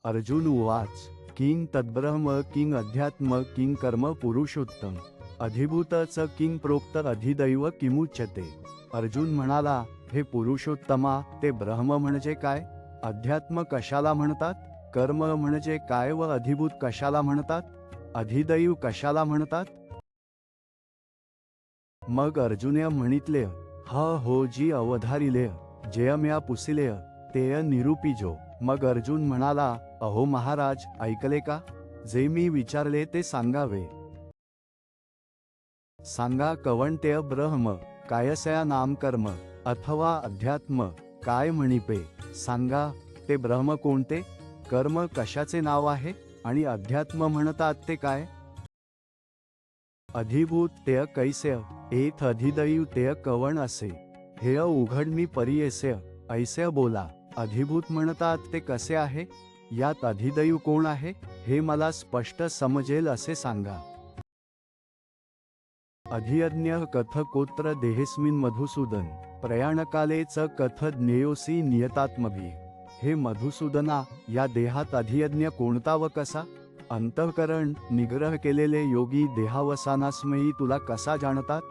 अर्जुन उवाच king तद्ब्रह्म king अध्यात्म king कर्म पुरुषोत्तम अधिभूतच किंग प्रोक्त अधिदैव किमुच्यते। अर्जुन म्हणाला, हे पुरुषोत्तमा, ते ब्रह्म म्हणजे काय? अध्यात्म कशाला म्हणतात? कर्म म्हणजे काय व अधिभूत कशाला म्हणतात? अधिदैव कशाला म्हणतात? मग अर्जुने म्हणितले, ह हो जी अवधारिले जयम्या पुसिलेय तेय निरूपिजो। मग अर्जुन म्हणाला, अहो महाराज, ऐकले का? जे मी विचारले ते सांगावे। सांगा कवणते ब्रह्म कायसया नाम कर्म अथवा अध्यात्म काय म्हणिपे? सांगा ते ब्रह्म कोणते, कर्म कशाचे नाव आहे आणि अध्यात्म म्हणतात ते काय? अधिभूत ते कैसे एथ अधिदैव ते कवण असे? हे उघड मी परियेसे ऐसे बोला। अधिभूत म्हणतात ते कसे आहे? यात अधिदैव कोण आहे हे मला स्पष्ट समजेल असे सांगा। अधियज्ञ कथ कोत्र देहेस्मिन मधुसूदन प्रयाणकाले च कथ ज्ञेयोसी नियतात्मभी। हे मधुसूदना, या देहात अधियज्ञ कोणता व कसा? अंतःकरण निग्रह केलेले योगी देहावसानास्मयी तुला कसा जाणतात?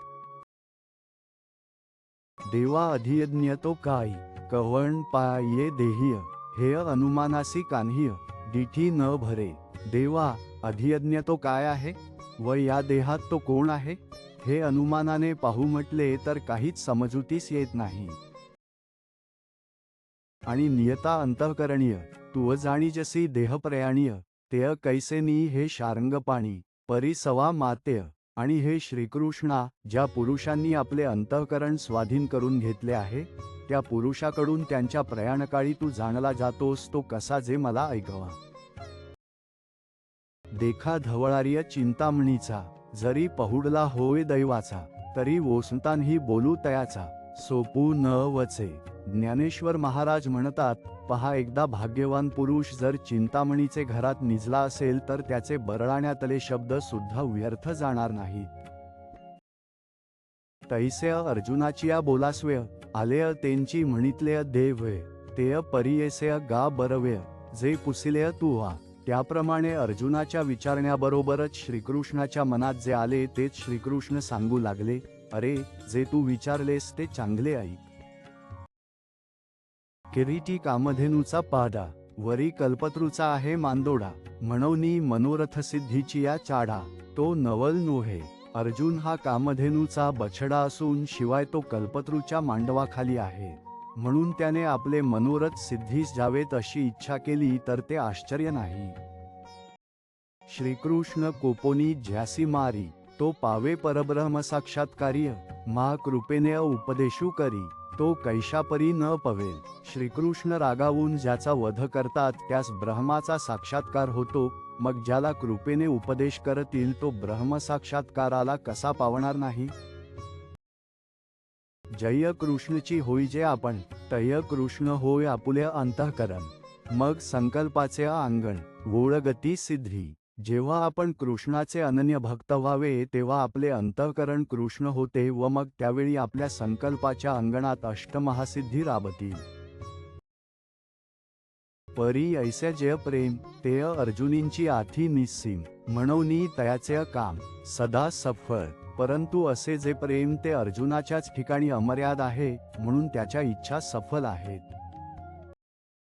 देवा अधियज्ञ तो काय कवण पाये देहीय हे अनुमानासी कान्हीय दिठी न भरे। देवा अधियज्ञ तो काय आहे व या देहात तो कोण आहे हे अनुमानाने पाहू म्हटले तर काहीच समजुतीस येत नाही। आणि नियता अंतःकरणीय तू जाणीजसी देहप्रयाणीय तेय कैसेनी हे शार्ंगपाणी परिसवा मातेय। आणि हे श्रीकृष्णा, ज्या पुरुषांनी आपले अंतःकरण स्वाधीन करून घेतले आहे त्या पुरुषाकडून त्यांच्या प्रयाणकाळी तू जाणला जातोस तो कसा, जे मला ऐकवा। देखा धवळार्य चिंतामणीचा जरी पहुडला होय दैवाचा तरी वसंतांही बोलू तयाचा सोपू न वचे। ज्ञानेश्वर महाराज म्हणतात, पहा, एकदा भाग्यवान पुरुष जर चिंतामणीचे घरात निजला असेल तर त्याचे बरळाण्यातले शब्द सुद्धा व्यर्थ जाणार नाहीत। तैसे अर्जुनाची या बोलास्वय आलेय तेंची म्हणितलेय देवय तेय परियेसेय गा बरवेय जे पुसिलेय तू वा। त्याप्रमाणे अर्जुनाच्या विचारण्याबरोबरच श्रीकृष्णाच्या मनात जे आले तेच श्रीकृष्ण सांगू लागले, अरे, जे तू विचारलेस ते चांगले ऐक। किरीटी कामधेनूचा पाडा वरी कल्पतरूचा आहे मांदोडा म्हणूनी मनोरथसिद्धीची या चाडा तो नवल नोहे। अर्जुन हा कामधेनूचा बछडा असून शिवाय तो कल्पतरूच्या मांडवाखाली आहे, म्हणून त्याने आपले मनोरथ सिद्धीस जावेत अशी इच्छा केली तर ते आश्चर्य नाही। श्रीकृष्ण कोपोनी ज्यासी मारी तो पावे परब्रह्म साक्षात्कार्य मा कृपेने उपदेशू करी तो कैशापरी न पवेल। श्रीकृष्ण रागावून ज्याचा वध करतात त्यास ब्रह्माचा साक्षात्कार होतो, मग ज्याला कृपेने उपदेश करतील तो ब्रह्मसाक्षात्काराला कसा पावणार नाही? जय कृष्णची होई जे आपण तय कृष्ण होय आपुले अंतःकरण मग संकल्पाचे अंगण वोळगती सिद्धी। जेव्हा आपण कृष्णाचे अनन्य भक्त व्हावे तेव्हा आपले अंतःकरण कृष्ण होते व मग त्यावेळी आपल्या संकल्पाच्या अंगणात अष्टमहासिद्धी राबतील। परी ऐसे जय प्रेम तेय अर्जुनींची आथी निस्सीम म्हणूनी तयाचे काम सदा सफळ। परंतु असे जे प्रेम ते अर्जुनाच्याच ठिकाणी अमर्याद आहे म्हणून त्याच्या इच्छा सफल आहेत।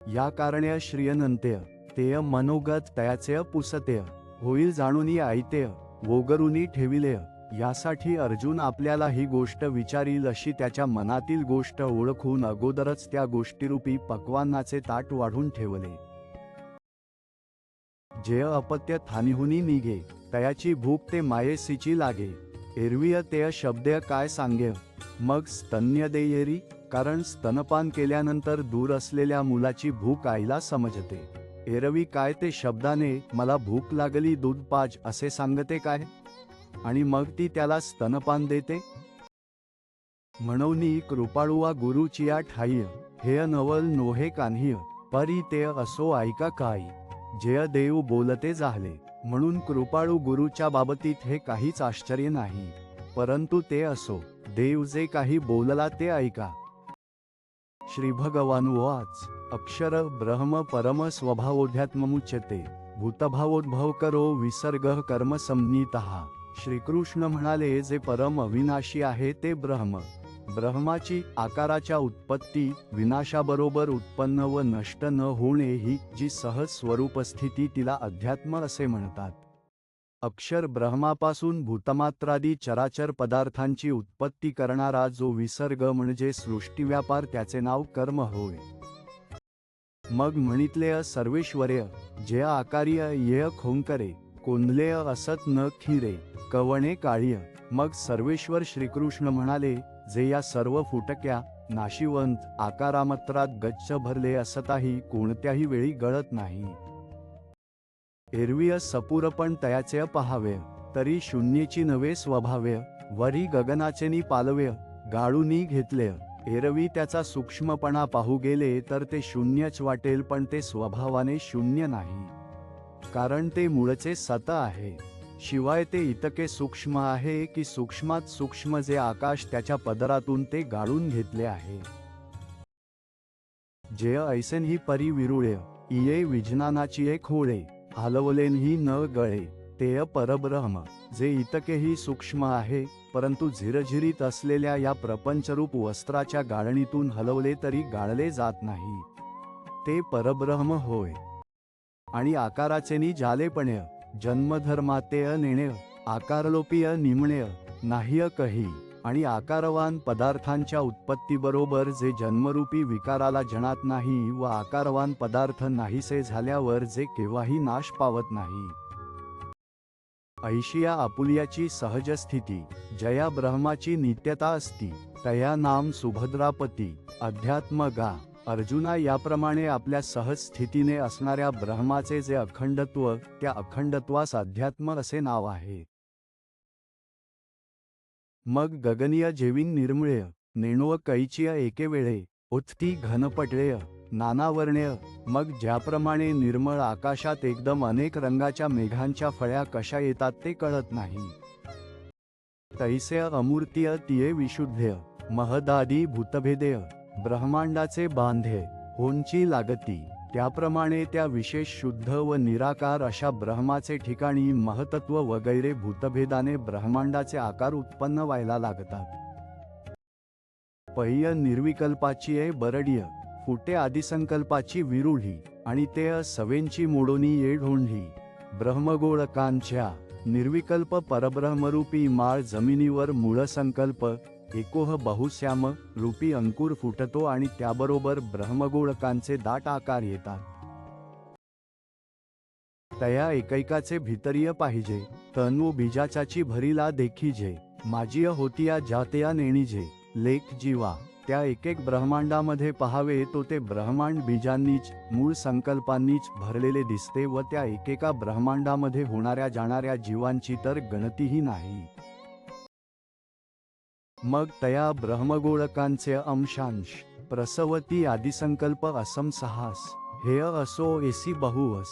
या कारणे श्रियनंतेय तेय मनोगत तयाचे पुसतेय होईल जाणूनी ऐतेय वोगरुनी ठेविलेय। यासाठी अर्जुन आपल्याला ही गोष्ट विचारील अशी त्याच्या मनातील गोष्ट ओळखून अगोदरच त्या गोष्टीरूपी पक्वान्नाचे ताट वाढून ठेवले। जे अपत्य थानिहुनी निघे तयाची भूक ते मायेसीची लागे। एरवीय तेय शब्दय काय सांगे मग स्तन्य देयेरी, कारण स्तनपान केल्यानंतर दूर असलेल्या मुलाची भूक आईला समजते। एरवी काय ते शब्दाने मला भूक लागली दूध पाज असे सांगते काय, आणि मग ती त्याला स्तनपान देते। म्हणूनी कृपाळुवा गुरुचिया ठाईय हे नवल नोहे कान्हीय परी ते असो ऐका काय जय देव बोलते झाले। म्हणून कृपाळू गुरुच्या बाबतीत हे काहीच आश्चर्य नाही, परंतु ते असो, देव जे काही बोलला ते ऐका। श्री भगवान वाच अक्षर ब्रह्म परम स्वभावोध्यात्ममुच्यते भूतभावोद्भव करो विसर्ग कर्म संज्ञितः. श्रीकृष्ण म्हणाले, जे परम अविनाशी आहे ते ब्रह्म. ब्रह्माची आकाराच्या उत्पत्ती विनाशाबरोबर उत्पन्न व नष्ट न होणे ही जी सहज स्वरूपस्थिती तिला अध्यात्म असे म्हणतात. अक्षर ब्रह्मापासून भूतमात्रादी चराचर पदार्थांची उत्पत्ती करणारा जो विसर्ग म्हणजे सृष्टीव्यापार त्याचे नाव कर्म होय. मग म्हणितले सर्वेश्वर्य जे आकार्य येय खोंकरे कोंदलेय असत न खिरे कवणे काळीय. मग सर्वेश्वर श्रीकृष्ण म्हणाले, जे या सर्व फुटक्या नाशिवंत आकारामात्रात गच्च भरले असताही कोणत्याही वेळी गळत नाही. एरवीय सपूरपण तयाचे पहावे तरी शून्येची नवे स्वभाव्य वरी गगनाचेनी पालव्य गाळूनी घेतले. एरवी त्याचा सूक्ष्मपणा पाहू गेले तर ते शून्यच वाटेल, पण ते स्वभावाने शून्य नाही, कारण ते मूळचे सत आहे. शिवाय ते इतके सूक्ष्म आहे की सूक्ष्मात सूक्ष्म जे आकाश त्याच्या पदरातून ते गाळून घेतले आहे. जे ऐसेन ही परी विरुळे इये विज्ञानाची एक होळे हलवलेन ही न गळे ते परब्रह्म. जे इतकेही सूक्ष्म आहे, परंतु झिरझिरीत असलेल्या या प्रपंचरूप वस्त्राच्या गाळणीतून हलवले तरी गाळले जात नाही, ते परब्रह्म होय. आणि आकाराचेनी जालेपणे जन्मधर्मातेय नेणे आकारलोपीय निमणे नाह्य कही. आणि आकारवान पदार्थांच्या उत्पत्तीबरोबर जे जन्मरूपी विकाराला जणात नाही व आकारवान पदार्थ नाहीसे झाल्यावर जे केव्हाही नाश पावत नाही. ऐशिया आपुल्याची सहज स्थिती जया ब्रह्माची नित्यता असती तया नाम सुभद्रापती अध्यात्म गा. अर्जुना, याप्रमाणे आपल्या सहज स्थितीने असणाऱ्या ब्रह्माचे जे अखंडत्व त्या अखंडत्वास अध्यात्म असे नाव आहे. मग गगनीय जेवीन निर्मळेय नेणुव कैचिय एके वेळे उत्ती घनपटलेय नानावर्णेय. मग ज्याप्रमाणे निर्मळ आकाशात एकदम अनेक रंगाच्या मेघांच्या फळ्या कशा येतात ते कळत नाही, तैसे अमूर्तीय तिये विशुद्धेय महदादी भूतभेदेय ब्रह्मांडाचे बांधे होंची लागती. त्याप्रमाणे त्या विशेष शुद्ध व निराकार अशा ब्रह्माचे ठिकाणी महतत्व वगैरे भूतभेदाने ब्रह्मांडाचे आकार उत्पन्न व्हायला लागतात. पहिय निर्विकल्पाची बरडीय फुटे आदिसंकल्पाची विरूढी आणि ते सवेंची मोडोनी ये ढोंढी. ब्रह्मगोळकांच्या निर्विकल्प परब्रह्मरूपी माळ जमिनीवर मूळ संकल्प एकोह बहुश्याम रूपी अंकुर फुटतो आणि त्याबरोबर ब्रह्मगोळकांचे दाट आकार येतात. तया एकैकाचे भितरीय पाहिजे तनु बीजाचाची भरीला देखीजे माझीय होतिया जातया नेणीजे लेख जीवा. त्या एक एक ब्रह्मांडामध्ये पहावे तो ते ब्रह्मांड बीजांनीच मूळ संकल्पांनीच भरलेले दिसते व त्या एकेका ब्रह्मांडामध्ये होणाऱ्या जाणाऱ्या जीवांची तर गणतीही नाही. मग तया ब्रह्मगोळकांचे अंशांश प्रसवती आदिसंकल्प असमसहास हेय असो एसी बहुवस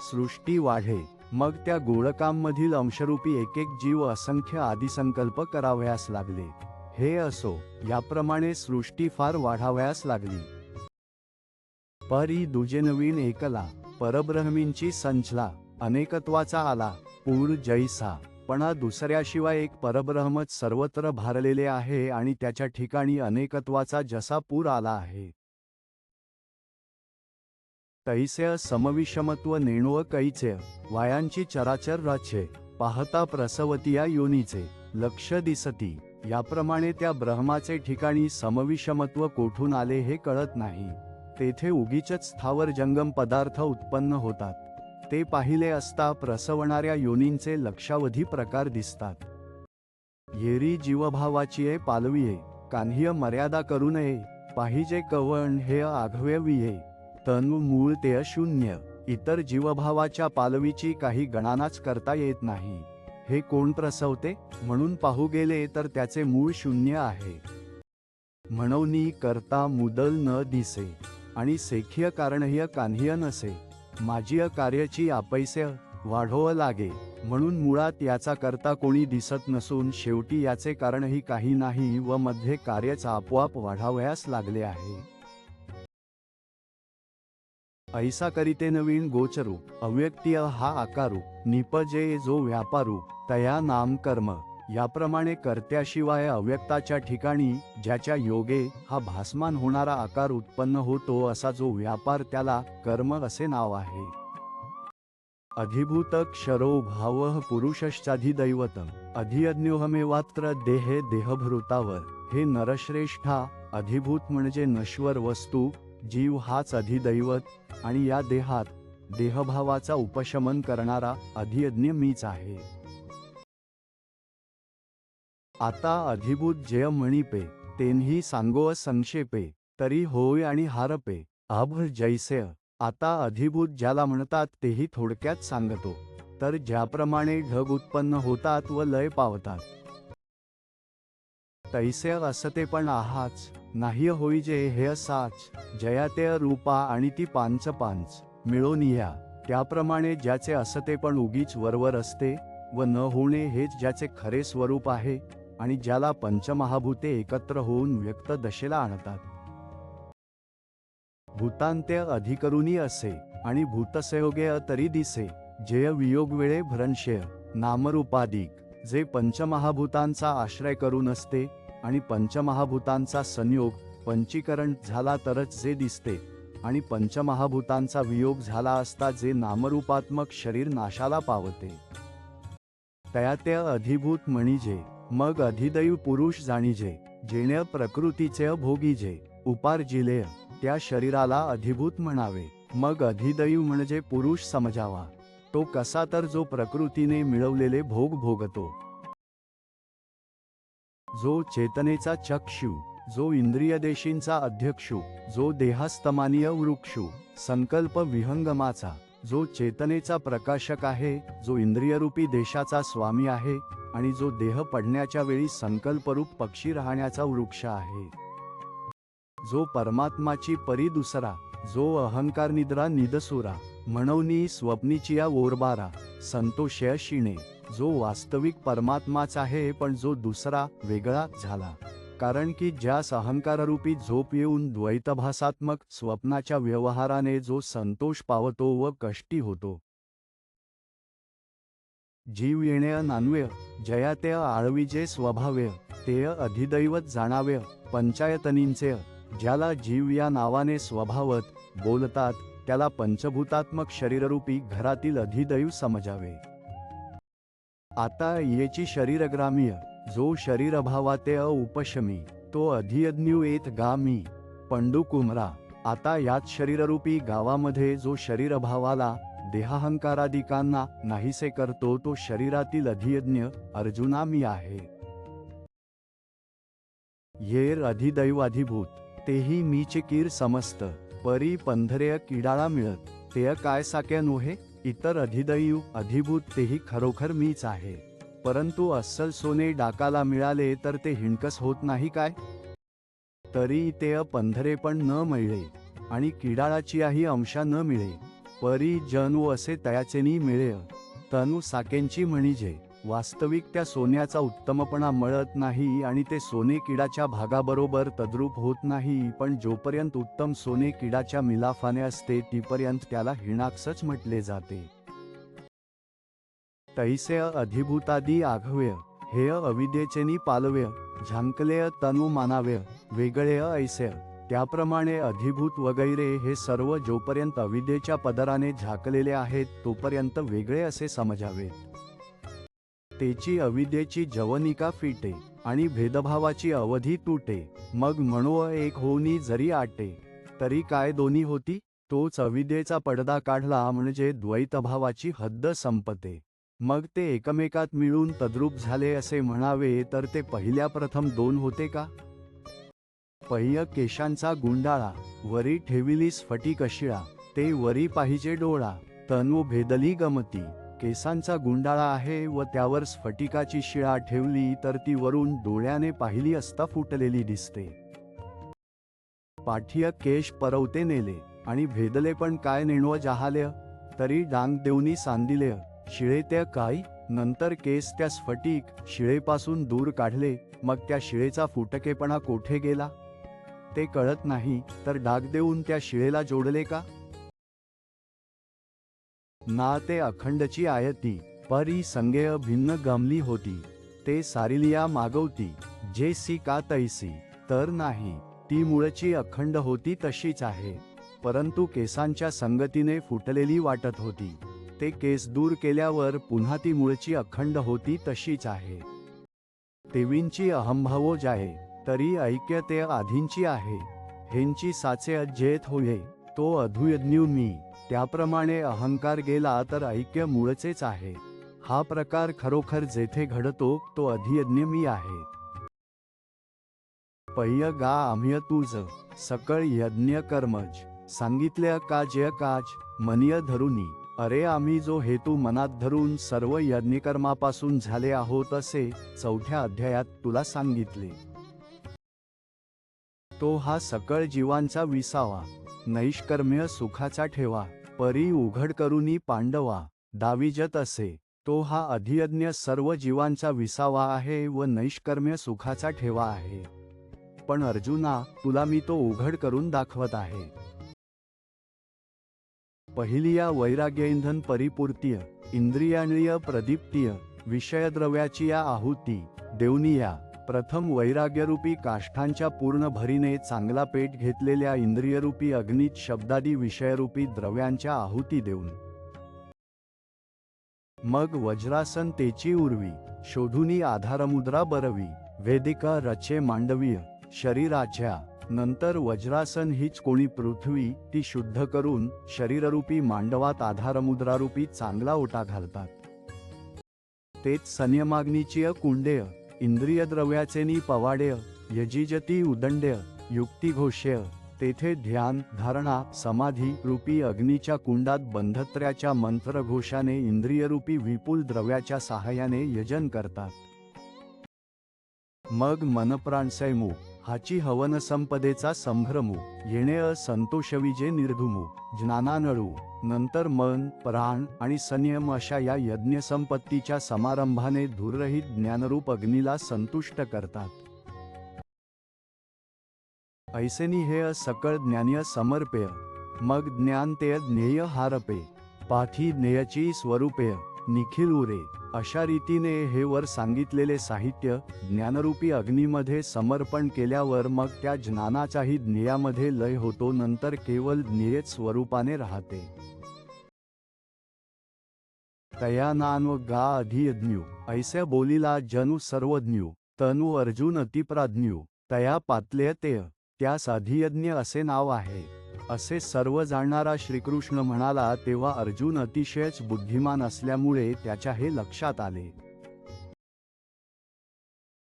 सृष्टी वाढे. मग त्या गोळकांमधील अंशरूपी एक एक जीव असंख्य आदिसंकल्प करावयास लागले. हे असो, याप्रमाणे सृष्टी फार वाढावयास लागली. परी दुजे नवीन एकला परब्रह्मींची संचला अनेकत्वाचा आला पूर जैसा. पण दुसऱ्याशिवाय एक परब्रह्मच सर्वत्र भारलेले आहे आणि त्याच्या ठिकाणी अनेकत्वाचा जसा पूर आला आहे, तैसे समविषमत्व नेणुव कैचे वायांची चराचर रचे पाहता प्रसवतिया योनीचे लक्ष दिसती. याप्रमाणे त्या ब्रह्माचे ठिकाणी समविषमत्व कोठून आले हे कळत नाही. तेथे उगीचच स्थावर जंगम पदार्थ उत्पन्न होतात. ते पाहिले असता प्रसवणाऱ्या योनींचे लक्षावधी प्रकार दिसतात. येरी जीवभावाची पालविये कान्ह्य मर्यादा करू नये पाहिजे कवण हे आघवेविये तनु मूळ ते शून्य. इतर जीवभावाच्या पालवीची काही गणनाच करता येत नाही. हे कोण प्रसवते म्हणून पाहू गेले तर त्याचे मूळ शून्य आहे. म्हणून करता मुदल न दिसे आणि सेखीय कारणह्य कान्ह्य नसे. माझी कार्याची आपैसे वाढव लागे म्हणून मुळात याचा करता कोणी दिसत नसून शेवटी याचे कारणही काही नाही व मध्ये कार्यच आपोआप वाढावयास लागले आहे. ऐसा करीते नवीन गोचरू अव्यक्तीय हा आकारू निपजे जो व्यापारू तया नाम कर्म। याप्रमाणे कर्त्याशिवाय अव्यक्ताच्या ठिकाणी ज्याच्या योगे हा भासमान होणारा आकार उत्पन्न होतो असा जो व्यापार त्याला कर्म असे नाव आहे। अधिभूत क्षरो भावः पुरुषश्चाधिदैवतम अधियज्ञोहमेवात्र देहे देहभृतावर। हे नरश्रेष्ठा, अधिभूत म्हणजे नश्वर वस्तू, जीव हाच अधिदैवत आणि या देहात देहभावाचा उपशमन करणारा अधियज्ञ मीच आहे। आता अधिभूत जय म्हणिपे तेन्ही सांगो संक्षेपे तरी होय आणि हारपे अभ जैसे। आता अधिभूत ज्याला म्हणतात तेही थोडक्यात सांगतो। तर ज्याप्रमाणे ढग उत्पन्न होतात व लय पावतात तैसे असते पण आहाच नाही होईजे हे असाच जयाते रूपा आणि ती पांच पांच मिळून या। त्याप्रमाणे ज्याचे असते पण उगीच वरवर असते व न होणे हेच ज्याचे खरे स्वरूप आहे आणि ज्याला पंचमहाभूते एकत्र होऊन व्यक्त दशेला आणतात। भूतांत्य अधिकरुणी असे आणि भूतसंयोगे तरी दिसे जेय वियोग वेळे भ्रंशय नामरूपादिक। जे पंचमहाभूतांचा आश्रय करून असते आणि पंचमहाभूतांचा संयोग पंचीकरण झाला तरच जे दिसते आणि पंचमहाभूतांचा वियोग झाला असता जे नामरूपात्मक शरीर नाशाला पावते तया ते अधिभूत म्हणिजे। मग अधिदैव पुरुष जाणिजे जेणे प्रकृतीचे भोगीजे उपार्जिलेय त्या शरीराला अधिभूत म्हणावे। मग अधिदैव म्हणजे पुरुष समजावा। तो कसा तर जो प्रकृतीने मिळवलेले भोग भोगतो, जो चेतनेचा चक्षु, जो इंद्रियदेशींचा अध्यक्षु, जो देहास्तमानीय वृक्षु संकल्प विहंगमाचा, जो चेतनेचा प्रकाशक आहे, जो इंद्रियरूपी देशाचा स्वामी आहे आणि जो देह पडण्याच्या वेळी संकल्परूप पक्षी राहण्याचा वृक्ष आहे, जो परमात्माची परी दुसरा, जो अहंकार निद्रा निदसुरा म्हणूनी स्वप्नीचिया ओरबारा संतोषय शिणे, जो वास्तविक परमात्माच आहे पण जो दुसरा वेगळा झाला, कारण की ज्यास अहंकाररूपी झोप येऊन द्वैतभासात्मक स्वप्नाच्या व्यवहाराने जो संतोष पावतो व कष्टी होतो। जीव येणे नान्वय जयाते आळविजे स्वभाव्य तेय अधिदैवत जाणाव्य पंचायतनींचे। ज्याला जीव या नावाने स्वभावत बोलतात त्याला पंचभूतात्मक शरीररूपी घरातील अधिदैव समजावे। आता येची शरीरग्राम्य जो शरीरभावाते उपशमी तो अधियज्ञू येत गामी पंडू कुमरा। आता यात शरीररूपी गावामध्ये जो शरीरभावाला देहाहंकारादिकांना नाहीसे करतो तो शरीरातील अधियज्ञ अर्जुना मी आहे। येर अधिदैवाधिभूत तेही मीचे कीर समस्त परी पंधरेय किडाळा मिळत तेय काय साक्या नोहे। इतर अधिदैव अधिभूत तेही खरोखर मीच आहे, परंतु अस्सल सोने डाकाला मिळाले तर ते हिणकस होत नाही काय। तरी ते पंधरे पण न मिळे आणि किडाळाचीही अंशा न मिळे परी जणू असे तयाचेनी मिळे तनु साकेंची म्हणिजे। वास्तविक त्या सोन्याचा उत्तमपणा मळत नाही आणि ते सोने किडाच्या भागाबरोबर तद्रूप होत नाही, पण जोपर्यंत उत्तम सोने किडाच्या मिलाफाने असते तीपर्यंत त्याला हिणाक्षच म्हटले जाते। तैसे अधिभूतादी आघव्य हेय अविद्येचेनी पालव्य झांकलेय तनु मानाव्य वेगळेय ऐसे। त्याप्रमाणे अधिभूत वगैरे हे सर्व जोपर्यंत अविद्येच्या पदराने झाकलेले आहेत तोपर्यंत वेगळे असे समजावे। तेची अविद्येची जवनिका फिटे आणि भेदभावाची अवधी तुटे, मग म्हणो एक होनी जरी आटे तरी काय दोन्ही होती। तोच अविद्येचा पडदा काढला म्हणजे द्वैतभावाची हद्द संपते, मग ते एकमेकात मिळून तद्रूप झाले असे म्हणावे तर ते पहिल्या प्रथम दोन होते का। पहिय केशांचा गुंडाळा वरी ठेविली स्फटिक शिळा ते वरी पाहिजे डोळा तनु भेदली गमती। केसांचा गुंडाळा आहे व त्यावर स्फटिकाची शिळा ठेवली तर ती वरून डोळ्याने पाहिली असता फुटलेली दिसते। पाठीय केश परवते नेले आणि भेदले पण काय नेणव जहाले तरी डांग देऊनी सांदिले शिळे त्या काय। नंतर केस त्या स्फटिक शिळेपासून दूर काढले, मग त्या शिळेचा फुटकेपणा कोठे गेला ते कळत नाही, तर डाग देऊन त्या शिळेला जोडले का। ना ते अखंडची आयती, परी संगेय भिन्न गमली होती, ते सारिलिया मागवती, जेसी का तैसी, तर नाही, ती मूळची अखंड होती तशीच आहे, परंतु केसांच्या संगतीने फुटलेली वाटत होती, ते केस दूर केल्यावर पुन्हा ती मूळची अखंड होती तशीच आहे. तेवींची अहंभावो जाये, तरी ऐक्य ते आधींची आहे, हेंची साचे अज्जेत होये, तो अधुयज्ञू मी, त्याप्रमाणे अहंकार गेला तर ऐक्य मूळचेच आहे. हा प्रकार खरोखर जेथे घडतो तो अधियज्ञ मी आहे. पह्य गा आम्ही तुझ सकळ यज्ञ कर्मज, सांगितल्या का जय काज मनीय धरुनी, अरे आम्ही जो हेतू मनात धरून सर्व यज्ञकर्मापासून झाले आहोत असे 4थ्या अध्यायात तुला सांगितले. तो हा सकळ जीवांचा विसावा, नैष्कर्म्य सुखाचा ठेवा, परी उघड करुनी पांडवा, दाविजत असे, तो हा अधियज्ञ सर्व जीवांचा विसावा आहे व नैष्कर्म्य सुखाचा ठेवा आहे. पण अर्जुना, तुला मी तो उघड करून दाखवत आहे. पहिलिया वैराग्यइंधन परिपूर्तीय, इंद्रियाणीय प्रदीप्तीय, विषयद्रव्याची या आहुती देवनिया. प्रथम वैराग्यरूपी काष्ठांच्या पूर्ण भरीने चांगला पेट घेतलेल्या इंद्रियरूपी अग्नीत शब्दादी विषयरूपी द्रव्यांच्या आहुती देऊन मग वज्रासन तेची उर्वी, शोधुनी आधारमुद्रा बरवी, वेदिका रचे मांडवीय शरीराच्या. नंतर वज्रासन हीच कोणी पृथ्वी ती शुद्ध करून शरीररूपी मांडवात आधारमुद्रारूपी चांगला ओटा घालतात. तेच संयमाग्नीचीय कुंडेय, इंद्रियद्रव्याचेनी पवाडेय, यजिजती उदंडेय, युक्तिघोषेय. तेथे ध्यान धारणा समाधी रूपी अग्नीच्या कुंडात बंधत्र्याच्या मंत्रघोषाने इंद्रियरूपी विपुल द्रव्याच्या सहाय्याने यजन करतात. मग मनप्राणसैमू हाची हवनसंपदेचा संभ्रमू, येणे संतोषविजे निर्धुमू, ज्ञानानळू. नंतर मन प्राण आणि संयम अशा या यज्ञसंपत्तीच्या समारंभाने धूररहित ज्ञानरूप अग्नीला संतुष्ट करतात. ऐसेनी हे सकळ ज्ञानीय समर्पेय, मग ज्ञान ते ज्ञेय हारपे, पाठी ज्ञेयची स्वरूपेय, निखिल उरे. अशा रीतीने हे वर सांगितलेले साहित्य ज्ञानरूपी अग्नीमध्ये समर्पण केल्यावर मग त्या ज्ञानाचाही ज्ञेयामध्ये लय होतो, नंतर केवळ ज्ञेयच स्वरूपाने राहते. तया नान्व गा अधियज्ञू, ऐसे बोलिला जनु सर्वज्ञू, तनु अर्जुन अतिप्राज्ञू, तया पातलेय तेय, त्यास अधियज्ञ असे नाव आहे, असे सर्व जाणणारा श्रीकृष्ण म्हणाला. तेव्हा अर्जुन अतिशयच बुद्धिमान असल्यामुळे त्याच्या हे लक्षात आले.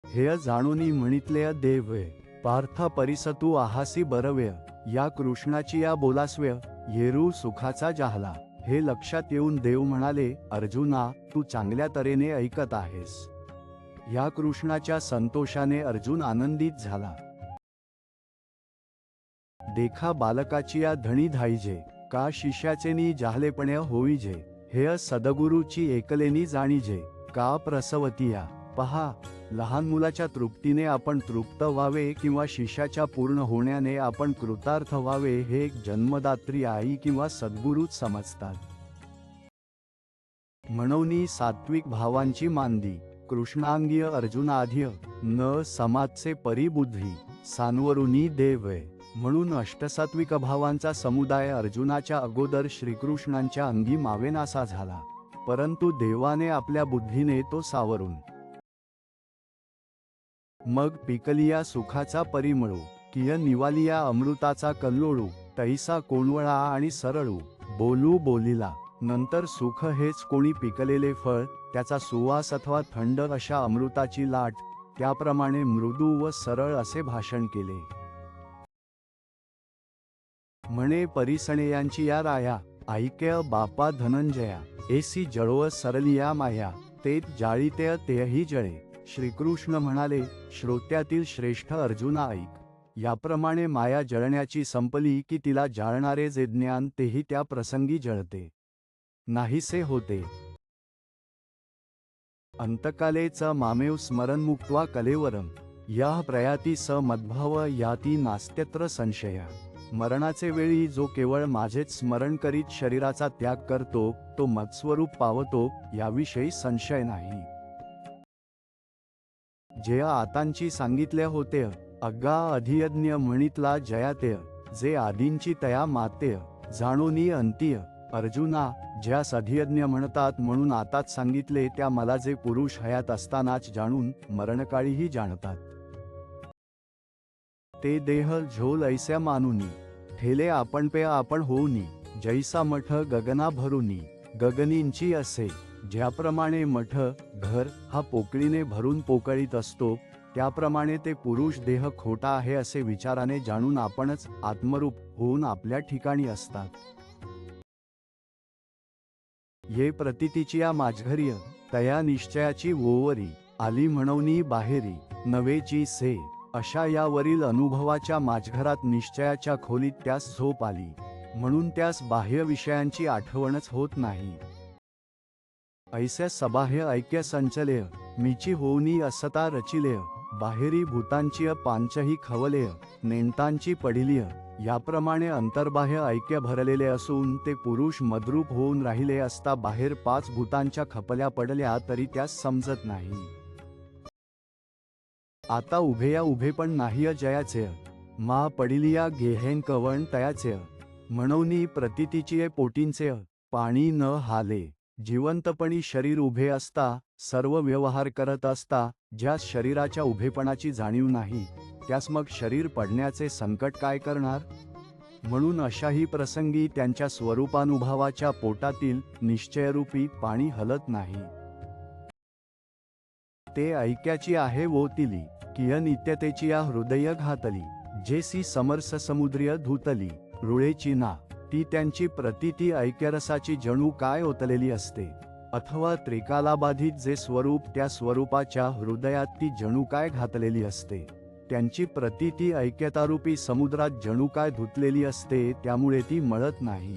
हे जाणूनी म्हणितले देवय, पार्थ परिसतू आहासी बरव्य, या कृष्णाची या बोलास्व्य, येरू सुखाचा जाहला. हे लक्षात येऊन देव म्हणाले, अर्जुना, तू चांगल्या तऱ्हेने ऐकत आहेस. या कृष्णाच्या संतोषाने अर्जुन आनंदित झाला. देखा बालकाची या धणी धाईजे, का शिष्याचेनी जाहलेपणे होईजे, हे सदगुरूची एकलेनी जाणीजे, का प्रसवतिया. पहा, लहान मुलाच्या तृप्तीने आपण तृप्त व्हावे किंवा शिष्याच्या पूर्ण होण्याने आपण कृतार्थ व्हावे हे एक जन्मदात्री आई किंवा सद्गुरूच समजतात. म्हणून सात्विक भावांची मांदी, कृष्णांगीय अर्जुनाध्य न समाजचे परिबुद्धी, सानवरुनी देवय. म्हणून अष्टसात्विक भावांचा समुदाय अर्जुनाच्या अगोदर श्रीकृष्णांच्या अंगी मावेनासा झाला, परंतु देवाने आपल्या बुद्धीने तो सावरून मग पिकलिया सुखाचा परिमळू, किय निवालिया अमृताचा कल्लोळू, तैसा कोणवळा आणि सरळू, बोलू बोलिला. नंतर सुख हेच कोणी पिकलेले फळ, त्याचा सुवास अथवा थंड अशा अमृताची लाट, त्याप्रमाणे मृदू व सरळ असे भाषण केले. म्हणे परिसणेयांची या राया, ऐक्य बापा धनंजया, एसी जळोव सरलिया माया, तेत जाळीते तेही जळे. श्रीकृष्ण म्हणाले, श्रोत्यातील श्रेष्ठ अर्जुना ऐक, याप्रमाणे माया जळण्याची संपली की तिला जाळणारे जे ज्ञान तेही त्या प्रसंगी जळते, नाहीसे होते. अंतकाले च मामेव स्मरण मुक्त्वा कलेवरम, या प्रयाती स मद्भाव याती नास्त्यत्र संशया. मरणाचे वेळी जो केवळ माझेच स्मरण करीत शरीराचा त्याग करतो तो मत्स्वरूप पावतो याविषयी संशय नाही. जे आतांची सांगितले होते अग्गा अधियज्ञ म्हणितला जयातेय जे आदींची तया मातेय जाणोनी अंतीय. अर्जुना, ज्यास अधियज्ञ म्हणतात म्हणून आताच सांगितले त्या मला जे पुरुष हयात असतानाच जाणून मरणकाळीही जाणतात. ते देह झोल ऐस्या मानुनी ठेले आपण पे आपण होऊनी. जैसा मठ गगना भरुनी गगनींची असे. ज्याप्रमाणे मठ घर हा पोकळीने भरून पोकळीत असतो त्याप्रमाणे ते पुरुष देह खोटा आहे असे विचाराने जाणून आपणच आत्मरूप होऊन आपल्या ठिकाणी असतात. ये प्रतीतीची या माझघर्य तया निश्चयाची ओवरी आली म्हणवनी बाहेरी नवेची से. अशा यावरील अनुभवाच्या माझघरात निश्चयाच्या खोलीत त्यास झोप आली म्हणून त्यास बाह्य विषयांची आठवणच होत नाही. ऐस्या सबाह्य ऐक्य संचलेय मीची होऊनी असता रचिलेय. बाहेरी भूतांची पांचही खवलेय नेंतांची पडिलीय. याप्रमाणे अंतर्बाह्य ऐक्य भरलेले असून ते पुरुष मद्रूप होऊन राहिले असता बाहेर 5 भूतांच्या खपल्या पडल्या तरी त्यास समजत नाही. आता उभेया उभे पण नाही जयाचे मा पडिलिया गेहेन कवण तयाचे. म्हणूनी प्रतीतीची पोटींचे पाणी न हाले. जिवंतपणी शरीर उभे असता सर्व व्यवहार करत असता ज्यास शरीराच्या उभेपणाची जाणीव नाही त्यास मग शरीर पडण्याचे संकट काय करणार. म्हणून अशाही प्रसंगी त्यांच्या स्वरूपानुभवाच्या पोटातील निश्चयरूपी पाणी हलत नाही. ते ऐक्याची आहे वोतिली किय नित्यतेची या हृदय घातली. जेसी समरस समुद्रिय धुतली रुळेची ना. ती त्यांची प्रतीती ऐक्यरसाची जणू काय ओतलेली असते. अथवा त्रिकालाबाधित जे स्वरूप त्या स्वरूपाच्या हृदयात ती जणू काय घातलेली असते. त्यांची प्रतीती ऐक्यतारूपी समुद्रात जणू काय धुतलेली असते त्यामुळे ती मळत नाही.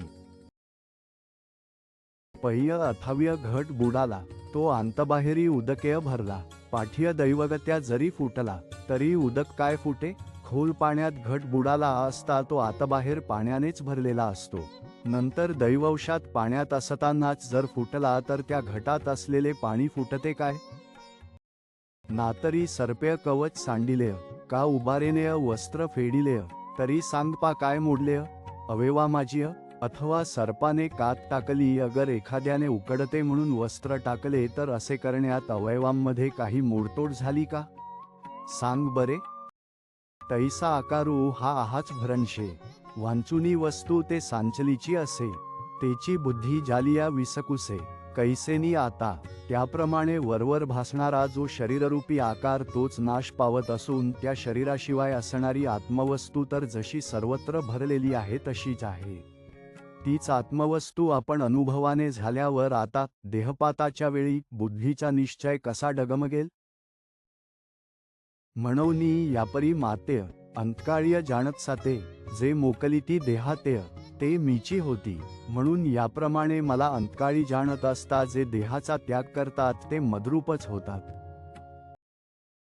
पहिय अथाव्य घट बुडाला तो आंतबाहेरी उदकेय भरला. पाठीय दैवगत्या जरी फुटला तरी उदक काय फुटे. खोल पाण्यात घट बुडाला असता तो आतबाहेर पाण्यानेच भरलेला असतो. नंतर दैववशात पाण्यात असतानाच जर फुटला तर त्या घटात असलेले पाणी फुटते काय. नातरी सर्पेय कवच सांडिलेय का उबारेनेय वस्त्र फेडिलेय तरी सांगपा काय मोडलेय. अवेवा माझीय अथवा सर्पाने कात टाकली अगर एखाद्याने उकडते म्हणून वस्त्र टाकले तर असे करण्यात अवयवांमध्ये काही मोडतोड झाली का. सांग बरे. तैसा आकारू हा आहाच भरणशे वांचुनी वस्तू ते सांचलीची असे. तेची बुद्धी जालिया विसकुसे कैसेनी आता. त्याप्रमाणे वरवर भासणारा जो शरीररूपी आकार तोच नाश पावत असून त्या शरीराशिवाय असणारी आत्मवस्तू तर जशी सर्वत्र भरलेली आहे तशीच आहे. तीच आत्मवस्तू आपण अनुभवाने झाल्यावर आता देहपाताच्या वेळी बुद्धीचा निश्चय कसा डगमगेल. म्हणूनी यापरी मातेय अंतकाळीय जाणत साते जे मोकलिती देहातेय ते मीची होती. म्हणून याप्रमाणे मला अंतकाळी जाणत असता जे देहाचा त्याग करतात ते मद्रूपच होतात.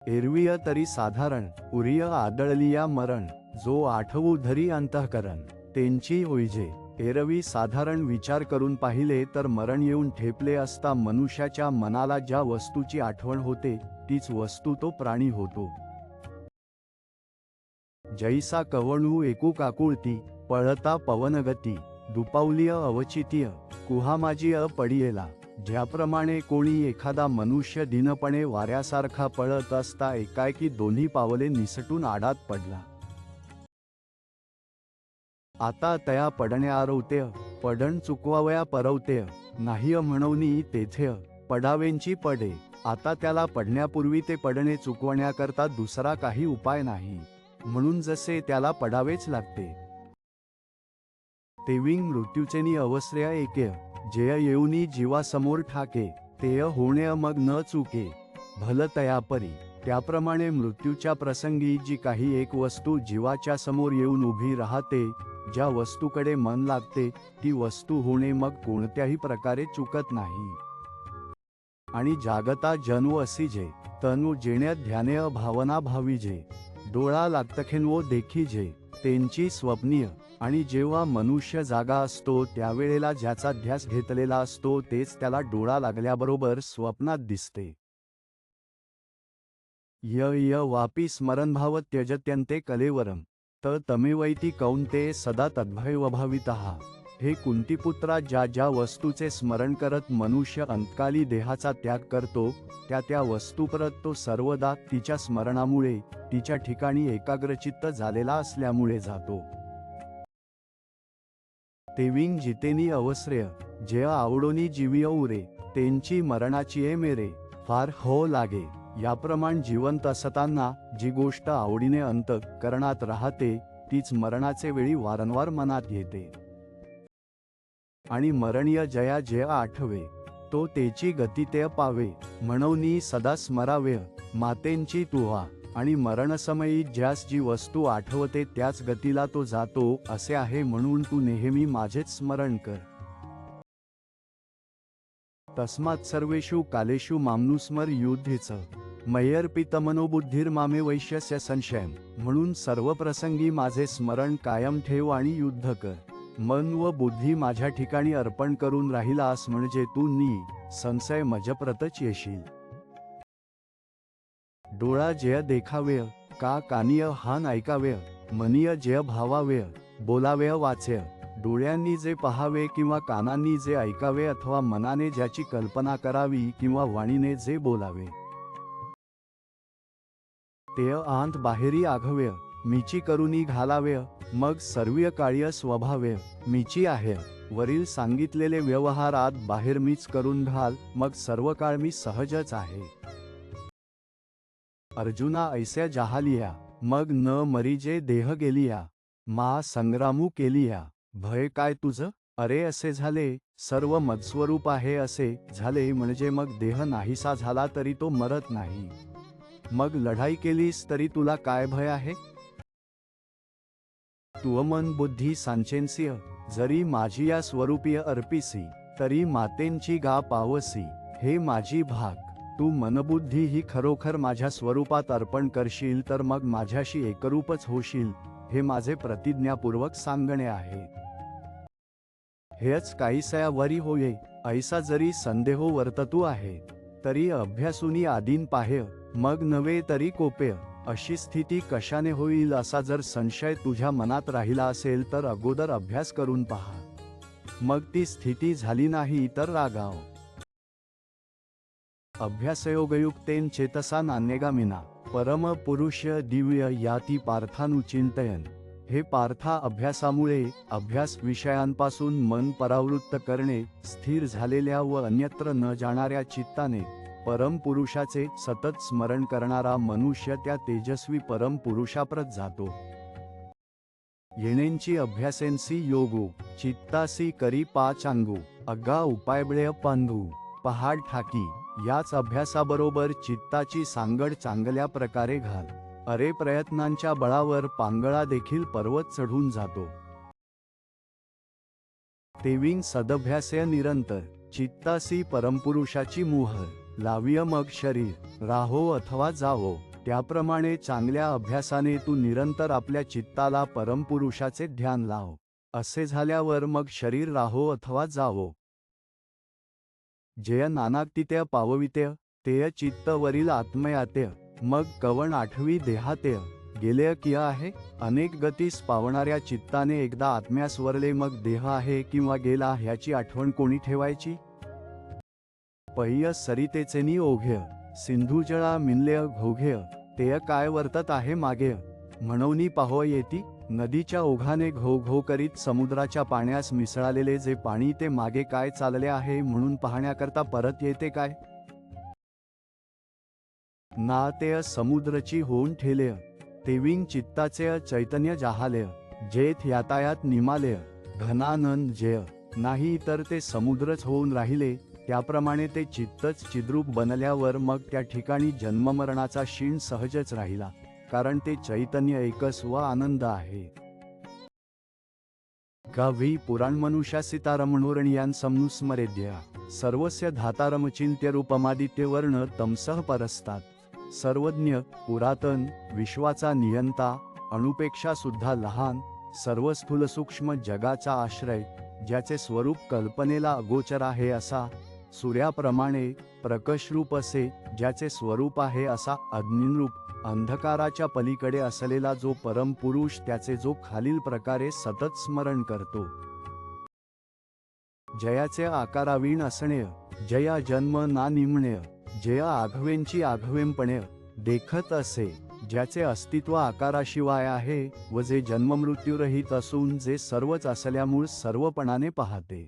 एरवीय तरी साधारण उरिय आदळलिया मरण जो आठवू धरी अंतःकरण त्यांची होईजे. एरवी साधारण विचार करून पाहिले तर मरण येऊन ठेपले असता मनुष्याच्या मनाला ज्या वस्तूची आठवण होते तीच वस्तू तो प्राणी होतो. जैसा कवणू एकू काकुळती पळता पवनगती दुपावलीय अवचितीय कुहामाजीय पडियेला. ज्याप्रमाणे कोणी एखादा मनुष्य दिनपणे वाऱ्यासारखा पळत असता एकाएकी दोन्ही पावले निसटून आडात पडला. आता तया पडण्या आरवतेय पडण चुकवावया परवतेय नाहीय म्हणूनी तेथेय पडावेंची पडे. आता त्याला पडण्यापूर्वी ते पडणे चुकवण्याकरता दुसरा काही उपाय नाही. म्हणून जसे त्याला पडावेच लागते. तेविंग मृत्यूचेनी अवश्रय एकेय जेय येऊनी जीवासमोर ठाके तेय होणे मग न चुके भल तयापरी. त्याप्रमाणे मृत्यूच्या प्रसंगी जी काही एक वस्तू जीवाच्या समोर येऊन उभी राहते ज्या वस्तूकडे मन लागते ती वस्तू होणे मग कोणत्याही प्रकारे चुकत नाही. आणि जागता जन्व असीजे तनु जेण्या ध्यानेय भावना भावीजे. डोळा लागतखेन वो देखी जे त्यांची स्वप्नीय. आणि जेव्हा मनुष्य जागा असतो त्यावेळेला ज्याचा ध्यास घेतलेला असतो तेच त्याला डोळा लागल्याबरोबर स्वप्नात दिसते. य य वापी स्मरणभाव त्यजत्यन्ते कलेवरम तमेवैति कौन्ते सदा तद्भयवभावितः. हे कुंतीपुत्रा, ज्या ज्या वस्तूचे स्मरण करत मनुष्य अंतकाली देहाचा त्याग करतो त्या त्या वस्तूपरत तो सर्वदा तिच्या स्मरणामुळे तिच्या ठिकाणी एकाग्रचित्त झालेला असल्यामुळे जातो. तेविंग जितेनी अवश्रेय जे आवडोनी जीविय उरे त्यांची मरणाची ए मेरे फार हो लागे. याप्रमाण जिवंत असताना जी गोष्ट आवडीने अंतःकरणात राहते तीच मरणाचे वेळी वारंवार मनात येते. आणि मरणीय जया जे आठवे तो तेची गती ते पावे म्हणून सदा स्मरावे मातेंची तुहा. आणि मरणसमयी ज्यास जी वस्तू आठवते त्याच गतीला तो जातो असे आहे, म्हणून तू नेहमी माझेच स्मरण कर. तस्मात् सर्वेषु कालेषु मामनुस्मर युद्धेच मय्यर्पितमनोबुद्धिर्मामे वैश्यस्य संशयम. म्हणून सर्व प्रसंगी माझे स्मरण कायम ठेव आणि युद्ध कर. मन व बुद्धी माझ्या ठिकाणी अर्पण करून राहिलास म्हणजे तू संशय मजप्रतच येशील. डोळा जेय देखावेय का कानीय हान ऐकावेय मनीय जेय भावावेय बोलावेय वाचेय. डोळ्यांनी जे पहावे किंवा कानांनी जे ऐकावे अथवा मनाने ज्याची कल्पना करावी किंवा वाणीने जे बोलावे ते आंत बाहेरी आघवेय मीची करुनी घालावेय. मग सर्वीय काळीय स्वभावेय मीची आहे. वरील सांगितलेले व्यवहार आत बाहेर मीच करून घाल, मग सर्व काळ मी सहजच आहे. अर्जुना ऐस्या जहालिया मग न मरीजे देह गेलिया मा संग्रामू केलिया. भय काय तुझं? अरे असे झाले, सर्व मत्स्वरूप आहे असे झाले म्हणजे मग देह नाहीसा झाला तरी तो मरत नाही. मग लढाई केलीस तरी तुला काय भय आहे? तू मन बुद्धी सांचेन्सिय जरी माझी या स्वरूपीय अर्पिसी तरी मातेंची गा पावसी. हे माझी भाग, तू मनबुद्धी ही खरोखर माझ्या स्वरूपात अर्पण करशील तर मग माझ्याशी एकरूपच होशील, हे माझे प्रतिज्ञापूर्वक सांगणे आहे. हेच काहीसया वरी होये ऐसा जरी संदेहो वर्ततू आहे तरी अभ्यासूनी आदीन पाहेय मग नव्हे तरी कोपेय. अशी स्थिती कशाने होईल असा जर संशय तुझ्या मनात राहिला असेल तर अगोदर अभ्यास करून पहा, मग ती स्थिती झाली नाही तर रागाव. अभ्यासयोगयुक्तेन चेतसा नान्यगामिना परम पुरुष दिव्य याती पार्थानुचिंतयन. हे पार्था, अभ्यासामुळे अभ्यास विषयांपासून मन परावृत्त करणे, स्थिर झालेल्या व अन्यत्र न जाणाऱ्या चित्ताने परमपुरुषाचे सतत स्मरण करणारा मनुष्य त्या तेजस्वी परमपुरुषाप्रत जातो. येणेंची अभ्यासेंसी योगू चित्तासी करी पाचांगू अग्गा उपायबळे पांधू पहाड ठाकी. याच अभ्यासाबरोबर चित्ताची सांगड चांगल्या प्रकारे घाल. अरे प्रयत्नांच्या बळावर पांगळा देखील पर्वत चढून जातो. तेविंग सदभ्यासय निरंतर चित्तासी परमपुरुषाची मुहर लाविय मग शरीर राहो अथवा जावो. त्याप्रमाणे चांगल्या अभ्यासाने तू निरंतर आपल्या चित्ताला परमपुरुषाचे ध्यान लाव. असे झाल्यावर मग शरीर राहो अथवा जावो. जेय नानाक्तित्य पाववित्य तेय चित्तवरील आत्मयात्य मग कवण आठवी देहातेय गेलेय किया आहे. अनेक गतीस पावणाऱ्या चित्ताने एकदा आत्म्यास वरले मग देह आहे किंवा गेला ह्याची आठवण कोणी ठेवायची? पह्य सरितेचेनी ओघ्य सिंधुजळा मिनलेय घोघेय तेय काय वर्तत आहे मागेय. म्हणून पाहो येती नदीच्या ओघाने घो घो करीत समुद्राच्या पाण्यास मिसळालेले जे पाणी ते मागे काय चालले आहे म्हणून पाहण्याकरता परत येते काय? ना तेय समुद्रची होऊन ठेलेय तेविंग चित्ताचे चैतन्य जाहालेय जेथ यातायात निमालेय घनानंद जेय नाही तर ते समुद्रच होऊन राहिले. त्याप्रमाणे ते चित्तच चिद्रूप बनल्यावर मग त्या ठिकाणी जन्ममरणाचा क्षीण सहजच राहिला, कारण ते चैतन्य एकच व आनंद आहे. गावी पुराण मनुष्यासितारमणोरणीयान समनुस्मरेद्या सर्वस्य धातारमचिंत्य रूपमादित्य वर्ण तमसः परस्तात. सर्वज्ञ, पुरातन, विश्वाचा नियंता, अणुपेक्षा सुद्धा लहान, सर्व स्थूल सूक्ष्म जगाचा आश्रय, ज्याचे स्वरूप कल्पनेला अगोचर आहे असा, सूर्याप्रमाणे प्रकाशरूप असे, ज्याचे स्वरूप आहे असा अग्निरूप, अंधकाराच्या पलीकडे असलेला जो परमपुरुष, त्याचे जो खालील प्रकारे सतत स्मरण करतो. जयाचे आकारावीण असणे, जया जन्म ना निमणे, जया आघवेंची आघवेंपणे, देखत असे, ज्याचे अस्तित्व आकाराशिवाय आहे व जे जन्ममृत्यूरहित असून जे सर्वच असल्यामुळे सर्वपणाने पाहते.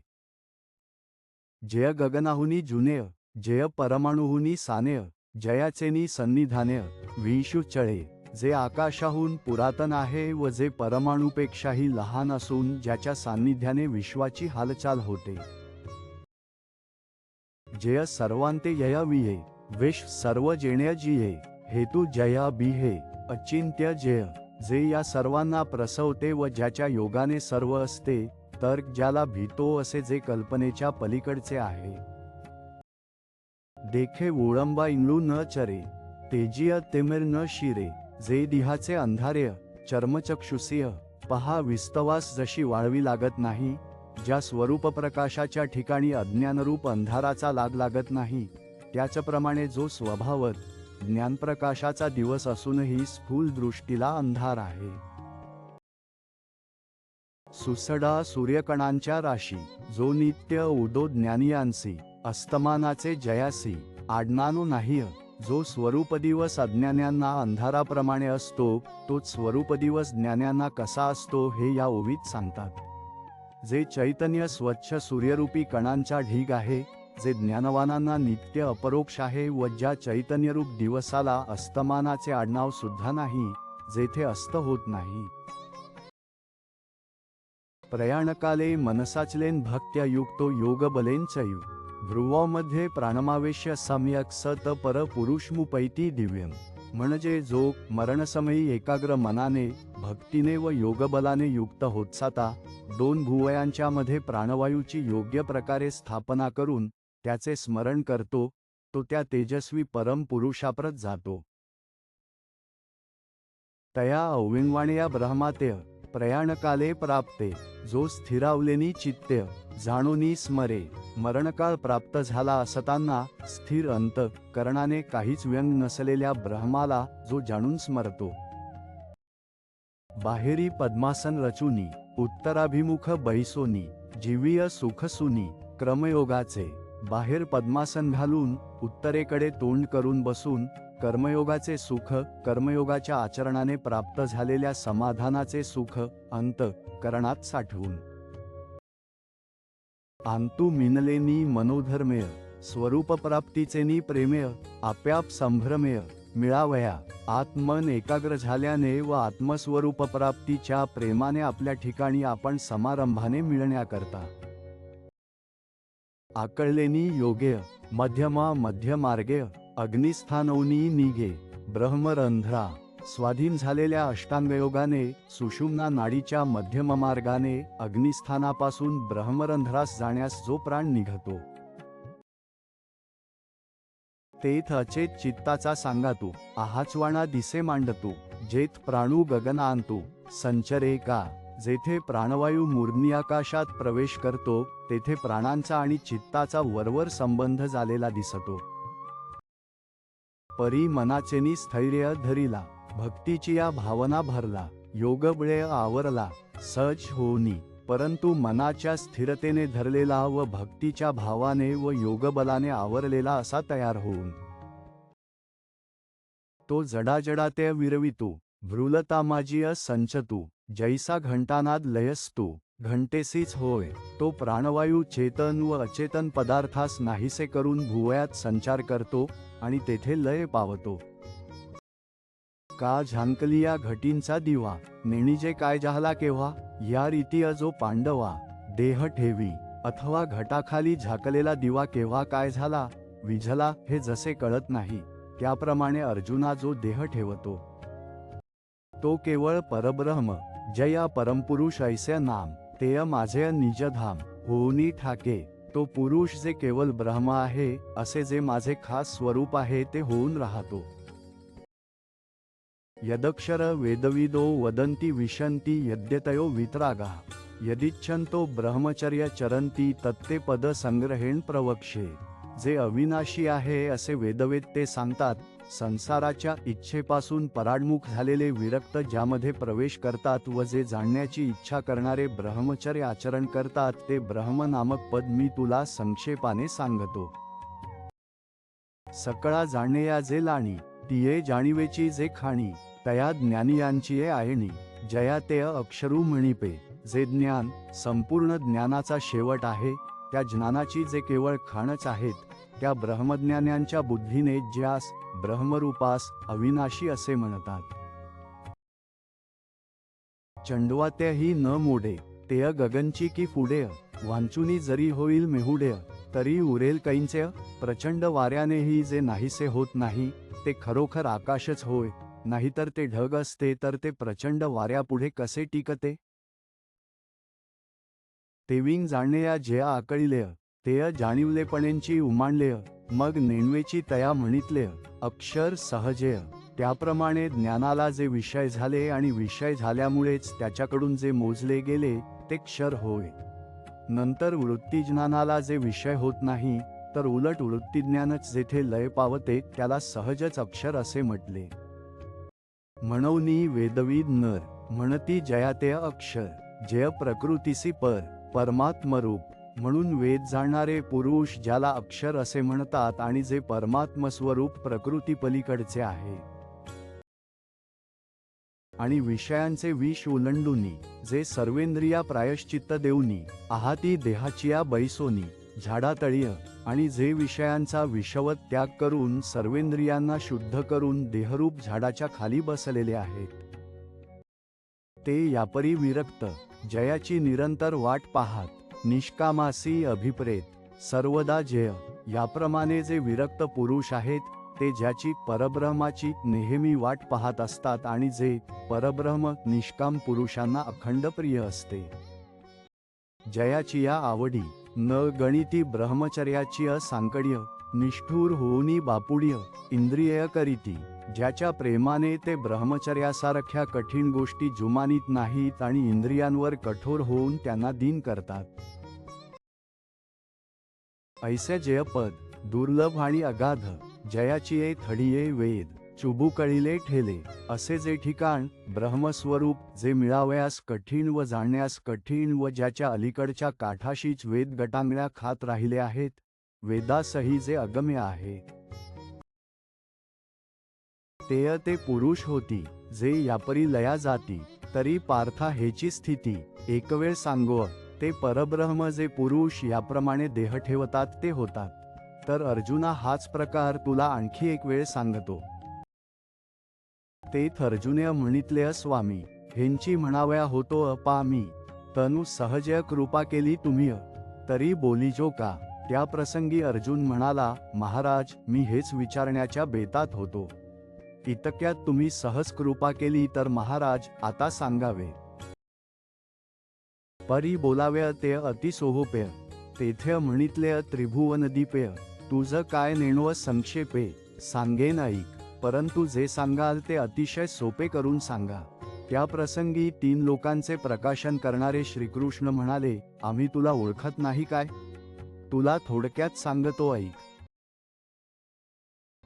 जय गगनाहुनी जुनेय, जय परमाणुहुनी सानेय, जयाचेनी सन्निधानेय, विशु चळे, जे आकाशाहून पुरातन आहे व जे परमाणुपेक्षाही लहान असून ज्याच्या सान्निध्याने विश्वाची हालचाल होते. जय सर्वांते यया विये, विश्व सर्व जेण्य जिये, हेतू जया बिहे, अचिंत्य जय, जे या सर्वांना प्रसवते व ज्याच्या योगाने सर्व असते, तर्क ज्याला भीतो असे, जे कल्पनेच्या पलीकडचे आहे. देखे ओळंबा इंगळू न चरे, तेजिय तिमिर न शिरे, जे दिहाचे अंधार्य, चर्मचक्षुषीय, पहा विस्तवास जशी वाळवी लागत नाही, ज्या स्वरूप प्रकाशाच्या ठिकाणी अज्ञानरूप अंधाराचा लाग लागत नाही, त्याचप्रमाणे जो स्वभावत ज्ञानप्रकाशाचा दिवस असूनही स्थूल दृष्टीला अंधार आहे. सुसडा सूर्यकणांच्या राशी, जो नित्य उदो ज्ञानियांसी, अस्तमानाचे जयासी, आडनानो नाही, जो स्वरूप दिवस अज्ञान्यांना अंधाराप्रमाणे असतो, तोच स्वरूप दिवस ज्ञान्यांना कसा असतो हे या ओवीत सांगतात. जे चैतन्य स्वच्छ सूर्यरूपी कणांचा ढीग आहे, जे ज्ञानवानांना नित्य अपरोक्ष आहे व ज्या चैतन्यरूप दिवसाला अस्तमानाचे आडनाव सुद्धा नाही, जेथे अस्त होत नाही. प्रयाणकाले मनसाचलेन भक्त्या युक्तो योगबलेन चयु, ध्रुवामध्ये प्राणमावेश्य सम्यक सत पर पुरुषमुपैती दिव्यम, म्हणजे जो मरणसमयी एकाग्र मनाने, भक्तीने व योगबलाने युक्त होत जाता, दोन भुवयांच्या मध्ये प्राणवायूची योग्य प्रकारे स्थापना करून त्याचे स्मरण करतो, तो त्या तेजस्वी परम पुरुषाप्रत जातो. तया अविंगवाणया ब्रह्मातेय, प्रयाणकाले प्राप्ते, जो स्थिरावलेनी चित्ते, जाणोनी स्मरे, मरणकाळ प्राप्त झाला असताना स्थिर अंत करणाने काहीच व्यंग नसलेल्या ब्रह्माला जो जाणून स्मरतो. बाहेरी पद्मासन रचुनी, उत्तराभिमुख बैसोनी, जीवीय सुखसुनी, क्रमयोगाचे, बाहेर पद्मासन घालून उत्तरेकडे तोंड करून बसून, कर्मयोगाचे सुख, कर्मयोगाच्या आचरणाने प्राप्त झालेल्या समाधानाचे सुख अंत करणात साठवून. आंतु मिनलेनी मनोधर्मेय, स्वरूपप्राप्तीचेनी प्रेमेय, आप्याप संभ्रमेय, मिळावया, आत्मन एकाग्र झाल्याने व आत्मस्वरूपप्राप्तीच्या प्रेमाने आपल्या ठिकाणी आपण समारंभाने मिळण्याकरता. आकळलेनी योगेय, मध्यमा मध्यमार्गेय, अग्निस्थानौनी निगे, ब्रह्मरंध्रा, स्वाधीन झालेल्या अष्टांगयोगाने सुषुम्ना नाडीच्या मध्यम मार्गाने अग्निस्थानापासून ब्रह्मरंध्रास जाण्यास जो प्राण निघतो, तेथ अचेत चित्ताचा सांगातू, आहाचवाणा दिसे मांडतू, जेथ प्राणू गगना आणतू, संचरे का, जेथे प्राणवायू मूर्ध्नी आकाशात प्रवेश करतो, तेथे प्राणांचा आणि चित्ताचा वरवर संबंध झालेला दिसतो. परी मनाचेनी स्थैर्य धरिला, भक्तीची या भावना भरला, योगबळे आवरला, सहज होनी, परंतु मनाच्या स्थिरतेने धरलेला व भक्तीच्या भावाने व योगबलाने आवरलेला असा तयार होऊन, तो जडाजडाते विरवितू, भ्रुलता माझीय संचतू, जैसा घंटानाद लयस्तू, घंटेसीच होय, तो प्राणवायू चेतन व अचेतन पदार्थास नाहीसे करून भुवयात संचार करतो आणि तेथे लय पावतो. का झांकलिया घटींचा दिवा, नेणीजे काय जाहला केव्हा, या रीतीय जो पांडवा देह ठेवी, अथवा घटाखाली झाकलेला दिवा केव्हा काय झाला, विझला हे जसे कळत नाही, त्याप्रमाणे अर्जुना जो देह ठेवतो, तो केवळ परब्रह्म, जया परमपुरुष ऐसे नाम, तेय माझे निजधाम, होनी ठाके, तो पुरुष जे केवळ ब्रह्म आहे, असे जे माझे खास स्वरूप आहे ते होऊन राहतो. यदक्षर वेदविदो वदन्ति विशन्ति यद्यतयो वितरागा यदिच्छन्तो ब्रह्मचर्य चरन्ति तत्ते पद संग्रहेण प्रवक्षे. जे अविनाशी आहे असे वेदवेत्ते सांगतात. संसाराच्या इच्छेपासून पराडमुख झालेले विरक्त ज्यामध्ये प्रवेश करतात व जे जाणण्याची इच्छा करणारे ब्रह्मचर्य आचरण करतात ते ब्रह्म नामक पद मी तुला संक्षेपाने सांगतो. सकळा जाणया जे लाणी तिये जाणीवेची जे खाणी तया ज्ञानियांची आयणी जया ते अक्षरू म्हणिपे. जे ज्ञान संपूर्ण ज्ञानाचा शेवट आहे त्या ज्ञानाची जे केवळ खाणच आहेत त्या ब्रह्मज्ञान्यांच्या बुद्धीने ज्यास ब्रह्मरूपास अविनाशी असे म्हणतात. चंडवात्याही न मोडे तेय गगनची की फुडेय वांचुनी जरी होईल मेहुडेय तरी उरेल कैंचे. प्रचंड वाऱ्यानेही जे नाहीसे होत नाही ते खरोखर आकाशच होय, नाहीतर ते ढग असते तर ते प्रचंड वाऱ्यापुढे कसे टिकते. तेविंग जाणया ज्या आकळिलेय तेय जाणीवलेपणेंची उमांडलेय मग नेणवेची तया म्हणितलेय अक्षर सहजेय. त्याप्रमाणे ज्ञानाला जे विषय झाले आणि विषय झाल्यामुळेच त्याच्याकडून जे मोजले गेले ते क्षर होय. नंतर वृत्तीज्ञानाला जे विषय होत नाही तर उलट वृत्तीज्ञानच जेथे लय पावते त्याला सहजच अक्षर असे म्हटले. म्हणूनी वेदविद नर म्हणती जयाते अक्षर जय प्रकृतीसी परमात्मरूप. म्हणून वेद जाणणारे पुरुष ज्याला अक्षर असे म्हणतात आणि जे परमात्मस्वरूप प्रकृती पलीकडचे आहे. आणि विषयांचे विष उलंडूनी जे सर्वेंद्रिया प्रायश्चित्त देऊनी आहाती देहाचिया बैसोनी झाडातळीय आणि जे विषयांचा विषवत त्याग करून सर्वेंद्रियांना शुद्ध करून देहरूप झाडाच्या खाली बसलेले आहेत. ते यापरी विरक्त जयाची निरंतर वाट पाहात निष्कामासी अभिप्रेत सर्वदा जय. याप्रमाणे जे विरक्त पुरुष आहेत ते ज्याची परब्रह्माची नेहमी वाट पाहत असतात आणि जे परब्रह्म निष्काम पुरुषांना अखंड प्रिय असते. जयाची या आवडी न गणिती ब्रह्मचर्याची सांकड्य निष्ठूर होऊनी बापुड्य इंद्रिय करीती. ज्याच्या प्रेमाने ते ब्रह्मचर्यासारख्या कठीण गोष्टी जुमानीत नाहीत आणि इंद्रियांवर कठोर होऊन त्यांना दीन करतात. ऐसे जयपद दुर्लभ आणि अगाध जयाचिये थडिये वेद चुबू कळिले ठेले. असे जे ठिकाण ब्रह्मस्वरूप जे मिळावयास कठीण व जाणण्यास कठीण व ज्याच्या अलीकडच्या काठाशीच वेद गटांगळ्या खात राहिले आहेत वेदासही जे अगम्य आहे. तेय ते पुरुष होती जे यापरी लया जाती तरी पार्था हेची स्थिती एकवेळ सांगो. ते परब्रह्म जे पुरुष याप्रमाणे देह ठेवतात ते होतात. तर अर्जुना हाच प्रकार तुला आणखी एक वेळ सांगतो. तेथ अर्जुने म्हणितले स्वामी हेंची म्हणावया होतो अपामी तनु सहजय कृपा केली तुम्ही तरी बोलीजो का. त्या प्रसंगी अर्जुन म्हणाला महाराज मी हेच विचारण्याच्या बेतात होतो. इतक्यात तुम्ही सहज कृपा केली तर महाराज आता सांगावे. परी बोलावे ते अतिसोहोपेय तेथे म्हणितले त्रिभुवनदीपेय. तुझं काय नेणव संक्षेपे सांगेन ऐक, परंतु जे सांगाल ते अतिशय सोपे करून सांगा. त्या प्रसंगी 3 लोकांचे प्रकाशन करणारे श्रीकृष्ण म्हणाले आम्ही तुला ओळखत नाही काय. तुला थोडक्यात सांगतो ऐक.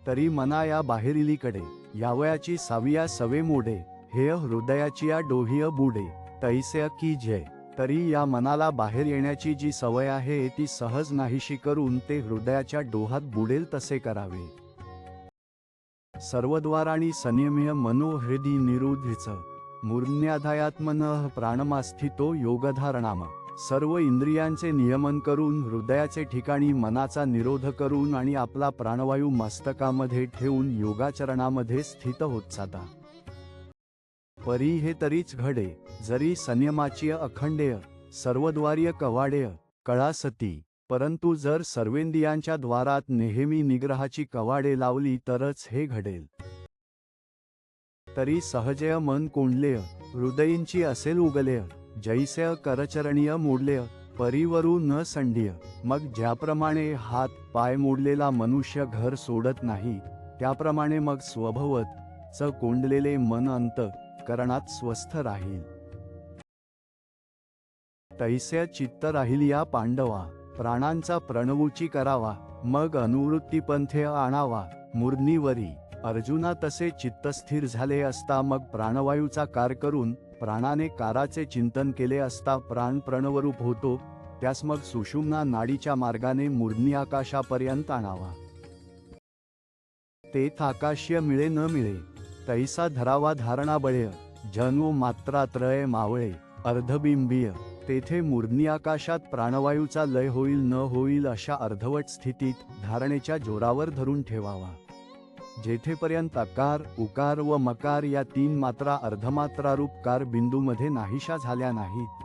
तरी मना या बाहेरिलीकडे यावयाची साविया सवे मोडे हे हृदयाची या डोहिय बुडे तैसे की जय. तरी या मनाला बाहेर येण्याची जी सवय आहे ती सहज नाहीशी करून ते हृदयाच्या डोहात बुडेल तसे करावे. सर्वद्वाराणी संयम्य मनोहृदी निरुद्धीच मूर्ध्याधायात्मनः प्राणमास्थितो योगधारणाम. सर्व इंद्रियांचे नियमन करून हृदयाचे ठिकाणी मनाचा निरोध करून आणि आपला प्राणवायू मस्तकामध्ये ठेवून योगाचरणामध्ये स्थित होत जाता. परी हे तरीच घडे जरी संयमाची अखंडेय सर्वद्वारीय कवाडेय कळासती. परंतु जर सर्वेंद्रियांच्या द्वारात नेहमी निग्रहाची कवाडे लावली तरच हे घडेल. तरी सहजय मन कोंडलेय हृदयींची असेल उगलेय जैसे करचरणीय मोडलेय परीवरू न संडीय. मग ज्याप्रमाणे हात पाय मोडलेला मनुष्य घर सोडत नाही त्याप्रमाणे मग स्वभवत च कोंडलेले मन अंत करणात स्वस्थ राहील. तैस्य चित्त राहील या पांडवा, प्राणांचा प्रणवूची करावा, मग अनुवृत्ती पंथे आणावा मूर्नीवरी. अर्जुना तसे चित्त स्थिर झाले असता मग प्राणवायूचा कार करून प्राणाने काराचे चिंतन केले असता प्राण प्रणवरूप होतो, त्यास मग सुषुम्ना नाडीच्या मार्गाने मूर्ध्नी आकाशापर्यंत आणावा. तेथ आकाश्य मिळे न मिळे तैसा धरावा धारणा बळय, जन्म मात्रात्रय मावळे अर्धबिंबीय. तेथे मूर्ध्नी आकाशात प्राणवायूचा लय होईल न होईल अशा अर्धवट स्थितीत धारणेच्या जोरावर धरून ठेवावा. जेथेपर्यंत अकार उकार व मकार या 3 मात्रा अर्धमात्रारूप कार बिंदूमध्ये नाहीशा झाल्या नाहीत.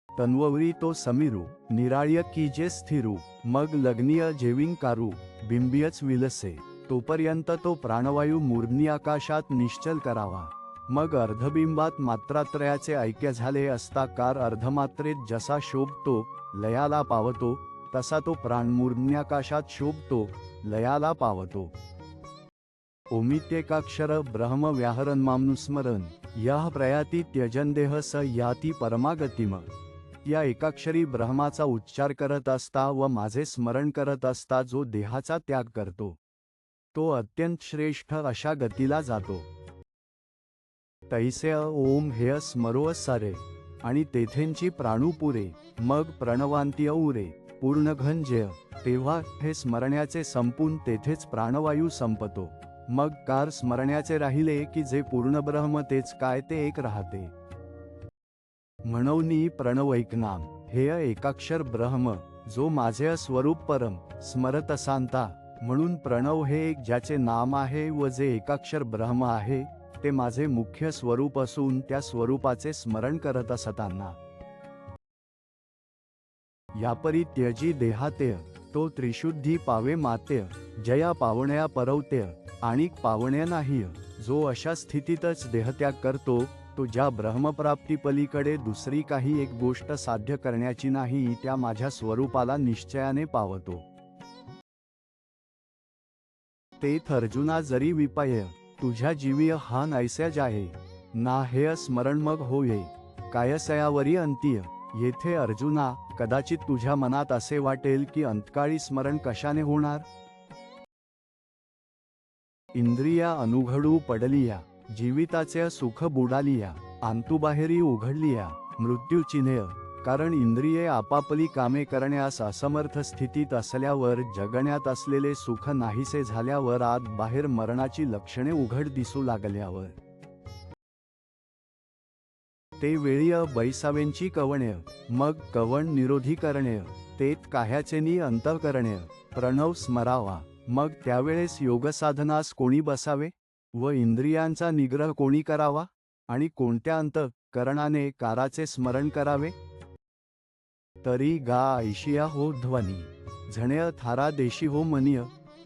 तन्ववरी तो समीरू निराळ्य की जे स्थिरू, मग लग्नीय जेविंकारू बिंबियच विलसे. तोपर्यंत तो प्राणवायू मूर्ध्नी आकाशात निश्चल करावा. मग अर्धबिंबात मात्रात्रयाचे ऐक्य झाले असता कार अर्धमात्रेत जसा शोभतो लयाला पावतो, तसा तो प्राण मूर्ध्न्याकाशात शोभतो लयाला पावतो. ओमित्येकाक्षर ब्रह्म व्याहरन मामनुस्मरन यः प्रयाती त्यजन देह स याती परमागतिम. या एकाक्षरी ब्रह्माचा उच्चार करत असता व माझे स्मरण करत असता जो देहाचा त्याग करतो, तो अत्यंत श्रेष्ठ अशा गतीला जातो. तैसे ओम हेय स्मरो सारे, आणि तेथेंची प्राणू पुरे, मग प्रणवांती उरे पूर्ण घन जय. तेव्हा हे स्मरण्याचे संपून तेथेच प्राणवायू संपतो. मग कार स्मरण्याचे राहिले की जे पूर्ण ब्रह्म तेच काय ते एक राहते. म्हणून प्रणवैकनाम हेय एकाक्षर ब्रह्म, जो माझे स्वरूप परम स्मरत सांता. म्हणून प्रणव हे एक ज्याचे नाम आहे व जे एकाक्षर ब्रह्म आहे ते माझे मुख्य स्वरूप असून त्या स्वरूपाचे स्मरण करत असताना यापरी त्यजी देहातेय, तो त्रिशुद्धी पावे मातेय, जया पावण्या परवतेय आणि पावण्या नाही. जो अशा स्थितीतच देहत्याग करतो तो ज्या ब्रह्मप्राप्ती पलीकडे दुसरी काही एक गोष्ट साध्य करण्याची नाही त्या माझ्या स्वरूपाला निश्चयाने पावतो. तेथ अर्जुना जरी विपाय तुझ्या जीवीय हा नैस्या जाये, ना हे स्मरण मग होये कायसयावरी अंतीय. येथे अर्जुना कदाचित तुझ्या मनात असे वाटेल की अंतकाळी स्मरण कशाने होणार. इंद्रिया अनुघडू पडलिया, जीविताचे सुख बुडालिया, आंतुबाहेरी उघडलिया मृत्यू चिन्ह. कारण इंद्रिये आपापली कामे करण्यास असमर्थ स्थितीत असल्यावर, जगण्यात असलेले सुख नाहीसे झाल्यावर, आत बाहेर मरणाची लक्षणे उघड दिसू लागल्यावर, ते वेळी बैसावेंची कवण्य, मग कवण निरोधी करणे, तेत काह्याचेनी अंतःकरणे प्रणव स्मरावा. मग त्यावेळेस योगसाधनास कोणी बसावे व इंद्रियांचा निग्रह कोणी करावा आणि कोणत्या अंतःकरणाने काराचे स्मरण करावे. तरी गा ऐशिया हो ध्वनी, झण्य थारा देशी हो मनीय,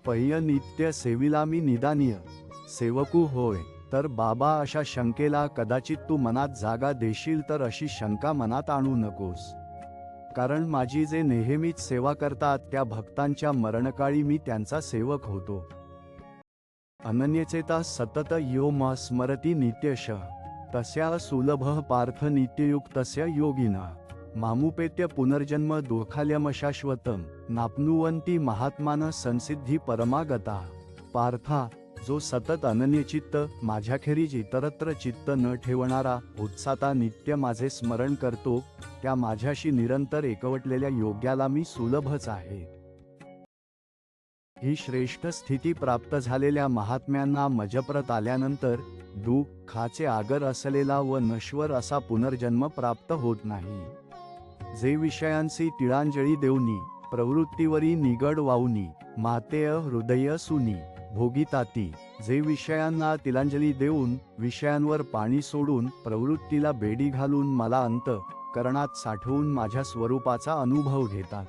पह्य नित्य सेविला मी निदानीय सेवकू होय. तर बाबा अशा शंकेला कदाचित तू मनात जागा देशील, तर अशी शंका मनात आणू नकोस. कारण माझी जे नेहमीच सेवा करतात त्या भक्तांच्या मरणकाळी मी त्यांचा सेवक होतो. अनन्यचेता सतत यो म स्मरती नित्यशः, तस्या सुलभ पार्थ नित्ययुक्तस्य योगिना. मामुपेत्य पुनर्जन्म दुःखालयम शाश्वतम, नाप्नुवन्ति महात्मान संसिद्धी परमागता. पार्था, जो सतत अनन्यचित्त माझ्याखेरीज इतरत्र चित्त न ठेवणारा उत्साता नित्य माझे स्मरण करतो, त्या माझ्याशी निरंतर एकवटलेल्या योग्याला मी सुलभच आहे. ही श्रेष्ठ स्थिती प्राप्त झालेल्या महात्म्यांना मजप्रत आल्यानंतर दुःखाचे आगर असलेला व नश्वर असा पुनर्जन्म प्राप्त होत नाही. जे विषयांसी तिळांजळी देऊनी, प्रवृत्तीवरी निगड वाऊनी, मातेय हृदय सुनी भोगिताती. जे विषयांना तिलांजली देऊन, विषयांवर पाणी सोडून, प्रवृत्तीला बेडी घालून मला अंतःकरणात साठवून माझ्या स्वरूपाचा अनुभव घेतात.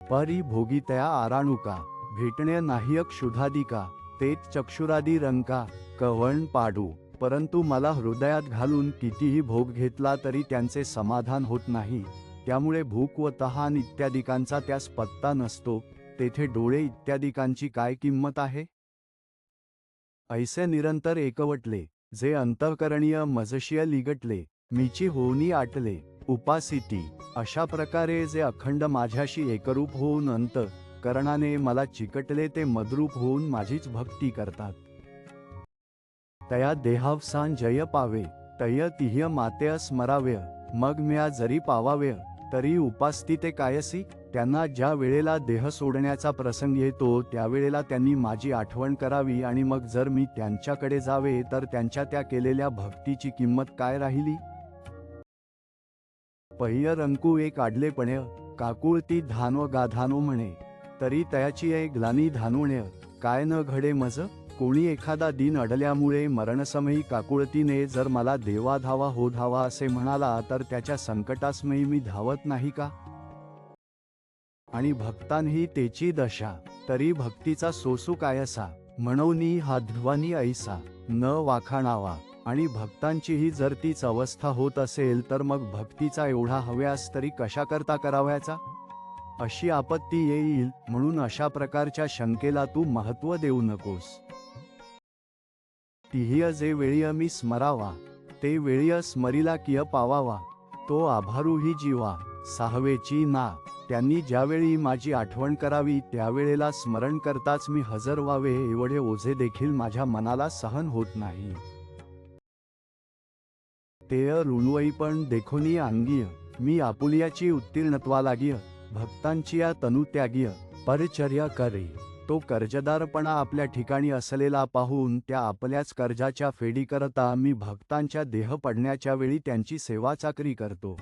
परी भोगितया आराणुका, भेटणे नाहीय क्षुधादिका, तेच चक्षुरादी रंका कवण पाडू. परंतु मला हृदयात घालून कितीही भोग घेतला तरी त्यांचे समाधान होत नाही. त्यामुळे भूक व तहान इत्यादिकांचा त्यास पत्ता नसतो. तेथे डोळे इत्यादिकांची काय किंमत आहे? ऐसे निरंतर एकवटले, जे अंतःकरणीय मजशीय लिगटले, मीची होऊनी आटले, उपासिती. अशा प्रकारे जे अखंड माझ्याशी एकरूप होऊन करणाने मला चिकटले ते मद्रूप होऊन माझीच भक्ती करतात. तया देहावसान जय पावे, तय तिह्य मातेय स्मराव्य, मग म्या जरी पावाव्य, तरी उपासती ते कायसी. त्यांना ज्या वेळेला देह सोडण्याचा प्रसंग येतो त्यावेळेला त्यांनी माझी आठवण करावी, आणि मग जर मी त्यांच्याकडे जावे तर त्यांच्या त्या केलेल्या भक्तीची किंमत काय राहिली? पहिय रंकू एक आडलेपणे, काकुळती धानव गाधानो म्हणे, तरी तयाची एक ग्लानी धानुण्य, काय न घडे मज. कोणी एखादा दिन अडल्यामुळे मरणसमयी काकुळतीने जर मला देवा धावा हो धावा असे म्हणाला तर त्याच्या संकटासमयी मी धावत नाही का? आणि भक्तांही तेची दशा, तरी भक्तीचा सोसू कायसा, म्हणूनी हा ध्रुवानी ऐसा न वाखाणावा. आणि भक्तांचीही जर तीच अवस्था होत असेल तर मग भक्तीचा एवढा हव्यास तरी कशाकरता करावयाचा? अशी आपत्ती येईल, म्हणून अशा प्रकारच्या शंकेला तू महत्त्व देऊ नकोस. तिह्य जे वेळीय मी स्मरावा, ते वेळीय स्मरिला किय पावावा, तो आभारूही जीवा, साहवेची ना. त्यांनी ज्यावेळी माझी आठवण करावी त्यावेळेला स्मरण करताच मी हजर व्हावे, एवढे ओझे देखील माझ्या मनाला सहन होत नाही. तेय ऋणवई पण देखोनी अंगीय, मी आपुलियाची उत्तीर्णत्वा लागीय, भक्तांची या तनुत्यागीय, परिचर्या करे. तो कर्जदारपणा आपल्या ठिकाणी असलेला पाहून त्या आपल्याच कर्जाच्या फेडीकरता मी भक्तांच्या देह पडण्याच्या वेळी त्यांची सेवा चाकरी करतो.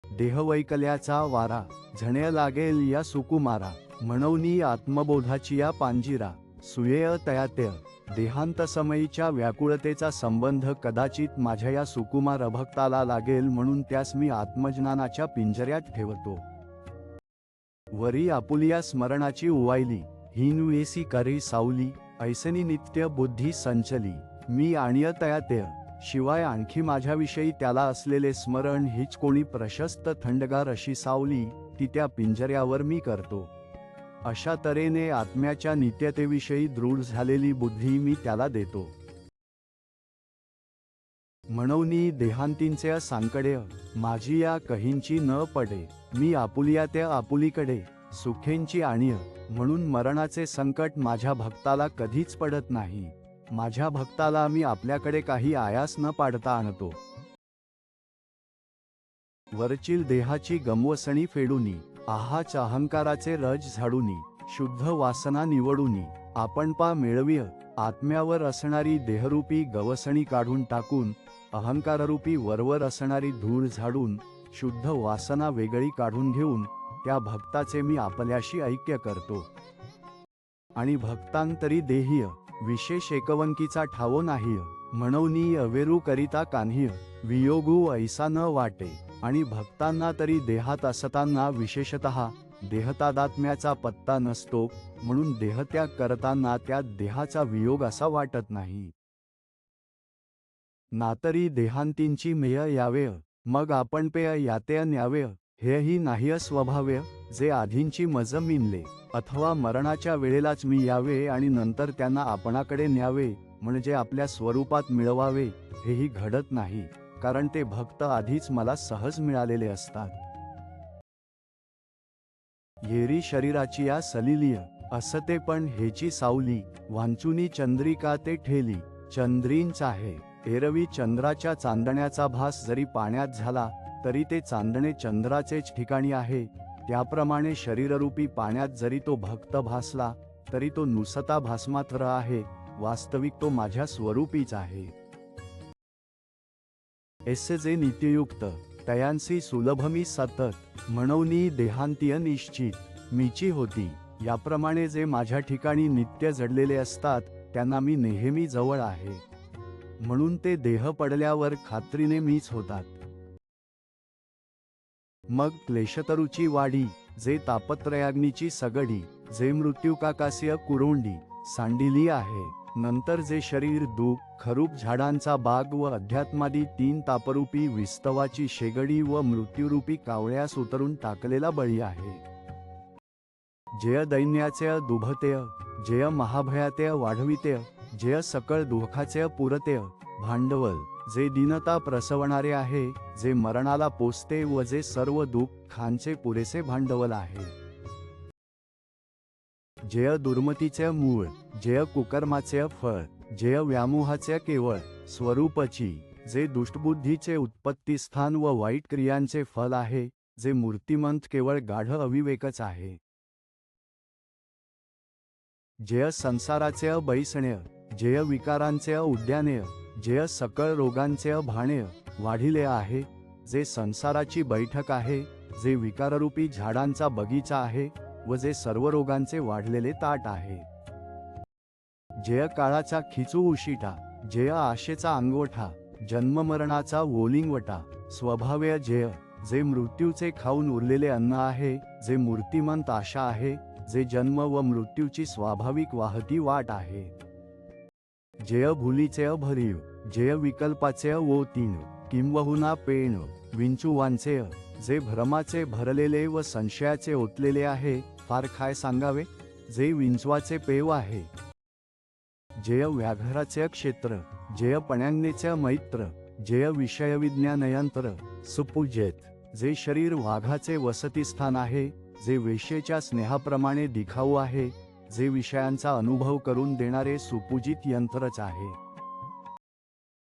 देहवैकल्याचा वारा, झण्य लागेल या सुकुमारा, म्हणूनी आत्मबोधाची या पांजिरा, सुयेय तयातेय. देहांतसमयीच्या व्याकुळतेचा संबंध कदाचित माझ्या या सुकुमार अभक्ताला लागेल, म्हणून त्यास मी आत्मज्ञानाच्या पिंजऱ्यात ठेवतो. वरी आपुलिया स्मरणाची उवायली, हिनवेसी करे सावली, ऐसनी नित्य बुद्धी संचली, मी आणीय तयातेय. शिवाय आणखी माझ्याविषयी त्याला असलेले स्मरण हीच कोणी प्रशस्त थंडगार अशी सावली, ती त्या पिंजऱ्यावर मी करतो. अशा तऱ्हेने आत्म्याच्या नित्यतेविषयी दृढ झालेली बुद्धी मी त्याला देतो. म्हणूनी देहांतींचे सांकडेय, माझी या कहींची न पडे, मी आपुलिया त्या आपुलीकडे, सुखेंची आणीय. म्हणून मरणाचे संकट माझ्या भक्ताला कधीच पडत नाही. माझ्या भक्ताला मी आपल्याकडे काही आयास न पाडता आणतो. वरचील देहाची गमवसणी फेडूनी, आहाच अहंकाराचे रज झाडूनी, शुद्ध वासना निवडूनी, आपण पा मिळविय. आत्म्यावर असणारी देहरूपी गवसणी काढून टाकून, अहंकाररूपी वरवर असणारी धूळ झाडून, शुद्ध वासना वेगळी काढून घेऊन, त्या भक्ताचे मी आपल्याशी ऐक्य करतो. आणि भक्तांतरी देहीय, विशेष एकवंकीचा ठावो नाहीय, म्हणूनी अवेरू करिता कान्हीय, वियोगू ऐसा न वाटे. आणि भक्तांना तरी देहात असताना विशेषतः देहतादात्म्याचा पत्ता नसतो, म्हणून देहत्याग करताना त्या देहाचा वियोग असा वाटत नाही. नातरी देहांतींची मेय यावेय, मग आपण पेय यातेय न्यावेय, हेही नाहीय स्वभाव्य. जे आधींची मज मिनले, अथवा मरणाच्या वेळेलाच मी यावे आणि नंतर त्यांना आपणाकडे न्यावे, म्हणजे आपल्या स्वरूपात मिळवावे, हेही घडत नाही, कारण ते भक्त आधीच मला सहज मिळालेले असतात. येरी शरीराची या सलिलीय, असते पण हेची सावली, वांचुनी चंद्रिका ते ठेली, चंद्रींच आहे. एरवी चंद्राच्या चांदण्याचा भास जरी पाण्यात झाला तरी ते चांदणे चंद्राचेच ठिकाणी आहे, त्याप्रमाणे शरीररूपी पाण्यात जरी तो भक्त भासला तरी तो नुसता भासमात्र आहे, वास्तविक तो माझ्या स्वरूपीच आहे. एसे जे नित्ययुक्त, तयांसी सुलभ मी सतत, म्हणूनी देहांतीय निश्चित मीची होती. याप्रमाणे जे माझ्या ठिकाणी नित्य जडलेले असतात त्यांना मी नेहमी जवळ आहे, म्हणून ते देह पडल्यावर खात्रीने मीच होतात. मग क्लेशतरुची वाढी, जे तापत्रयाग्नीची सगडी, जे मृत्युकाकासीय कुरोंडी सांडिली आहे. नंतर जे शरीर दुःख, खरूप झाडांचा बाग व अध्यात्मादी 3 तापरूपी विस्तवाची शेगडी व मृत्युरूपी कावळ्यास उतरून टाकलेला बळी आहे. जय दैन्याचे दुभतेय, जय महाभयातेय वाढवितेय, जय सकळ दुःखाचे पुरतेय भांडवल, जे दीनता प्रसवणारे आहे, जे मरणाला पोसते व जे सर्व दुःखांचे पुरेसे भांडवल आहे. जय दुर्मतीचे मूळ, जय कुकर्माचे फळ, जय व्यामोहाचे केवळ स्वरूपची, जे दुष्टबुद्धीचे उत्पत्तीस्थान व वाईट क्रियांचे फल आहे, जे मूर्तिमंत केवळ गाढ अविवेकच आहे. जय संसाराचे बैसण्य, जय विकारांचे उद्यानेय, जय सकळ रोगांचे भाणेय वाढिले आहे, जे संसाराची बैठक आहे, जे विकाररूपी झाडांचा बगीचा आहे व जे सर्व रोगांचे वाढलेले ताट आहे. जय काळाचा खिचू उशिटा, जय आशेचा अंगवठा, जन्ममरणाचा वोलिंगवटा स्वभावय जय, जे मृत्यूचे खाऊन उरलेले अन्न आहे, जे मूर्तिमंत आशा आहे, जे जन्म व मृत्यूची स्वाभाविक वाहती वाट आहे. जय भुलीचे भरीव, जय विकल्पाचे ओतीण किंबहुना पेण विंचुवांचे, जे भ्रमाचे भरलेले व संशयाचे ओतलेले आहे, फार काय सांगावे, जे विंचवाचे पेव आहे. जय व्याघ्राचे क्षेत्र, जय पण्याग्नेचे मैत्र, जय विषयविज्ञानयंत्र सुपूजेत, जे शरीर वाघाचे वसतिस्थान आहे, जे वेश्येच्या स्नेहाप्रमाणे दिखाऊ आहे, जे विषयांचा अनुभव करून देणारे सुपूजित यंत्रच आहे.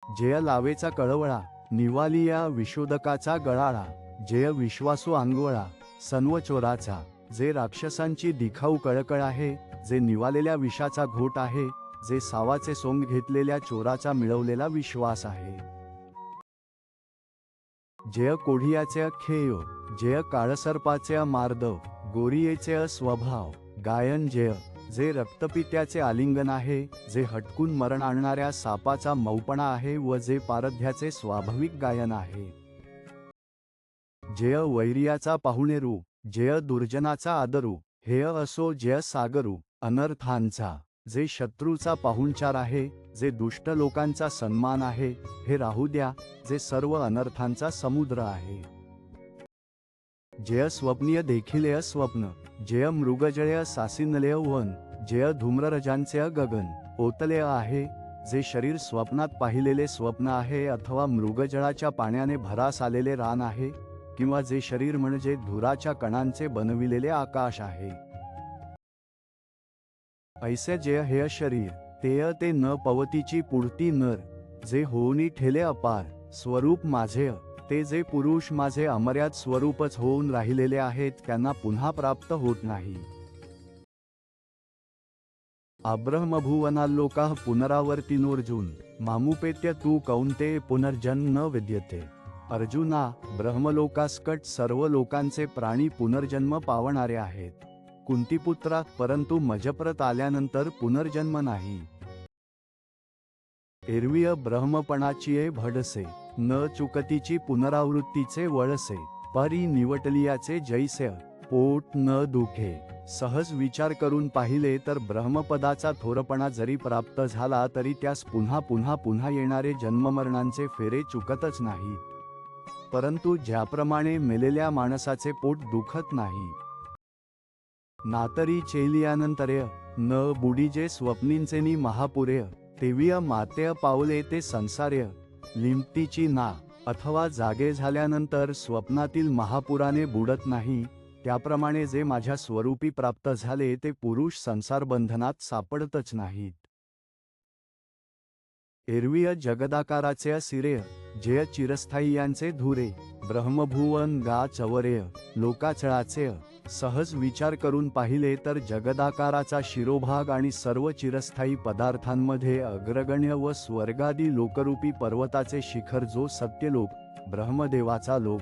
जय लावेचा कळवळा, निवालिया विशोधकाचा गळाळा, जय विश्वासू अंगवळा सन्वचोराचा, जे राक्षसांची दिखाऊ कळकळ आहे, जे निवालेल्या विषाचा घोट आहे, जे सावाचे सोंग घेतलेल्या चोराचा मिळवलेला विश्वास आहे. जय कोढियाचे खेय, जय काळसर्पाचे मार्दव गोरियेचे स्वभाव गायन जय, जे रक्तपित्याचे आलिंगन आहे, जे हटकून मरण आणणाऱ्या सापाचा मौपणा आहे व जे पारध्याचे स्वाभाविक गायन आहे. जय वैरियाचा पाहुणेरू, जय दुर्जनाचा आदरू, हेय असो जय सागरू अनर्थांचा, जे शत्रूचा पाहुणचार आहे, जे दुष्ट लोकांचा सन्मान आहे, हे राहू द्या, जे सर्व अनर्थांचा समुद्र आहे. जय स्वप्नीय देखील स्वप्न, जय मृगजळय सासिनलय वन, जय धूम्ररजांचे गगन ओतले आहे, जे शरीर स्वप्नात पाहिलेले स्वप्न आहे अथवा मृगजळाच्या पाण्याने भरास आलेले रान आहे, किंवा जे शरीर म्हणजे धुराच्या कणांचे बनविलेले आकाश आहे. ऐसे जय हे शरीर, तेय ते न पवतीची पुढती नर, जे होऊनी ठेले अपार स्वरूप माझे, ते जे पुरुष माझे अमर्याद स्वरूपच होऊन राहिलेले आहेत, त्यांना पुन्हा प्राप्त होत नाही. अब्रह्मभुवनाल्लोकाः पुनरावर्तिनोर्जुन, मामुपेत्य तू कौन्ते पुनर्जन्म न विद्यते. अर्जुना, ब्रह्मलोकास्कट सर्व लोकांचे प्राणी पुनर्जन्म पावणारे आहेत. कुंतीपुत्रा, परंतु मजप्रत आल्यानंतर पुनर्जन्म नाही. एरवीय ब्रह्मपणाची भडसे, न चुकतीची पुनरावृत्तीचे वळसे, परी निवटलियाचे जैसे पोट न दुखे. सहज विचार करून पाहिले तर ब्रह्मपदाचा थोरपणा जरी प्राप्त झाला तरी त्यास पुन्हा पुन्हा पुन्हा येणारे जन्ममरणांचे फेरे चुकतच नाहीत. परंतु ज्याप्रमाणे मेलेल्या माणसाचे पोट दुखत नाही, नातरी चेलियानंतर्य न बुडीजे स्वप्नींचेनी महापुरेय, तेविय मातेय पावले ते संसार्य लिंपतीची ना, अथवा जागे झाल्यानंतर स्वप्नातील महापुराने बुडत नाही, त्याप्रमाणे जे माझ्या स्वरूपी प्राप्त झाले ते पुरुष संसार बंधनात सापडतच नाहीत. एरवीय जगदाकाराचे सिरेय, जय चिरस्थायीयांचे धुरे, ब्रह्मभुवन गा चवरेय लोकाचळाचे. सहज विचार करून पाहिले तर जगदाकाराचा शिरोभाग आणि सर्व चिरस्थायी पदार्थांमध्ये अग्रगण्य व स्वर्गादी लोकरूपी पर्वताचे शिखर जो सत्यलोक, ब्रह्मदेवाचा लोक.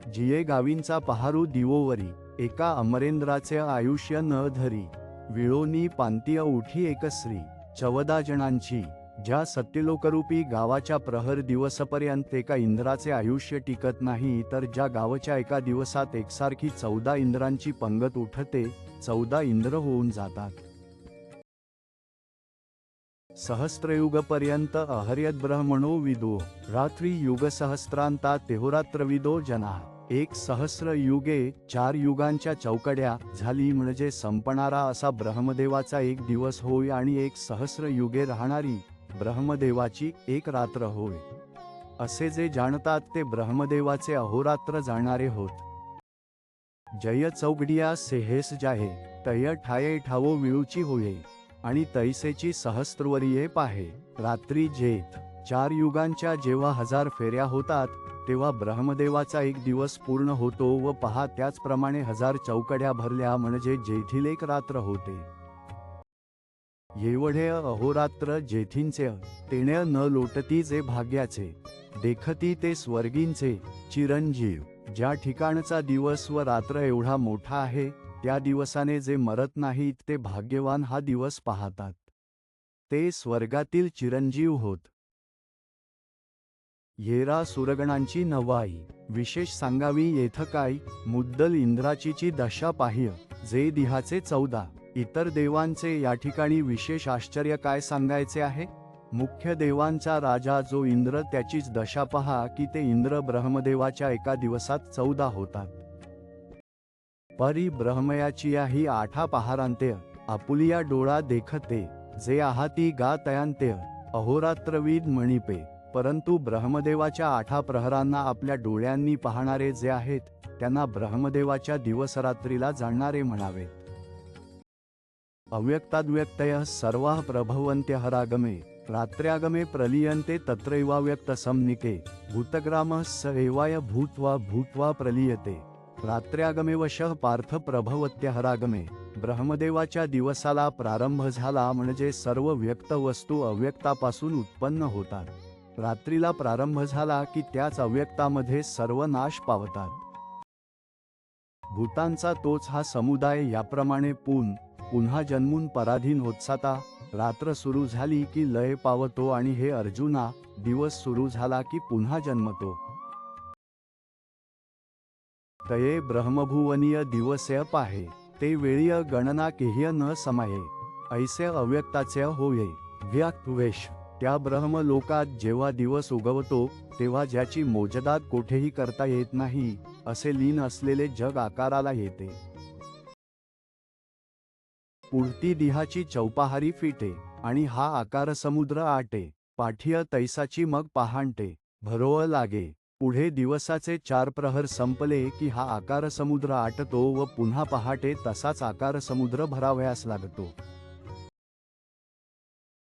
जिये गावींचा पहारू दिवोवरी, एका अमरेंद्राचे आयुष्य न धरी. विळोनी पांतिय उठी एकश्री, 14 जणांची. ज्या सत्यलोकरूपी गावाच्या प्रहर दिवसपर्यंत एका इंद्राचे आयुष्य टिकत नाही, तर ज्या गावाच्या एका दिवसात एकसारखी 14 इंद्रांची पंगत उठते, 14 इंद्र होऊन जातात. सहस्त्रयुगपर्यंत अहर्यद ब्रह्मणो विदो, रात्री युगसहस्रांता तेहोरात्रविदो जना. एक सहस्र युगे 4 युगांच्या चौकड्या झाली म्हणजे संपणारा असा ब्रह्मदेवाचा एक दिवस होय आणि एक सहस्र युगे राहणारी ब्रह्मदेवाची एक रात्र होय. असे जे जाणतात ते ब्रह्मदेवाचे अहोरात्र जाणणारे होत. जय चौगडिया सेहेस जाहे तय ठाये ठावो विळूची होये आणि तैसेची सहस्त्रवरिये पाहे. रात्री जेथ 4 युगांच्या जेव्हा 1000 फेऱ्या होतात तेव्हा ब्रह्मदेवाचा एक दिवस पूर्ण होतो व पहा त्याचप्रमाणे 1000 चौकड्या भरल्या म्हणजे जेथील एक रात्र होते. येवढे अहोरात्र जेथींचे तेणे न लोटती जे भाग्याचे देखती ते स्वर्गींचे चिरंजीव. ज्या ठिकाणचा दिवस व रात्र एवढा मोठा आहे त्या दिवसाने जे मरत नाहीत ते भाग्यवान हा दिवस पाहतात. ते स्वर्गातील चिरंजीव होत. येरा सुरगणांची नवाई विशेष सांगावी येथ काय मुद्दल इंद्राचीची दशा पाह्य जे दिहाचे 14 इतर देवांचे या ठिकाणी विशेष आश्चर्य काय सांगायचे आहे. मुख्य देवांचा राजा जो इंद्र त्याचीच दशा पहा की ते इंद्र ब्रह्मदेवाच्या एका दिवसात 14 होतात. परी ब्रह्मयाची ही 8 पहारांत्य आपुलिया डोळा देखते जे आहाती गा तयांत्य अहोरात्रविद मणिपे. परंतु ब्रह्मदेवाच्या 8 प्रहरांना आपल्या डोळ्यांनी पाहणारे जे आहेत त्यांना ब्रह्मदेवाच्या दिवसरात्रीला जाणणारे म्हणावेत. अव्यक्ताद्व्यक्तय सर्वाः प्रभवन्त्य हरागमे रात्र्यागमे प्रलीयन्ते तत्रैवाव्यक्त समनिके भूतग्रामः स एवाय भूत्वा भूत्वा प्रलीयते. रात्र्यागमे वशः पार्थ प्रभवत्य हरागमे. ब्रह्मदेवाच्या दिवसाला प्रारंभ झाला म्हणजे सर्व व्यक्त वस्तू अव्यक्तापासून उत्पन्न होतात. रात्रीला प्रारंभ झाला की त्याच अव्यक्तामध्ये सर्व नाश पावतात. भूतांचा तोच हा समुदाय याप्रमाणे पुन्हा जन्मून पराधीन होतसाता. रात्र सुरू झाली की लय पावतो आणि हे अर्जुना दिवस सुरू झाला की पुन्हा जन्मतो. तये ब्रह्मभुवनीय दिवस्य पाहे ते वेळीय गणना केह्य न समाये ऐसे अव्यक्ताचे होये. व्यक्तवेश त्या ब्रह्मलोकात जेव्हा दिवस उगवतो तेव्हा ज्याची मोजदाद कोठेही करता येत नाही असे लीन असलेले जग आकाराला येते. पुढती दिहाची चौपाहारी फिटे आणि हा आकार समुद्र आटे. पाठीय तैसाची मग पहाटे भरोळ लागे. पुढे दिवसाचे 4 प्रहर संपले की हा आकार समुद्र आटतो व पुन्हा पहाटे तसाच आकार समुद्र भरावयास लागतो.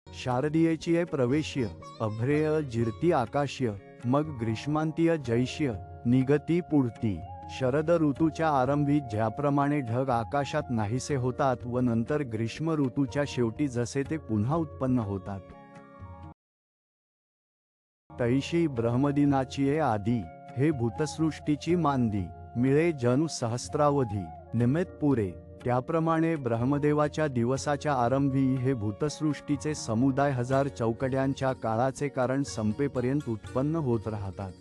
शारदीयेची प्रवेश्य अभ्रेय जिरती आकाश्य मग ग्रीष्मांतीय जैश्य निगती पुढती. शरद ऋतूच्या आरंभी ज्याप्रमाणे ढग आकाशात नाहीसे होतात व नंतर ग्रीष्म ऋतूच्या शेवटी जसे ते पुन्हा उत्पन्न होतात तैशी ब्रह्मदिनाची आदी हे भूतसृष्टीची मांदी मिळे जनु सहस्रावधी निमित्त पुरे. त्याप्रमाणे ब्रह्मदेवाच्या दिवसाच्या आरंभी हे भूतसृष्टीचे समुदाय 1000 चौकड्यांच्या काळाचे कारण संपेपर्यंत उत्पन्न होत राहतात.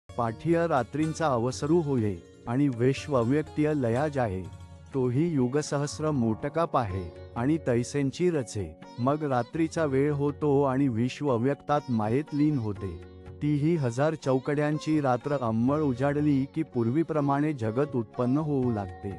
पाठीय रात्रींचा अवसरू होये आणि विश्व अव्यक्तीय लया जाये. तोही युगसहस्र मोटका पाहे आणि तैसेंची रचे. मग रात्रीचा वेळ होतो आणि विश्व अव्यक्तात मायेत लीन होते. तीही 1000 चौकड्यांची रात्र अंमळ उजाडली की पूर्वीप्रमाणे जगत उत्पन्न होऊ लागते.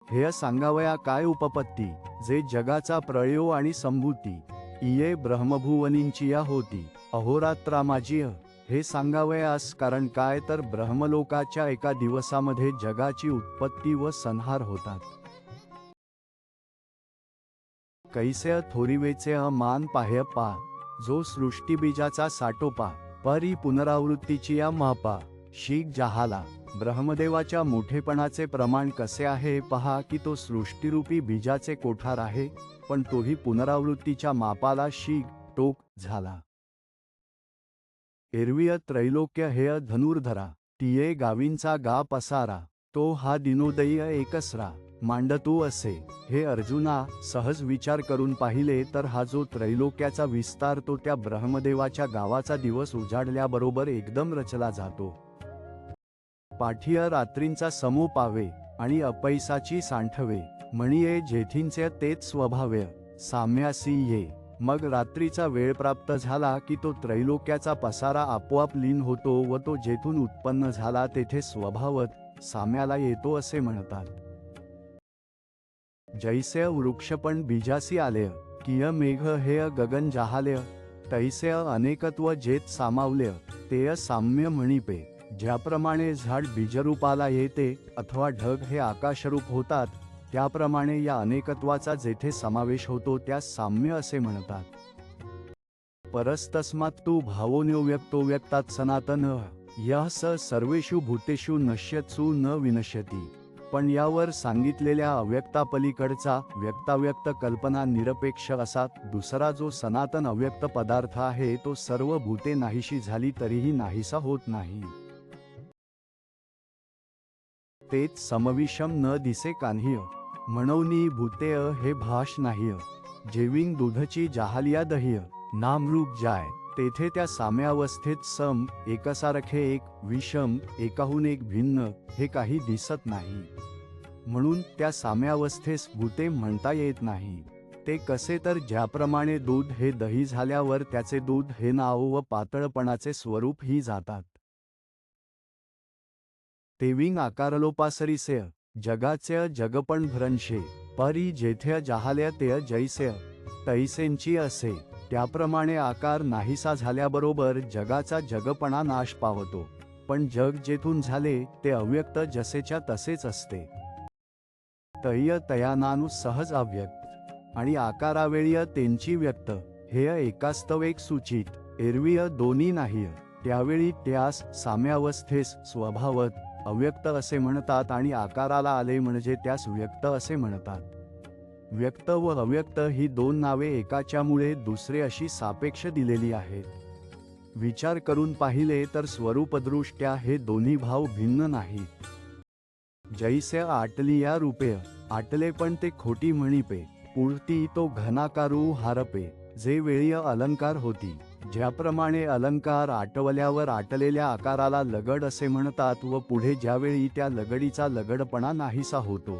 हे सांगावया काय उपपत्ती जे जगाचा प्रळयो आणि संभूती इये ब्रह्मभुवनींचिया होती अहोरात्रामाजी. हे सांगावयास कारण काय तर ब्रह्मलोकाच्या एका दिवसामध्ये जगाची उत्पत्ती व संहार होतात. कैसे थोरिवेचे मान पाह्य पा जो सृष्टीबीजाचा साटोपा परी पुनरावृत्तीची या मापा शीख जहाला. ब्रह्मदेवाच्या मोठेपणाचे प्रमाण कसे आहे पहा की तो सृष्टीरूपी बीजाचे कोठार आहे पण तोही पुनरावृत्तीच्या मापाला शीग टोक झाला. एरवीय त्रैलोक्य हेय धनुर्धरा तिये गावींचा गा पसारा तो हा दिनोदय एकसरा मांडतो असे. हे अर्जुना सहज विचार करून पाहिले तर हा जो त्रैलोक्याचा विस्तार तो त्या ब्रह्मदेवाच्या गावाचा दिवस उजाडल्याबरोबर एकदम रचला जातो. पाठीय रात्रींचा समूह पावे आणि अपैसाची सांठवे म्हणिये जेथींचे तेच स्वभाव्य साम्यासी ये. मग रात्रीचा वेळ प्राप्त झाला की तो त्रैलोक्याचा पसारा आपोआप लीन होतो व तो जेथून उत्पन्न झाला तेथे स्वभावत साम्याला येतो असे म्हणतात. जैसे वृक्षपण बीजासी आलेय, किय मेघ हेय गगन जाहालेय, तैसे अनेकत्व जेत सामावलेय, तेय साम्य म्हणिपे. ज्याप्रमाणे झाड बीजरूपाला येते अथवा ढग हे आकाशरूप होतात, त्याप्रमाणे या अनेकत्वाचा जेथे समावेश होतो त्यास साम्य असे म्हणतात. परस्तस्मात् तु भावोऽन्यो व्यक्तो व्यक्तात् सनातनः, यः स सर्वेषु भूतेषु नश्यत्सु न विनश्यति. पण यावर सांगितलेल्या अव्यक्तापलीकडचा व्यक्ताव्यक्त कल्पना निरपेक्ष असा दुसरा जो सनातन अव्यक्त पदार्थ आहे तो सर्व भूते नाहीशी झाली तरीही नाहीसा होत नाही. तेच समविषम न दिसे कान्ह्य, म्हणूनी भूतेय हे भाष नाहीय. जेविंग दुधची जाहलिया दह्य, नामरूप जाय. तेथे त्या साम्यावस्थेत सम, एकसारखे एक, विषम, एकाहून एक भिन्न, हे काही दिसत नाही. म्हणून त्या साम्यावस्थेस भूते म्हणता येत नाही. ते कसे तर ज्याप्रमाणे दूध हे दही झाल्यावर त्याचे दूध हे नाव व पातळपणाचे स्वरूप ही जातात. तेविंग आकारलोपासरीसे, जगाचे जगपण भ्रंशे, परी जेथे जाहाल्या ते जैसे तैसेंची असे. त्याप्रमाणे आकार नाहीसा झाल्याबरोबर जगाचा जगपणा नाश पावतो. पण जग जेथून झाले ते अव्यक्त जसेच्या तसेच असते. तय तयानानु सहज अव्यक्त आणि आकारावेळीय तेंची व्यक्त, हे एकास्तव एक सूचित, एरवीय दोन्ही नाही. त्यावेळी त्यास साम्यावस्थेस स्वभावत अव्यक्त असे म्हणतात आणि आकाराला आले म्हणजे त्यास व्यक्त असे म्हणतात. व्यक्त व अव्यक्त ही दोन नावे एकाच्यामुळे दुसरे अशी सापेक्ष दिलेली आहेत. विचार करून पाहिले तर स्वरूपदृष्ट्या हे दोन्ही भाव भिन्न नाहीत. जैसे आटली या रूपे, आटले पण ते खोटी म्हणिपे, पुढती तो घनाकारू हारपे, जे वेळी अलंकार होती. ज्याप्रमाणे अलंकार आटवल्यावर आटलेल्या आकाराला लगड असे म्हणतात व पुढे ज्यावेळी त्या लगडीचा लगडपणा नाहीसा होतो.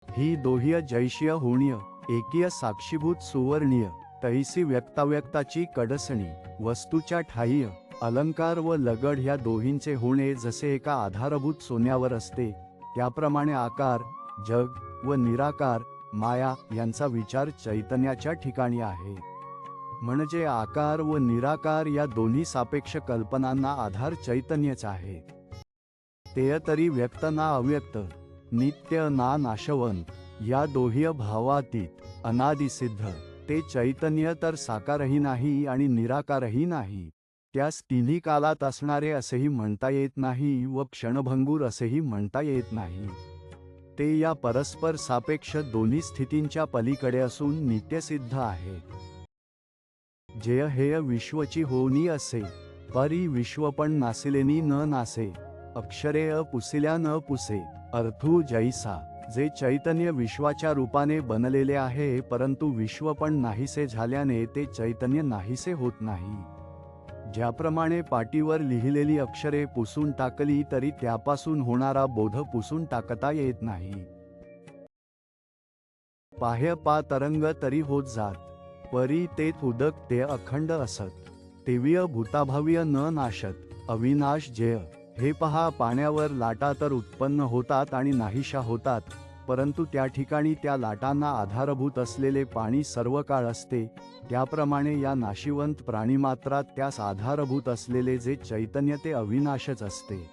ही दोह्य जैशीय होणीय, एकीय साक्षीभूत सुवर्णीय, तैसी व्यक्ताव्यक्ताची कडसणी, वस्तूच्या ठायीय. अलंकार व लगड ह्या दोहींचे होणे जसे एका आधारभूत सोन्यावर असते, त्याप्रमाणे आकार, जग व निराकार, माया यांचा विचार चैतन्याच्या ठिकाणी आहे. म्हणजे आकार व निराकार या दोन्ही सापेक्ष कल्पनांना आधार चैतन्यच आहे. ते तरी व्यक्त ना अव्यक्त, नित्य ना नाशवंत, या दोही भावातीत, अनादिसिद्ध. ते चैतन्य तर साकारही नाही आणि निराकारही नाही. त्यास तिन्ही कालात असणारे असेही म्हणता येत नाही व क्षणभंगूर असेही म्हणता येत नाही. ते या परस्पर सापेक्ष दोन्ही स्थितींच्या पलीकडे असून नित्यसिद्ध आहे. जेय हेय विश्वची होनी असे, परी विश्वपण नासिलेनी न नासे, अक्षरेय पुसिल्या न पुसे, अर्थू जैसा. जे चैतन्य विश्वाच्या रूपाने बनलेले आहे परंतु विश्वपण नाहीसे झाल्याने ते चैतन्य नाहीसे होत नाही. ज्याप्रमाणे पाटीवर लिहिलेली अक्षरे पुसून टाकली तरी त्यापासून होणारा बोध पुसून टाकता येत नाही. पाह्य पा तरंग तरी होत जात, परी तेथ उदक ते अखंड असत. तेवीय भूताभावीय न नाशत, अविनाश जेय. हे पहा, पाण्यावर लाटा तर उत्पन्न होतात आणि नाहीशा होतात, परंतु त्या ठिकाणी त्या लाटांना आधारभूत असलेले पाणी सर्व काळ असते. त्याप्रमाणे या नाशिवंत प्राणीमात्रात त्यास आधारभूत असलेले जे चैतन्य ते अविनाशच असते.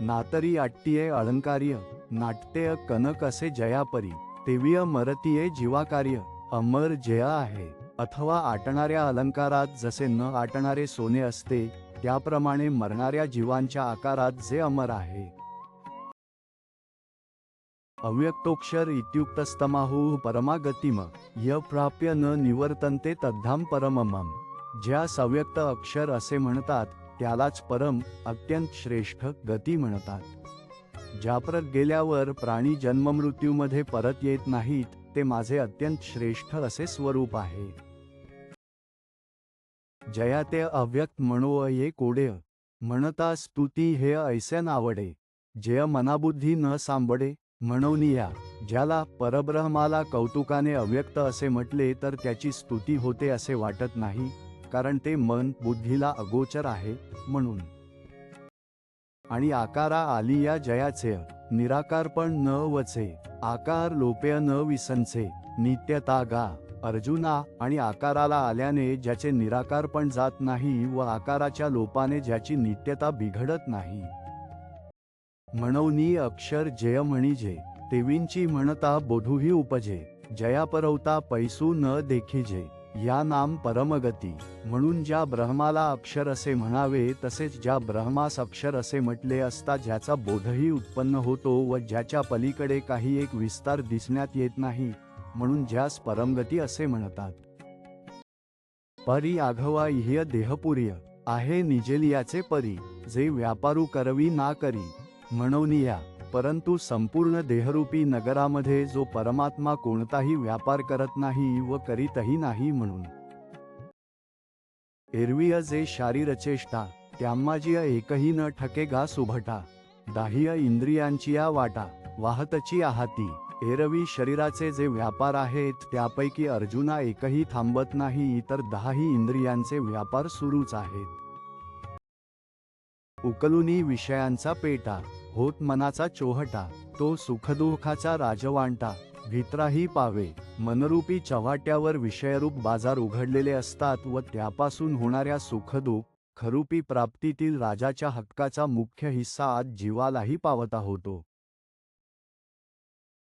नातरी आट्टीये अलंकार्य, नाट्तेय कनक असे जयापरी, तेवीय मरतीये जीवाकार्य, अमर जय आहे. अथवा आटणाऱ्या अलंकारात जसे न आटणारे सोने असते, त्याप्रमाणे मरणाऱ्या जीवांच्या आकारात जे अमर आहे. अव्यक्तोक्षर इत्युक्तस्तमाहुः परमागतिम, य प्राप्य न निवर्तन्ते तद्धाम परममम. ज्यास अव्यक्त अक्षर असे म्हणतात त्यालाच परम, अत्यंत श्रेष्ठ गती म्हणतात. ज्याप्रत गेल्यावर प्राणी जन्ममृत्यूमध्ये परत येत नाहीत, ते माझे अत्यंत श्रेष्ठ असे स्वरूप आहे. जया ते अव्यक्त म्हणो ये कोडेय, म्हणता स्तुती हे ऐसे नावडे, जय मनाबुद्धी न सांबडे, म्हणूनिया ज्याला परब्रह्माला कौतुकाने अव्यक्त असे म्हटले तर त्याची स्तुती होते असे वाटत नाही, कारण ते मन बुद्धीला अगोचर आहे म्हणून. आणि आकारा आलिया जयाचे निराकार पण न वचे, आकार लोपय न विसंचे, नित्यता गा. अर्जुना, आणि आकाराला आल्याने ज्याचे निराकार पण जात नाही व आकाराच्या लोपाने ज्याची नित्यता बिघडत नाही. म्हणूनी अक्षर जय म्हणिजे, तेवींची म्हणता बोधूही उपजे, जया परवता पैसू न देखिजे, या नाम परमगती. म्हणून ज्या ब्रह्माला अक्षर असे म्हणावे तसेच ज्या ब्रह्मास अक्षर असे म्हटले असता ज्याचा बोधही उत्पन्न होतो व ज्याच्या पलीकडे काही एक विस्तार दिसण्यात येत नाही, म्हणून ज्यास परमगती असे म्हणतात. परी आघवा इह्य देहपुर्य आहे निजेलियाचे परी, जे व्यापारू करवी ना करी. म्हणूनिया, परंतु संपूर्ण देहरूपी नगरामध्ये जो परमात्मा कोणताही व्यापार करत नाही व करीतही नाही म्हणून. एरवीय जे शारीरचेष्टा, त्यामाजीय एकही न ठके गा सुभटा, दाह्य इंद्रियांची या वाटा, वाहतची आहाती. एरवी शरीराचे जे व्यापार आहेत त्यापैकी अर्जुना एकही थांबत नाही, तर 10 इंद्रियांचे व्यापार सुरूच आहेत. उकलुनी विषयांचा पेटा, होत मनाचा चोहटा, तो सुखदुःखाचा राजवांटा, भित्राही पावे. मनरूपी चव्हाट्यावर विषयरूप बाजार उघडलेले असतात व त्यापासून होणाऱ्या सुखदुःख खरूपी प्राप्तीतील राजाच्या हक्काचा मुख्य हिस्सा आज जीवालाही पावता होतो.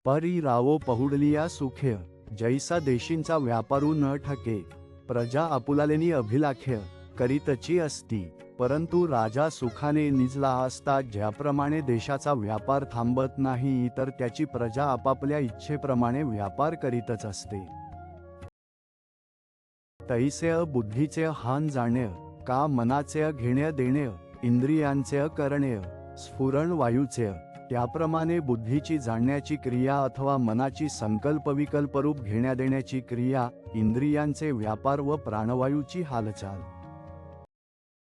परी रावो पहुडलिया सुख्य, जैसा देशींचा व्यापारू न ठके, प्रजा आपुलालेनी अभिलाख्य करीतची असती. परंतु राजा सुखाने निजला असता ज्याप्रमाणे देशाचा व्यापार थांबत नाही, तर त्याची प्रजा आपापल्या इच्छेप्रमाणे व्यापार करीतच असते. तैसे बुद्धीचे हान जाणे, का मनाचे घेणे देणे, इंद्रियांचे करणे, स्फुरण वायूचे, त्याप्रमाणे बुद्धीची जाणण्याची क्रिया अथवा मनाची संकल्पविकल्परूप घेण्या देण्याची क्रिया, इंद्रियांचे व्यापार व प्राणवायूची हालचाल.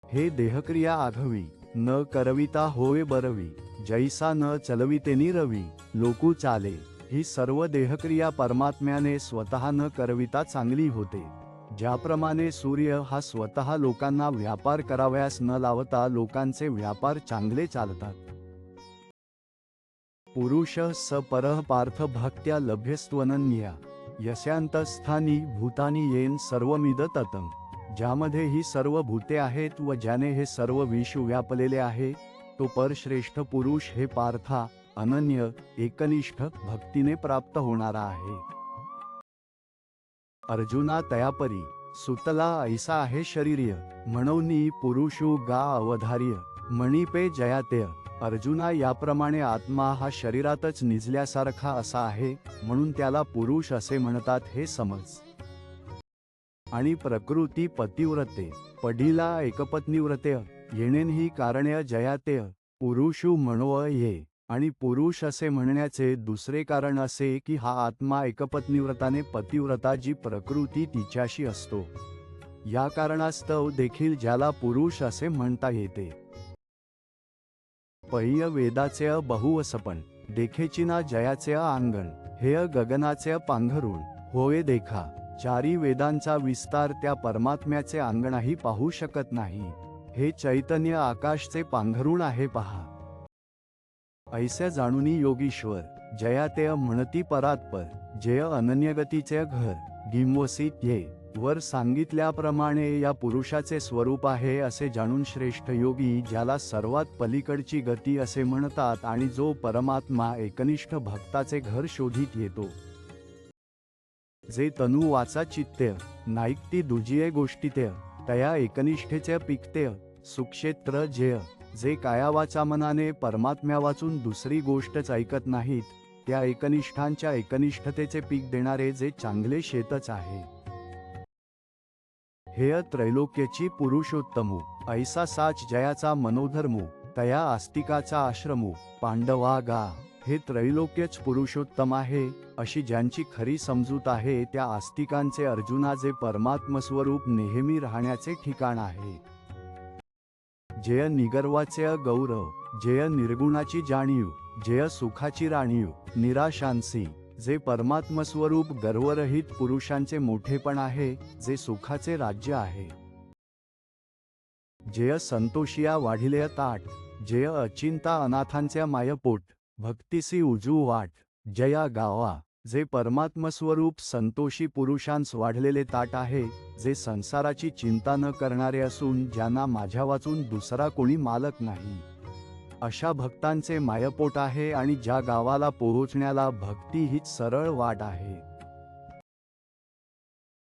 हे देहक्रिया आघवी, न करविता होय बरवी, जैसा न चलवितेनी रवी, लोकू चाले. ही सर्व देहक्रिया परमात्म्याने स्वतः न करविता चांगली होते. ज्याप्रमाणे सूर्य हा स्वतः लोकांना व्यापार करावयास न लावता लोकांचे व्यापार चांगले चालतात. पुरुष स परः पार्थ भक्त्या लभ्यस्त्वनन्या, यस्यांतस्थानी भूतानी येन सर्वमिद ततं. ज्यामध्ये ही सर्व भूते आहेत व ज्याने हे सर्व विश्व व्यापलेले आहे, तो परश्रेष्ठ पुरुष हे पार्था अनन्य एकनिष्ठ भक्तीने प्राप्त होणारा आहे. अर्जुना तयापरी सुतला ऐसा आहे शरीर्य, म्हणूनी पुरुषु गा अवधार्य, मणिपे जयातेय. अर्जुना, याप्रमाणे आत्मा हा शरीरातच निजल्यासारखा असा आहे, म्हणून त्याला पुरुष असे म्हणतात हे समज. आणि प्रकृती पतिव्रते पढीला एकपत्नीव्रतेय, येणेन कारण्य जयातेय, पुरुषु म्हणो ये. आणि पुरुष असे म्हणण्याचे दुसरे कारण असे की हा आत्मा एकपत्नीव्रताने पतिव्रता जी प्रकृती तिच्याशी असतो, या कारणास्तव देखील ज्याला पुरुष असे म्हणता येते. पहिय वेदाचे बहुवसपण, देखेचिना जयाचे आंगण, हेय गगनाचे पांघरुण, होय देखा. चारी वेदांचा विस्तार त्या परमात्म्याचे अंगणाही पाहू शकत नाही. हे चैतन्य आकाशचे पांघरुण आहे पहा. ऐसे जाणूनी योगीश्वर, जयातेय म्हणती परात्पर, जेय अनन्यगतीचे घर, गिमवसीत ये. वर सांगितल्याप्रमाणे या पुरुषाचे स्वरूप आहे असे जाणून श्रेष्ठ योगी ज्याला सर्वात पलीकडची गती असे म्हणतात आणि जो परमात्मा एकनिष्ठ भक्ताचे घर शोधित येतो, जे तनु वाचा चित्तेय, नाईकती दुजिये गोष्टीतेय, तया एकनिष्ठेचे पिकतेय, सुक्षेत्र जेय. जे कायावाचा मनाने परमात्म्या वाचून दुसरी गोष्टच ऐकत नाहीत, त्या एकनिष्ठांच्या एकनिष्ठतेचे पीक देणारे जे चांगले शेतच आहे. हेय त्रैलोक्यची पुरुषोत्तमू, ऐसा साच जयाचा मनोधर्मू, तया आस्तिकाचा आश्रमू, पांडवा गा. हे त्रैलोक्यच पुरुषोत्तम आहे अशी ज्यांची खरी समजूत आहे त्या आस्तिकांचे अर्जुना जे परमात्मस्वरूप नेहमी राहण्याचे ठिकाण आहे. जेय निगर्वाचे गौरव, जेय निर्गुणाची जाणीव, जेय सुखाची राणीव निराशांसी, जे परमात्मस्वरूप गर्वरहित पुरुषांचे मोठेपण आहे, जे सुखाचे राज्य आहे. जेय संतोषिया वाढिलेय ताट, जेय अचिंता अनाथांच्या मायपोट, भक्तिसी उजू वाट. जया गावा, जे परमात्मस्वरूप संतोषी पुरुषांस वाढलेले ताट आहे, जे संसाराची चिंता न करणारे असून ज्यांना माझ्या वाचून दुसरा कोणी मालक नाही, अशा भक्तांचे मायपोट आहे. आणि ज्या गावाला पोहोचण्याला भक्ती हीच सरळ वाट आहे.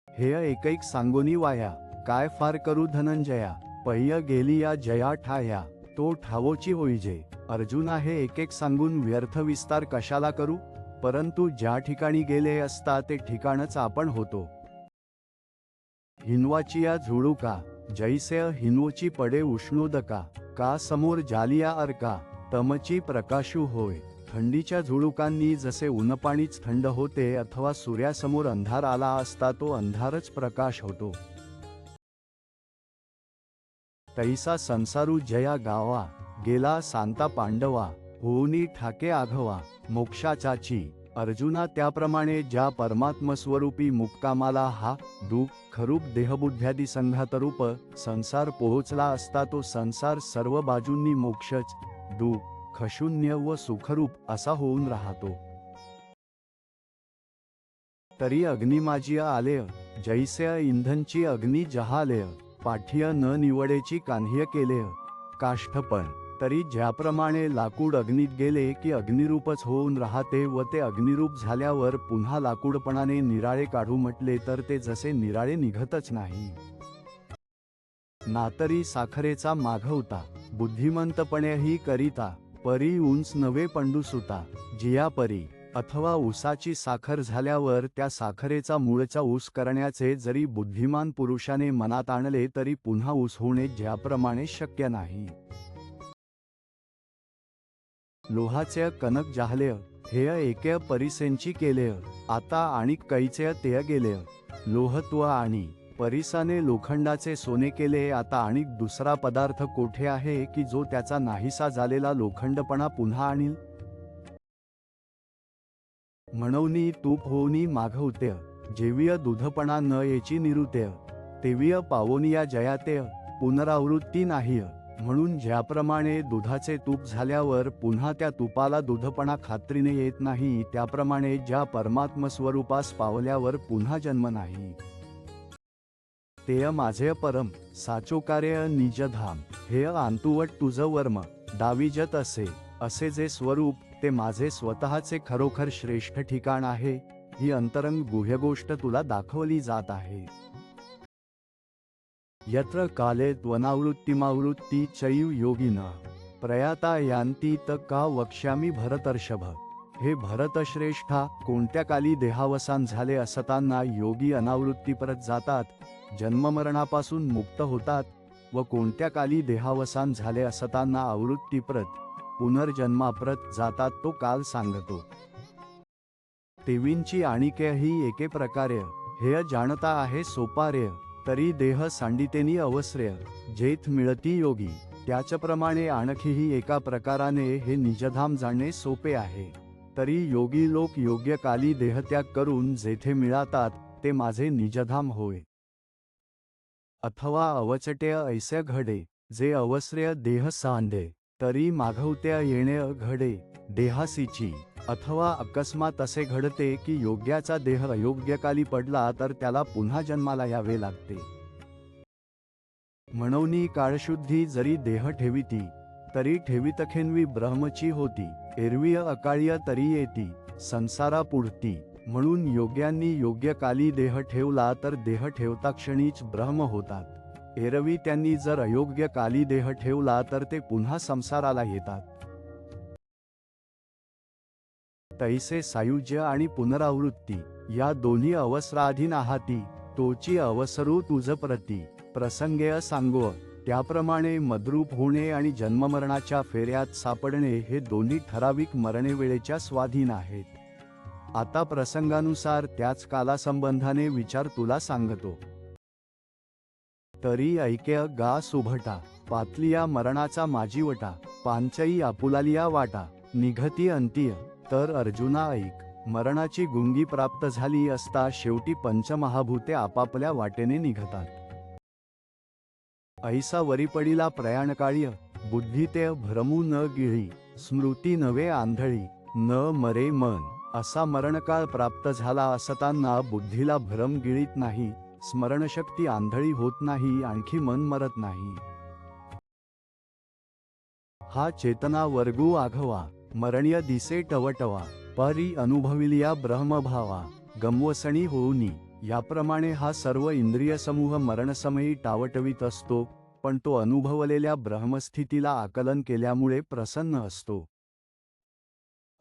हे एकैक सांगोनी वाया, काय फार करू धनंजया, पह्य गेली या जया ठाया, तो ठावोची होईजे. अर्जुना, हे एक सांगून व्यर्थ विस्तार कशाला करू, परंतु ज्या ठिकाणी गेले असता ते ठिकाणच आपण होतो. हिनवाची या झुळुका, जैसे हिनवची पडे उष्णोदका, का समोर जालिया अर्का, तमची प्रकाशू होय. थंडीच्या झुळुकांनी जसे ऊनपाणीच थंड होते अथवा सूर्यासमोर अंधार आला असता तो अंधारच प्रकाश होतो, तैसा संसारू जया गावा, गेला सांता पांडवा, होऊनी ठाके आघवा, मोक्षाचाची. अर्जुना, त्याप्रमाणे ज्या परमात्मस्वरूपी मुक्कामाला हा दुःखरूप देहबुद्ध्यादी संघातरूप संसार पोहोचला असता तो संसार सर्व बाजूंनी मोक्षच, दुःखशून्य व सुखरूप असा होऊन राहतो. तरी अग्नी माझी आलेय, जैसे इंधनची अग्नी जहालेय, पाठीय न निवडेची कान्ह्य केलेय. काष्ठपण, तरी ज्याप्रमाणे लाकूड अग्नीत गेले की अग्निरूपच होऊन राहते व ते अग्निरूप झाल्यावर पुन्हा लाकूडपणाने निराळे काढू म्हटले तर ते जसे निराळे निघतच नाही. नातरी साखरेचा माघवता, बुद्धिमंतपणेही करिता, परी उंच नवे पंडुसुता. जिया परी, अथवा ऊसाची साखर झाल्यावर त्या साखरेचा मूळचा ऊस करण्याचे जरी बुद्धिमान पुरुषाने मनात आणले तरी पुन्हा ऊस होणे ज्याप्रमाणे शक्य नाही. लोहाचे कनक जाहलेय, हेय एके परिसेंची केलेय, आता आणिक कैचे तेय गेलेय. लोहत्व आणि परिसाने लोखंडाचे सोने केले, आता आणिक दुसरा पदार्थ कोठे आहे की जो त्याचा नाहीसा झालेला लोखंडपणा पुन्हा आणील. म्हणूनी तूप होऊनी माघवतेय, जेवीय दूधपणा न येची निरुतेय, तेवीय पावोनिया जयातेय, पुनरावृत्ती नाहीय. म्हणून ज्याप्रमाणे दुधाचे तूप झाल्यावर पुन्हा त्या तुपाला दूधपणा खात्रीने येत नाही, त्याप्रमाणे ज्या परमात्मस्वरूपास पावल्यावर पुन्हा जन्म नाही. तेय माझे परम साचो कार्य निजधाम, हेय आंतुवट तुझ वर्म, डाविजत असे जे स्वरूप ते माझे स्वतःचे खरोखर श्रेष्ठ ठिकाण आहे. ही अंतरंग गुह्य गोष्ट तुला दाखवली जात आहे. यत्र काले त्वनावृत्तिमावृत्ती चैव योगिनः प्रयाता यान्ति त का वक्ष्यामि भरतर्षभ. हे भरतश्रेष्ठा, कोणत्या काली देहावसान झाले असताना योगी अनावृत्ती परत जातात, जन्ममरणापासून मुक्त होतात, व कोणत्या काली देहावसान झाले असताना आवृत्ती परत पुनर्जन्माप्रत जातात तो काल सांगतो. तेवींची आणिके ही एके प्रकारे, हेय जाणता आहे सोपारेय, तरी देह सांडितेनी अवश्रेय, जेथ मिळती योगी, त्याचप्रमाणे आणखीही एका प्रकाराने हे निजधाम जाणणे सोपे आहे. तरी योगी लोक योग्य काली देहत्याग करून जेथे मिळतात ते माझे निजधाम होय. अथवा अवचटे ऐसे घडे, जे अवश्रेय देह सांडे, तरी माघवत्या येणे घडे देहासीची. अथवा अकस्मात असे घडते की योग्याचा देह अयोग्यकाली पडला तर त्याला पुन्हा जन्माला यावे लागते. म्हणून काळशुद्धी जरी देह ठेविती, तरी ठेवितखेनवी ब्रह्मची होती, एरवी अकाळीय तरी येती संसारा पुढती. म्हणून योग्यांनी योग्य काली देह ठेवला तर देह ठेवता क्षणीच ब्रह्म होतात. एरवी त्यांनी जर अयोग्य काली देह ठेवला तर ते पुन्हा संसाराला येतात. तैसे सायुज्य आणि पुनरावृत्ती या दोन्ही अवसराधीन आहाती, तोची अवसरू तुझ प्रती प्रसंगेय सांगो. त्याप्रमाणे मद्रूप होणे आणि जन्ममरणाच्या फेऱ्यात सापडणे हे दोन्ही ठराविक मरणेवेळेच्या स्वाधीन आहेत. आता प्रसंगानुसार त्याच कालासंबंधाने विचार तुला सांगतो. तरी ऐके गा सुभटा, पातलिया मरणाचा माझी वटा, पांचई आपुलालिया वाटा, निघती अंतीय. तर अर्जुना ऐक, मरणाची गुंगी प्राप्त झाली असता शेवटी पंचमहाभूते आपापल्या वाटेने निघतात. ऐसा वरी पडिला प्रयाणकाळी, बुद्धी ते भ्रमू न गिळी, स्मृती नवे आंधळी, न मरे मन. असा मरणकाळ प्राप्त झाला असताना बुद्धीला भ्रम गिळीत नाही, स्मरणशक्ती आंधळी होत नाही, आणखी मन मरत नाही. हा चेतना वर्गू आघवा, मरणीय दिसे टवटवा, परी अनुभविलिया ब्रह्मभावा, गमवसणी होऊनी. याप्रमाणे हा सर्व इंद्रिय समूह मरणसमयी टावटवीत असतो, पण तो अनुभवलेल्या ब्रह्मस्थितीला आकलन केल्यामुळे प्रसन्न असतो.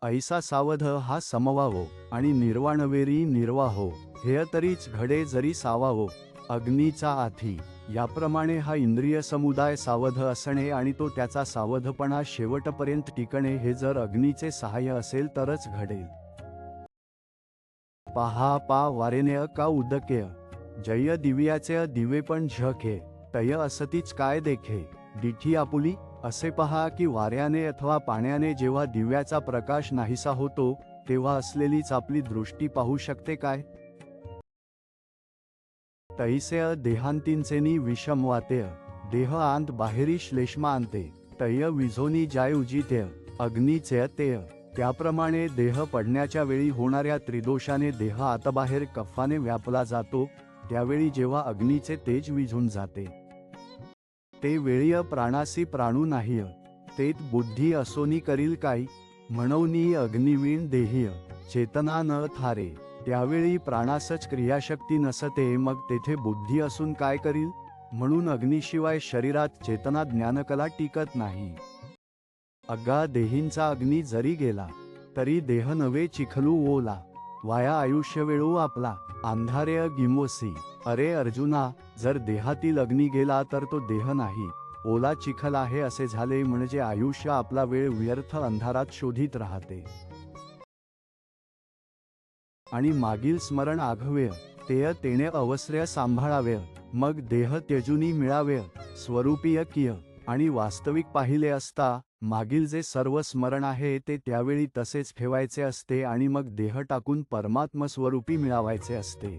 ऐसा सावध हा समवावो, आणि निर्वाणवेरी निर्वाहो, हेय तरीच घडे जरी सावावो, अग्नीचा आथी. याप्रमाणे हा इंद्रिय समुदाय सावध असणे आणि तो त्याचा सावधपणा शेवटपर्यंत टिकणे हे जर अग्नीचे सहाय्य असेल तरच घडेल. पहा पा वारेने का उदके, जय दिव्याचे दिवे पण झके, तय असतीच काय देखे, डिठी आपुली. असे पहा की वाऱ्याने अथवा पाण्याने जेव्हा दिव्याचा प्रकाश नाहीसा होतो, तेव्हा असलेलीच आपली दृष्टी पाहू शकते काय. तैसे देहांतींचेनी विषम वातेय, देह आंत बाहेरी श्लेष्मा आणते, तय विझोनी जाय उजितेय, अग्नीचे तेय. त्याप्रमाणे देह पडण्याच्या वेळी होणाऱ्या त्रिदोषाने देह आतबाहेर कफाने व्यापला जातो, त्यावेळी जेव्हा अग्नीचे तेज विझून जाते, ते वेळीय प्राणासी प्राणू नाहीय, तेत बुद्धी असोनी करील काय, म्हणूनी अग्निवीण देहीय, चेतना न थारे. त्यावेळी प्राणासच क्रियाशक्ती नसते, मग तेथे बुद्धी असून काय करील. म्हणून अग्नीशिवाय शरीरात चेतना ज्ञानकला टिकत नाही. अग्गा देहींचा अग्नी जरी गेला, तरी देह नवे चिखलू ओला, वाया आयुष्य वेळू आपला, अंधारे गिमोसी. अरे अर्जुना, जर देहातील अग्नी गेला तर तो देह नाही, ओला चिखल आहे असे झाले, म्हणजे आयुष्य आपला वेळ व्यर्थ अंधारात शोधित राहते. आणि मागील स्मरण आघवे, तेय तेणे अवश्य सांभाळावे, मग देह त्यजुनी मिळावे, स्वरूपीय किय. आणि वास्तविक पाहिले असता मागील जे सर्व स्मरण आहे ते त्यावेळी तसेच ठेवायचे असते आणि मग देह टाकून परमात्म स्वरूपी मिळावायचे असते.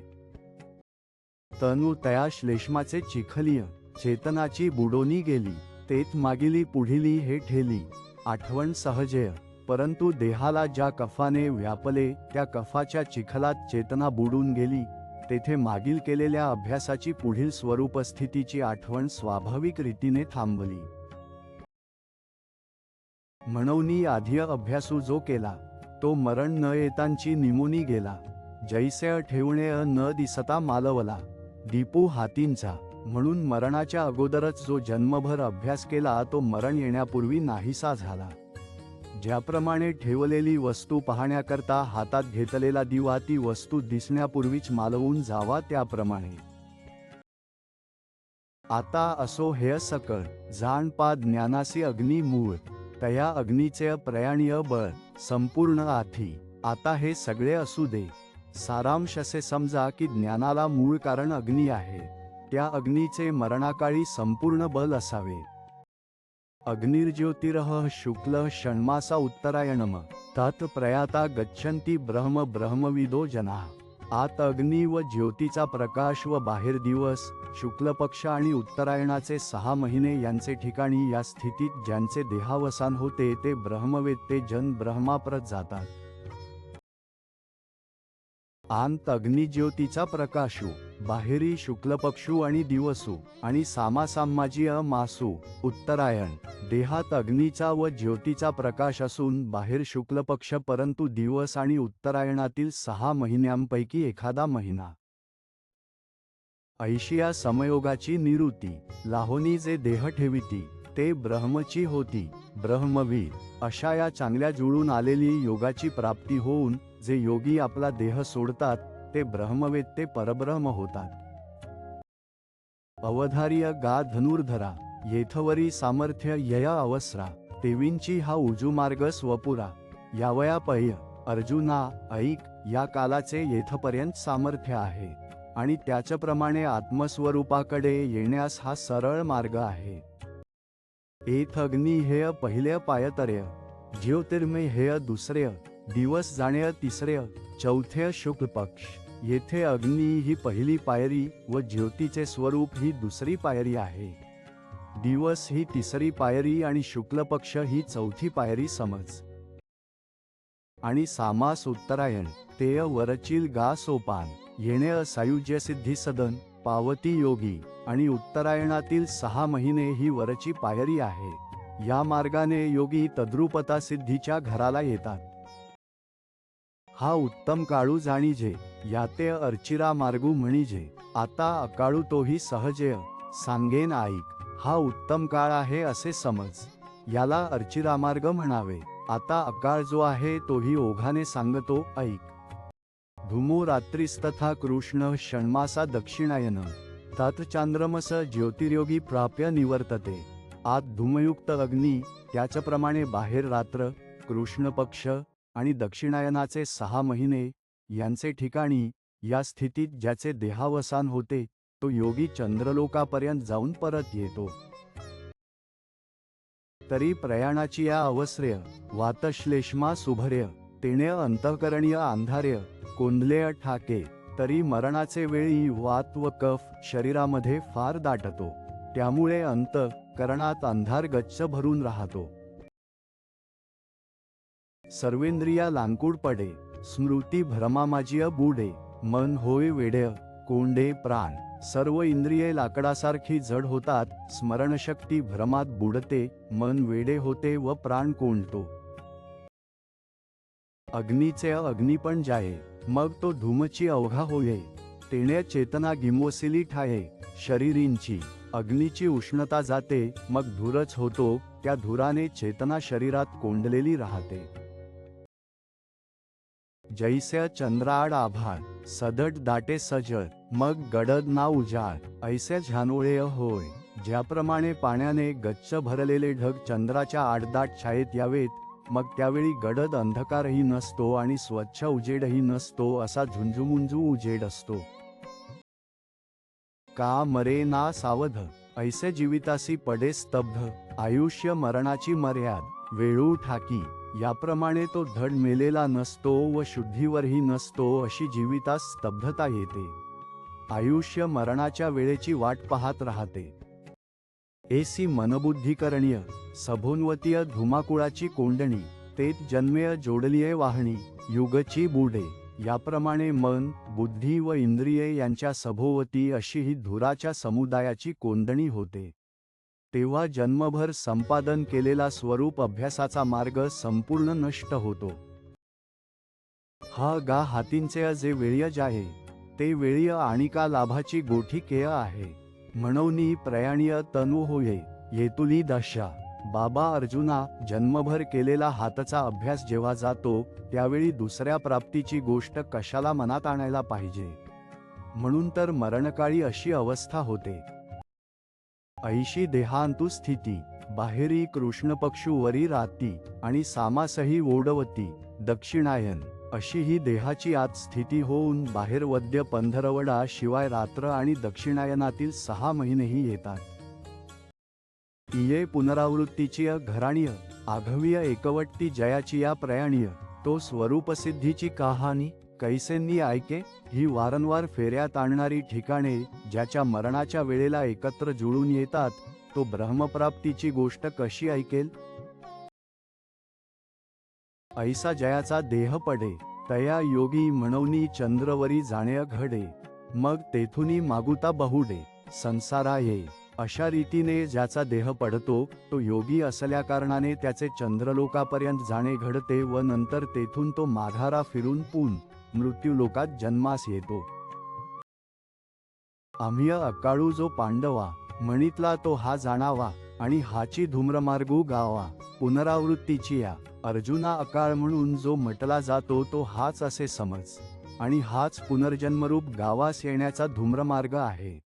तनु तया श्लेष्माचे चिखलीय, चेतनाची बुडोनी गेली, तेत मागिली पुढिली हे ठेली, आठवण सहजेय. परंतु देहाला ज्या कफाने व्यापले त्या कफाच्या चिखलात चेतना बुडून गेली, तेथे मागील केलेल्या अभ्यासाची पुढील स्वरूपस्थितीची आठवण स्वाभाविक रीतीने थांबली. म्हणूनी आधी अभ्यासू जो केला, तो मरण न येतांची निमोनी गेला, जैसे ठेवणे न दिसता मालवला, दीपू हातींचा. म्हणून मरणाच्या अगोदरच जो जन्मभर अभ्यास केला तो मरण येण्यापूर्वी नाहीसा झाला. ज्याप्रमाणे ठेवलेली वस्तू पाहण्याकरता हातात घेतलेला दिवा ती वस्तू दिसण्यापूर्वीच मालवून जावा, त्याप्रमाणे आता असो हे सकळ, जाण पा ज्ञानासी अग्नी मूळ, तया अग्नीचे प्रयाणीय बळ, संपूर्ण आथी. आता हे सगळे असू दे, सारांश असे समजा की ज्ञानाला मूळ कारण अग्नी आहे, त्या अग्नीचे मरणाकाळी संपूर्ण बल असावे. अग्निर्ज्योतिरः शुक्ल षण्मासा उत्तरायणम, तात प्रयाता गच्छन्ति ब्रह्म ब्रह्मविदो जनाः. आत अग्नी व ज्योतीचा प्रकाश व बाहेर दिवस, शुक्ल पक्ष आणि उत्तरायणाचे 6 महिने यांचे ठिकाणी या स्थितीत ज्यांचे देहावसान होते ते ब्रह्मवेत्ते जन ब्रह्माप्रत जातात. आंत अग्निज्योतीचा प्रकाशू, बाहेरी शुक्लपक्षू आणि दिवसू, आणि सामासामाजी मासू, उत्तरायण. देहात अग्नीचा व ज्योतीचा प्रकाश असून बाहेर शुक्लपक्ष, परंतु दिवस आणि उत्तरायणातील 6 महिन्यांपैकी एखादा महिना. ऐशिया समयोगाची निवृत्ती, लाहोनी जे देह ठेविती, ते ब्रह्मची होती, ब्रह्मवीर. अशा या चांगल्या जुळून आलेली योगाची प्राप्ती होऊन जे योगी आपला देह सोडतात ते ब्रह्मवेत्ते परब्रह्म होतात. अवधार्य गा धनुर्धरा, येथवरी सामर्थ्य यया अवसरा, तेवींची हा उजू मार्ग स्वपुरा. यावया पह्य अर्जुना ऐक, या कालाचे येथपर्यंत सामर्थ्य आहे आणि त्याच्याप्रमाणे आत्मस्वरूपाकडे येण्यास हा सरळ मार्ग आहे. एथ अग्नी हेय पहिले पायतर्य, ज्योतिर्मय हेय दुसरे, दिवस जाणे तिसरे, चौथे शुक्ल पक्ष. येथे अग्नी ही पहिली पायरी व ज्योतीचे स्वरूप ही दुसरी पायरी आहे. दिवस ही तिसरी पायरी आणि शुक्ल पक्ष ही चौथी पायरी समज. आणि सामास उत्तरायण तेय वरचील गा सोपान येणे सायुज्य सिद्धी सदन पावती योगी. आणि उत्तरायणातील 6 महिने ही वरची पायरी आहे. या मार्गाने योगी तद्रुपता सिद्धीच्या घराला येतात. हा उत्तम काळू जाणीजे याते अर्चिरा मार्गू म्हणीजे. आता अकाळू तोही सहजेय सांगेन ऐक. हा उत्तम काळ आहे असे समज. याला अर्चिरामार्ग म्हणावे. आता अकाळ जो आहे तोही ओघाने सांगतो ऐक. धूमो रात्रीस्तथा कृष्ण षण्मासा दक्षिणायन तात चांद्रमस ज्योतिर्योगी प्राप्य निवर्तते. आत धूमयुक्त अग्नी त्याचप्रमाणे बाहेर रात्र, कृष्ण पक्ष आणि दक्षिणायनाचे 6 महिने यांचे ठिकाणी या स्थितीत ज्याचे देहावसान होते तो योगी चंद्रलोकापर्यंत जाऊन परत येतो. तरी प्रयाणाची या अवस्र्य वातश्लेष्मा सुभर्य तेणे अंतःकरणीय अंधार्य कोंदलेय ठाके. तरी मरणाचे वेळी वात व कफ शरीरामध्ये फार दाटतो. त्यामुळे अंतःकरणात अंधार गच्च भरून राहतो. सर्वेंद्रिया लांकूड पडे, स्मृती भ्रमामाजिय बुडे. मन होय वेडे, कोंडे प्राण. सर्व इंद्रिये लाकडासारखी जड होतात. स्मरणशक्ती भ्रमात बुडते, मन वेडे होते व प्राण कोंडतो. अग्नीचे अग्निपण जाये, मग तो धूमची अवघा होये. तेणे चेतना गिमवसिली ठाये शरीरींची. अग्नीची उष्णता जाते, मग धूरच होतो. त्या धुराने चेतना शरीरात कोंडलेली राहते. जैसे चंद्राआड आभाळ सदट दाटे सजळ, मग गडद ना उजाळ. ऐसे झानोळे होय. ज्याप्रमाणे पाण्याने गच्च भरलेले ढग चंद्राच्या आडदाट छायेत यावेत, मग त्यावेळी गडद अंधकारही नसतो आणि स्वच्छ उजेडही नसतो, असा झुंझुमुंजू उजेड असतो. का मरे ना सावध, ऐसे जीवितासी पडे स्तब्ध. आयुष्य मरणाची मर्याद वेळू ठाकी. याप्रमाणे तो धड मेलेला नसतो व शुद्धीवरही नसतो, अशी जीवितास स्तब्धता येते. आयुष्य मरणाच्या वेळेची वाट पाहत राहते. एसी मनबुद्धीकरणीय सभोन्वतीय धुमाकुळाची कोंडणी तेत जन्मेय जोडलीये वाहणी युगची बुडे. याप्रमाणे मन, बुद्धी व इंद्रिये यांच्या सभोवती अशी ही धुराच्या समुदायाची कोंडणी होते. तेव्हा जन्मभर संपादन केलेला स्वरूप अभ्यासाचा मार्ग संपूर्ण नष्ट होतो. हा गा हातींचे जे वेळीय जाहे ते वेळीय आणि का लाभाची गोठी केय आहे. म्हणून प्रयाणीय तनु होये येतुली दशा. बाबा अर्जुना, जन्मभर केलेला हातचा अभ्यास जेव्हा जातो त्यावेळी दुसऱ्या प्राप्तीची गोष्ट कशाला मनात आणायला पाहिजे. म्हणून तर मरणकाळी अशी अवस्था होते. ऐशी देहांतु स्थिती बाहेरी कृष्ण पक्षुवरी राती आणि सामासही ओढवती दक्षिणायन. अशी ही देहाची आत स्थिती होऊन बाहेर वद्य पंधरवडा शिवाय रात्र आणि दक्षिणायनातील 6 महिनेही येतात. इये पुनरावृत्तीची घराणीय आघवीय एकवट्टी जयाची या प्रयाणीय. तो स्वरूपसिद्धीची कहाणी कैसेंनी ऐके. ही वारंवार फेऱ्यात आणणारी ठिकाणे ज्याच्या मरणाच्या वेळेला एकत्र जुळून येतात, तो ब्रह्मप्राप्तीची गोष्ट कशी ऐकेल. ऐसा जयाचा देह पडे तया योगी म्हणूनी चंद्रवरी जाणे घडे. मग तेथुनी मागुता बहुडे संसारा ये. अशा रीतीने ज्याचा देह पडतो तो योगी असल्या कारणाने त्याचे चंद्रलोकापर्यंत जाणे घडते व नंतर तेथून तो माघारा फिरून पुन मृत्यूलोकात जन्मास येतो. आम्ही अकाळू जो पांडवा म्हणितला तो हा जाणावा आणि हाची धूम्रमार्गू गावा. पुनरावृत्तीची या अर्जुना अकाळ म्हणून जो म्हटला जातो तो हाच असे समज. आणि हाच पुनर्जन्मरूप गावास येण्याचा धूम्रमार्ग आहे.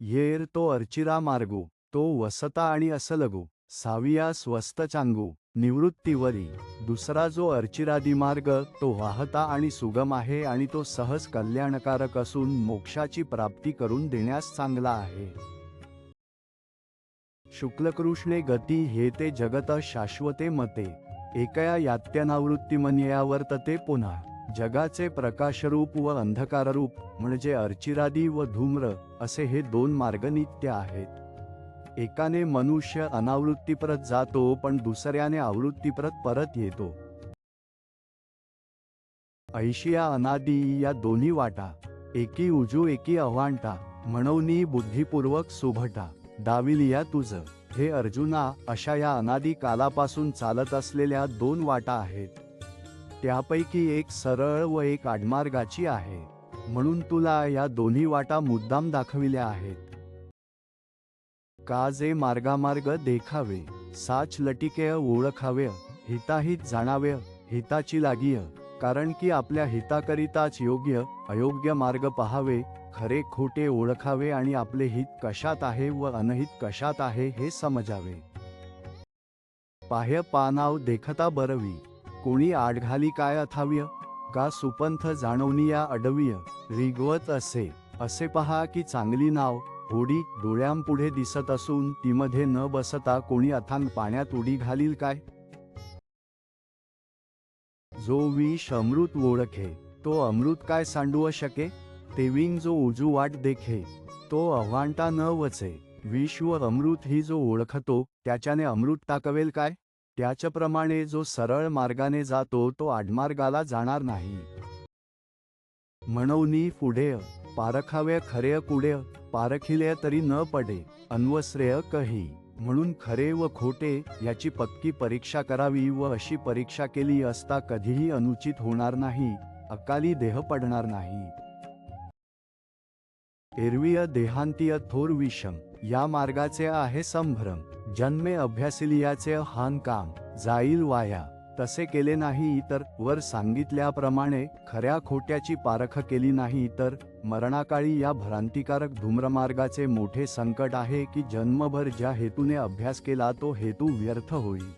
येर तो अर्चिरा मार्गू तो वसता आणि असलगू. साविया स्वस्त चांगू निवृत्तीवरी. दुसरा जो अर्चिरादी मार्ग तो वाहता आणि सुगम आहे आणि तो सहज कल्याणकारक असून मोक्षाची प्राप्ती करून देण्यास चांगला आहे. शुक्लकृष्णे गती हे ते जगत शाश्वते मते. एकया यात्यनावृत्तिमन्यया वर्तते पुन्हा. जगाचे प्रकाशरूप व अंधकाररूप म्हणजे अर्चिरादी व धूम्र असे हे दोन मार्ग नित्य आहेत. एकाने मनुष्य अनावृत्तीप्रत जातो पण दुसऱ्याने आवृत्तीप्रत परत येतो. ऐशिया अनादी या दोन्ही वाटा, एकी उजू एकी अवांटा, म्हणूनी बुद्धिपूर्वक सुभटा, दाविलिया तुझ. हे अर्जुना, अशा या अनादी कालापासून चालत असलेल्या दोन वाटा आहेत. त्यापैकी एक सरळ व एक आडमार्गाची आहे. म्हणून तुला या दोन्ही वाटा मुद्दाम दाखविल्या आहेत. का जे मार्गामार्ग देखावे, साच लटिकेय ओळखावे, हिताहित जाणावे, हिताची लागीय. कारण की आपल्या हिताकरिताच योग्य अयोग्य मार्ग पहावे, खरे खोटे ओळखावे आणि आपले हित कशात आहे व अनहित कशात आहे हे समजावे. पाह्य पानाव देखता बरवी, कोणी आडघाली काय अथाव्य, का सुपंथ जाणवनिया अडविय, रिगवत असे. असे पहा की चांगली नाव होडी डोळ्यांपुढे दिसत असून तीमध्ये न बसता कोणी अथांग पाण्यात उडी घालील काय. जो विष अमृत ओळखे, तो अमृत काय सांडू शके. तेविंग जो उजू वाट देखे, तो अव्हांटा न वचे. विष व अमृत ही जो ओळखतो त्याच्याने अमृत टाकवेल काय. त्याच्याप्रमाणे जो सरळ मार्गाने जातो तो आडमार्गाला जाणार नाही. म्हणूनी पुढे पारखावे खरे कुडे, पारखिले तरी न पडे, अन्वश्रेय कही. म्हणून खरे व खोटे याची पक्की परीक्षा करावी व अशी परीक्षा केली असता कधीही अनुचित होणार नाही, अकाली देह पडणार नाही. एरवीय देहांतीय थोर विषम, या मार्गाचे आहे संभ्रम. जन्मे अभ्यासिलियाचे हान काम, जाईल वाया. तसे केले नाही तर वर सांगितल्याप्रमाणे खऱ्या खोट्याची पारख केली नाही तर मरणाकाळी या भ्रांतिकारक धूम्रमार्गाचे मोठे संकट आहे की जन्मभर ज्या हेतूने अभ्यास केला तो हेतू व्यर्थ होईल.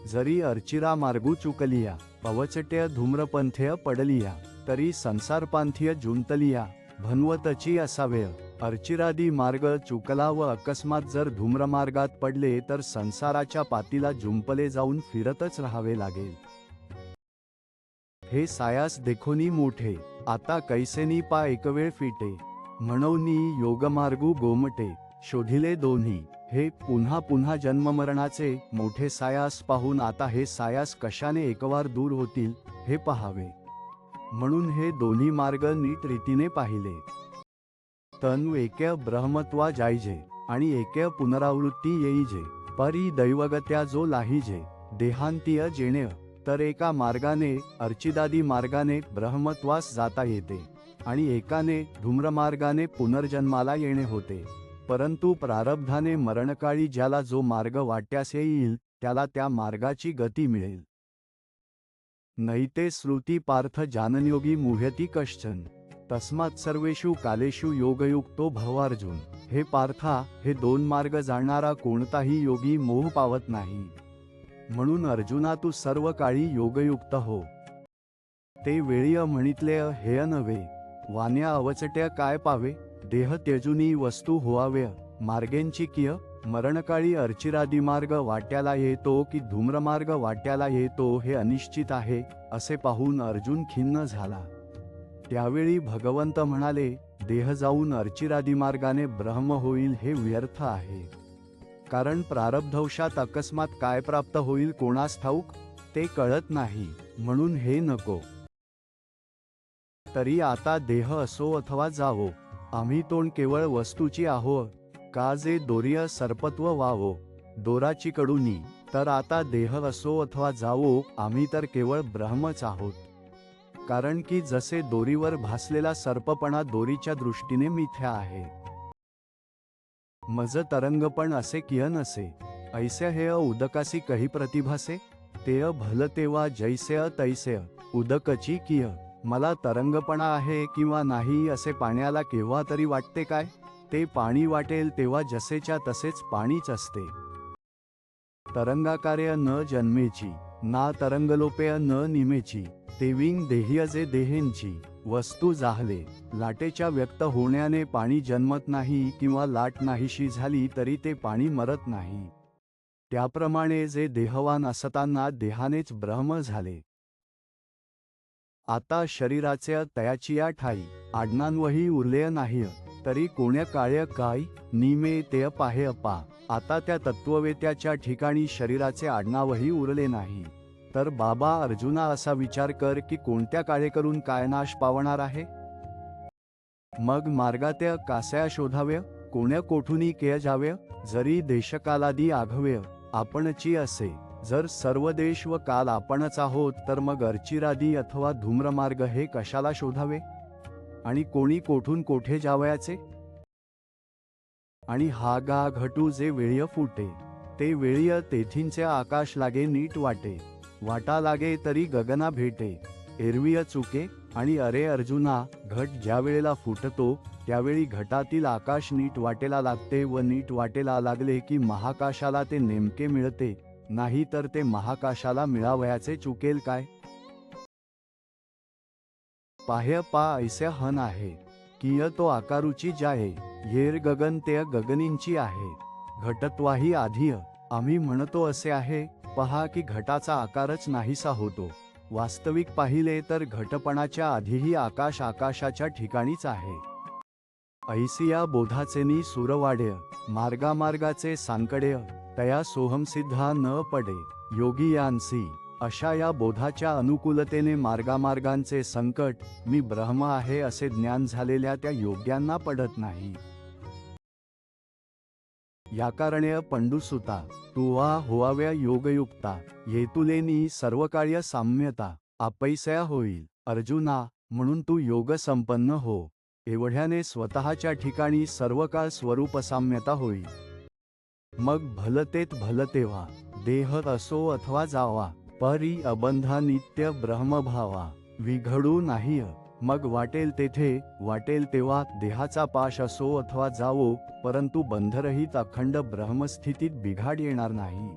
जरी अर्चिरा मार्गू चुकलिया, पवचट्य धूम्रपंथेय पडलिया, तरी संसारपांथीय जुंतलिया, भन्वतची असावेय. अर्चिरादी मार्ग चुकला व अकस्मात जर धूम्रमार्गात पडले तर संसाराच्या पातीला जुंपले जाऊन फिरतच राहावे लागेल. हे सायास देखोनी मोठे, आता कैसेनी पा एकवेळ फिटे. म्हणूनी योगमार्गू गोमटे, शोधिले दोन्ही. हे पुन्हा पुन्हा जन्ममरणाचे मोठे सायास पाहून आता हे सायास कशाने एकवार दूर होतील हे पहावे. म्हणून हे दोन्ही मार्ग नीट रीतीने पाहिले. तन एके ब्रह्मत्वा जायजे आणि एके पुनरावृत्ती येईजे, परी दैवगत्या जो लाहीजे, देहांतीय जेणे. तर एका मार्गाने अर्चिदादी मार्गाने ब्रह्मत्वास जाता येते आणि एकाने धूम्रमार्गाने पुनर्जन्माला येणे होते. परंतु प्रारब्धाने मरणकाळी ज्याला जो मार्ग वाट्यास येईल त्याला त्या मार्गाची गती मिळेल. नैते श्रुती पार्थ जाननयोगी मुह्यती कश्चन, तस्मात् सर्वेषु कालेषु योगयुक्तो भवार्जुन. हे पार्था, हे दोन मार्ग जाणणारा कोणताही योगी मोह पावत नाही. म्हणून अर्जुना तू सर्व काळी योगयुक्त हो. ते वेळीय म्हणितले हेय नव्हे, वान्या अवचट्य काय पावे, देह त्यजुनी वस्तू होवावे. मार्गेंची किय, मरणकाळी अर्चिरादी मार्ग वाट्याला येतो की धूम्रमार्ग वाट्याला येतो हे अनिश्चित आहे असे पाहून अर्जुन खिन्न झाला. त्यावेळी भगवंत म्हणाले, देह जाऊन अर्चिरादी मार्गाने ब्रह्म होईल हे व्यर्थ आहे. कारण प्रारब्धवशात अकस्मात काय प्राप्त होईल कोणास ठाऊक, ते कळत नाही. म्हणून हे नको. तरी आता देह असो अथवा जावो, आम्ही तोंड केवळ वस्तूची आहो. का जे दोरीय सर्पत्व वावो, दोराची कडुनी. तर आता देह असो अथवा जावो, आम्ही तर केवळ ब्रह्मच आहोत. कारण की जसे दोरीवर भासलेला सर्पपणा दोरीच्या दृष्टीने मिथ्या आहे, मज तरंगपण असे किय नसे. ऐसे हे उदकासी कही प्रतिभासे, तेय भल तेव्हा जैसेय तैसेय उदकची किय. मला तरंगपणा आहे किंवा नाही असे पाण्याला केव्हा तरी वाटते काय. ते पाणी वाटेल तेव्हा जसेच्या तसेच पाणीच असते. तरंगाकार्य न जन्मेची, ना तरंगलोपेय न निमेची. तेविंग देहियजे देहेंची, वस्तू जाहले. लाटेच्या व्यक्त होण्याने पाणी जन्मत नाही किंवा लाट नाहीशी झाली तरी ते पाणी मरत नाही. त्याप्रमाणे जे देहवान असताना देहानेच ब्रह्म झाले. आता शरीराचे तयाचिया ठाई आडनांवही उरले नाही, तरी कोण्या काळ्य काय निमे ते पाहे अपा. आता त्या तत्ववेत्याच्या ठिकाणी शरीराचे आडनावही उरले नाही. तर बाबा अर्जुना असा विचार कर की कोणत्या काळे करून काय नाश पावणार आहे. मग मार्गात्य कासया शोधाव्य, कोण्या कोठुनी केय जाव्य. जरी देशकालादी आघव्य आपणची असे, जर सर्व देश व काल आपणच आहोत, तर मग अर्चिरादी अथवा धूम्रमार्ग हे कशाला शोधावे. आणि कोणी कोठून कोठे जावयाचे. आणि हा गा घटू जे वेळीय फुटे, ते वेळीय तेथींचे आकाश लागे नीट वाटे. वाटा लागे तरी गगना भेटे, एरवीय चुके. आणि अरे अर्जुना, घट ज्या वेळेला फुटतो त्यावेळी घटातील आकाश नीट वाटेला लागते, व नीट वाटेला लागले की महाकाशाला ते नेमके मिळते, नाही तर ते महाकाशाला मिळावयाचे चुकेल काय. पाह्य पा ऐसे हन आहे, किय तो आकारूची जाये, येर गगन ते गगनींची आहे. घटत्वाही आधीय आम्ही म्हणतो असे आहे, पहा की घटाचा आकारच नाहीसा होतो. वास्तविक पाहिले तर घटपणाच्या आधीही आकाश आकाशाच्या ठिकाणीच आहे. ऐसिया बोधाचेनी सुरवाड्य, मार्गामार्गाचे सांकड्य, तया सोहमसिद्धा न पडे. योगी यांसी अशा या बोधाच्या अनुकूलतेने मार्गामार्गांचे संकट, मी ब्रह्म आहे असे ज्ञान झालेल्या त्या योग्यांना पडत नाही. याकारण्य पंडुसुता, तुवा होवाव्या योगयुक्ता, येतुलेनी सर्वकार्य साम्यता, अपैसया होईल. अर्जुना, म्हणून तू योग संपन्न हो. एवढ्याने स्वतःच्या ठिकाणी सर्वकाळ स्वरूपसाम्यता होईल. मग भलतेत भलतेव्हा, देह असो अथवा जावा, परी अबंधा नित्य ब्रह्मभावा. विघडू नाही, मग वाटेल तेथे वाटेल तेव्हा देहाचा पाश असो अथवा जावो, परंतु बंधरहित अखंड ब्रह्मस्थितीत बिघाड येणार नाही.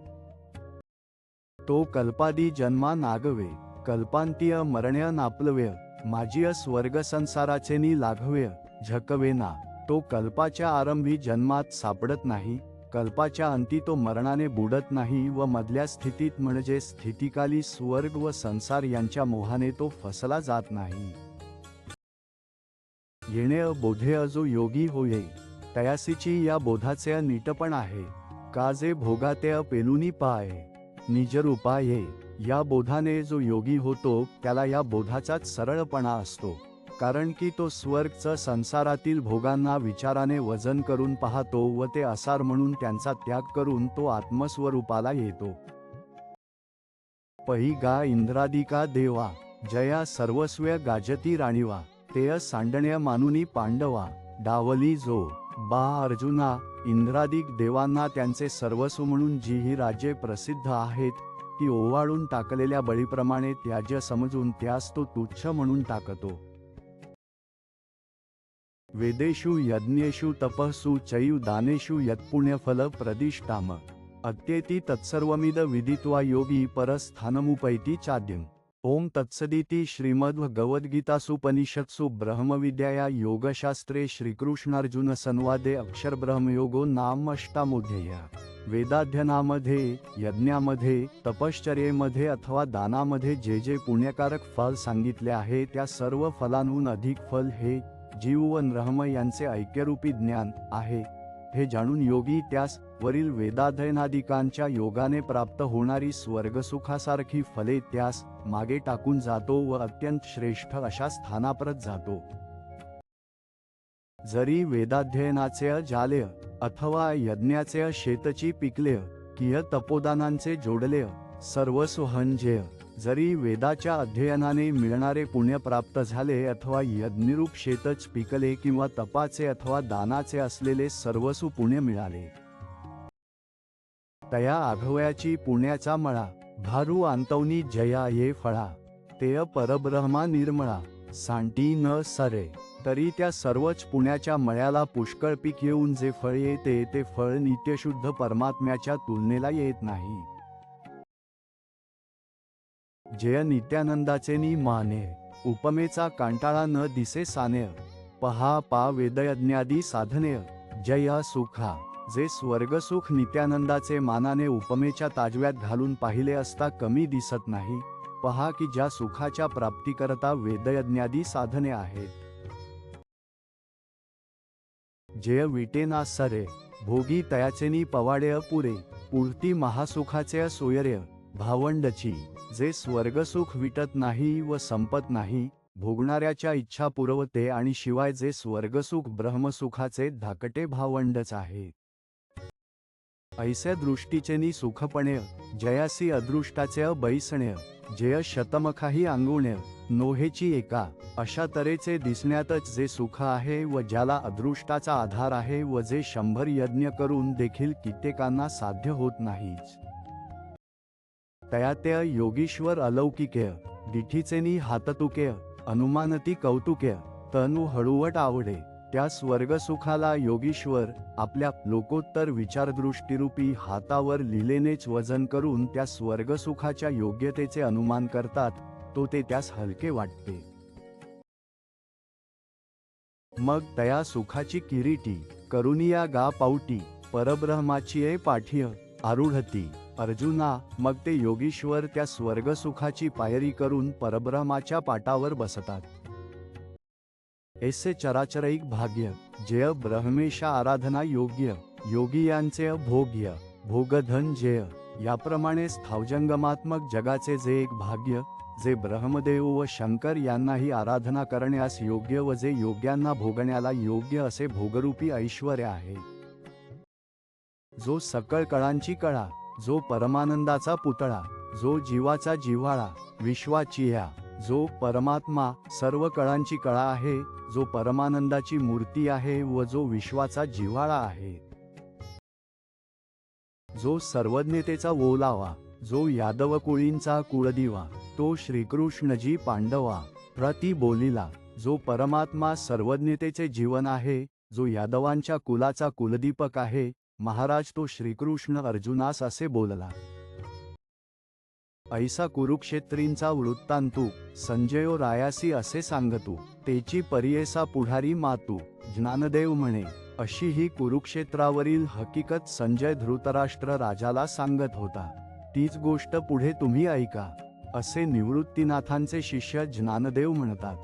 तो कल्पादी जन्मा नागवे, कल्पांतीय मरण्य नापलव्य. माझी स्वर्ग संसाराचेनी लाघव्य, झकवेना. तो कल्पाच्या आरंभी जन्मात सापडत नाही, कल्पाच्या अंती तो मरणाने बुडत नाही, व मधल्या स्थितीत म्हणजे स्थितिकाली स्वर्ग व संसार यांच्या मोहाने तो फसला जात नाही. येणे बोधेय जो योगी होये, तयासीची या बोधाचे नीटपण आहे. का जे भोगाते पेलुनी पाय, निजरूपाये. या बोधाने जो योगी होतो त्याला या बोधाचाच सरळपणा असतो, कारण की तो स्वर्गच संसारातील भोगांना विचाराने वजन करून पाहतो व ते असार म्हणून त्यांचा त्याग करून तो आत्मस्वरूपाला येतो. पही गा इंद्रादिका देवा, जया सर्वस्व्य गाजती राणीवा. तेय सांडण्या मानुनी पांडवा, डावली जो. बा अर्जुना, इंद्रादिक देवांना त्यांचे सर्वस्व म्हणून जी ही राज्ये प्रसिद्ध आहेत, ती ओवाळून टाकलेल्या बळीप्रमाणे त्याज्य समजून त्यास तो तुच्छ म्हणून टाकतो. वेदेषु यज्ञेषु तपःसु चैव दानेषु यत्पुण्यफल प्रदिष्टाम, अत्येति तत्सर्वमिद विदित्वा योगी परस्थानमुपैति चाद्यम्. ओम तत्सदिति श्रीमद्भगवद्गीतासूपनिषत्सु ब्रह्मविद्याया योगशास्त्रे श्रीकृष्णार्जुन संवादे अक्षरब्रह्मयोगो नाम अष्टामोऽध्यायः. वेदाध्ययनामध्ये, यज्ञामध्ये, तपश्चर्येमध्ये अथवा दानामध्ये जे जे पुण्यकारक फल सांगितले आहे त्या सर्व फलांहून अधिक फल हे जीव व ब्रह्म यांचे ऐक्यरूपी ज्ञान आहे. हे जाणून योगी त्यास वरील वेदाध्ययनादिकांच्या योगाने प्राप्त होणारी स्वर्गसुखासारखी फले त्यास मागे टाकून जातो व अत्यंत श्रेष्ठ अशा स्थानाप्रत जातो. जरी वेदाध्ययनाचे जालेय अथवा यज्ञाचे शेतची पिकलेय, किय तपोदानांचे जोडलेय, सर्वस्वहंजेय. जरी वेदाच्या अध्ययनाने मिळणारे पुण्य प्राप्त झाले अथवा यज्ञरूप शेतच पिकले किंवा तपाचे अथवा दानाचे असलेले सर्वस्व पुण्य मिळाले, तया आघवयाची पुण्याचा मळा, भारू अंतवनी जया ये फळा. तेय परब्रह्मा निर्मळा, सांटी न सरे. तरी त्या सर्वच पुण्याच्या मळ्याला पुष्कळ पीक येऊन जे फळ येते ते फळ नित्यशुद्ध परमात्म्याच्या तुलनेला येत नाही. जय नित्यानंदाचे नि माने, उपमेचा कांटाळा न दिसे सानेय. पहा पा वेदयज्ञादी साधनेय, जया सुखा. जे स्वर्गसुख नित्यानंदाचे मानाने उपमेच्या ताजव्यात घालून पाहिले असता कमी दिसत नाही. पहा की ज्या सुखाच्या प्राप्तीकरता वेदयज्ञादी साधने आहेत. जेय विटेना सरे भोगी तयाचेनी पवाडे पुरे पुरती महासुखाचे सोयर्य भावंडची. जे स्वर्गसुख विटत नाही व संपत नाही, भोगणाऱ्याच्या इच्छा पुरवते आणि शिवाय जे स्वर्गसुख ब्रह्मसुखाचे धाकटे भावंडच आहे. ऐसे दृष्टीचेनी सुखपणे जयासी अदृष्टाचे बैसणे जय शतमखाही अंगुण्य नोहेची एका. अशा तऱ्हेचे दिसण्यातच जे सुख आहे व ज्याला अदृष्टाचा आधार आहे व जे 100 यज्ञ करून देखील कित्येकांना साध्य होत नाहीच. तयाते योगीश्वर अलौकिके दिठीचेनी हाततुके अनुमानती कौतुके तनु हळुवट आवडे. त्या स्वर्गसुखाला योगीश्वर आपल्या लोकोत्तर विचारदृष्टीरूपी हातावर लिलेनेच वजन करून त्या स्वर्गसुखाच्या योग्यतेचे अनुमान करतात. तो ते त्यास हलके वाटते. मग तया सुखाची किरीटी करुनिया गा पावटी परब्रह्माची पाठ्य आरूढती. अर्जुना, मग ते योगीश्वर त्या स्वर्गसुखाची पायरी करून परब्रह्माच्या पाटावर बसतात. ऐसे चराचरैक भाग्य जय ब्रह्मेशा आराधना योग्य योगी यांचे भोग्य भोगधन जय. याप्रमाणे स्थावजंगमात्मक जगाचे जे एक भाग्य, जे ब्रह्मदेव व शंकर यांनाही आराधना करण्यास योग्य व जे योग्यांना भोगण्याला योग्य असे भोगरूपी ऐश्वर्य आहे. जो सकळ कळांची कळा, जो परमानंदाचा पुतळा, जो जीवाचा जिव्हाळा, विश्वाची या, जो परमात्मा सर्व कळांची कळा आहे, जो परमानंदाची मूर्ती आहे व जो विश्वाचा जिव्हाळा आहे. जो सर्वज्ञतेचा ओलावा, जो यादव कुळींचा कुळदिवा, तो श्रीकृष्णजी पांडवा प्रती बोलिला. जो परमात्मा सर्वज्ञतेचे जीवन आहे, जो यादवांच्या कुलाचा कुलदीपक आहे, महाराज तो श्रीकृष्ण अर्जुनास असे बोलला. ऐसा कुरुक्षेत्रींचा वृत्तांतू संजयो रायासी असे सांगतू. तेची परियेसा पुढारी मातू ज्ञानदेव म्हणे. अशी ही कुरुक्षेत्रावरील हकीकत संजय धृतराष्ट्र राजाला सांगत होता. तीच गोष्ट पुढे तुम्ही ऐका, असे निवृत्तीनाथांचे शिष्य ज्ञानदेव म्हणतात.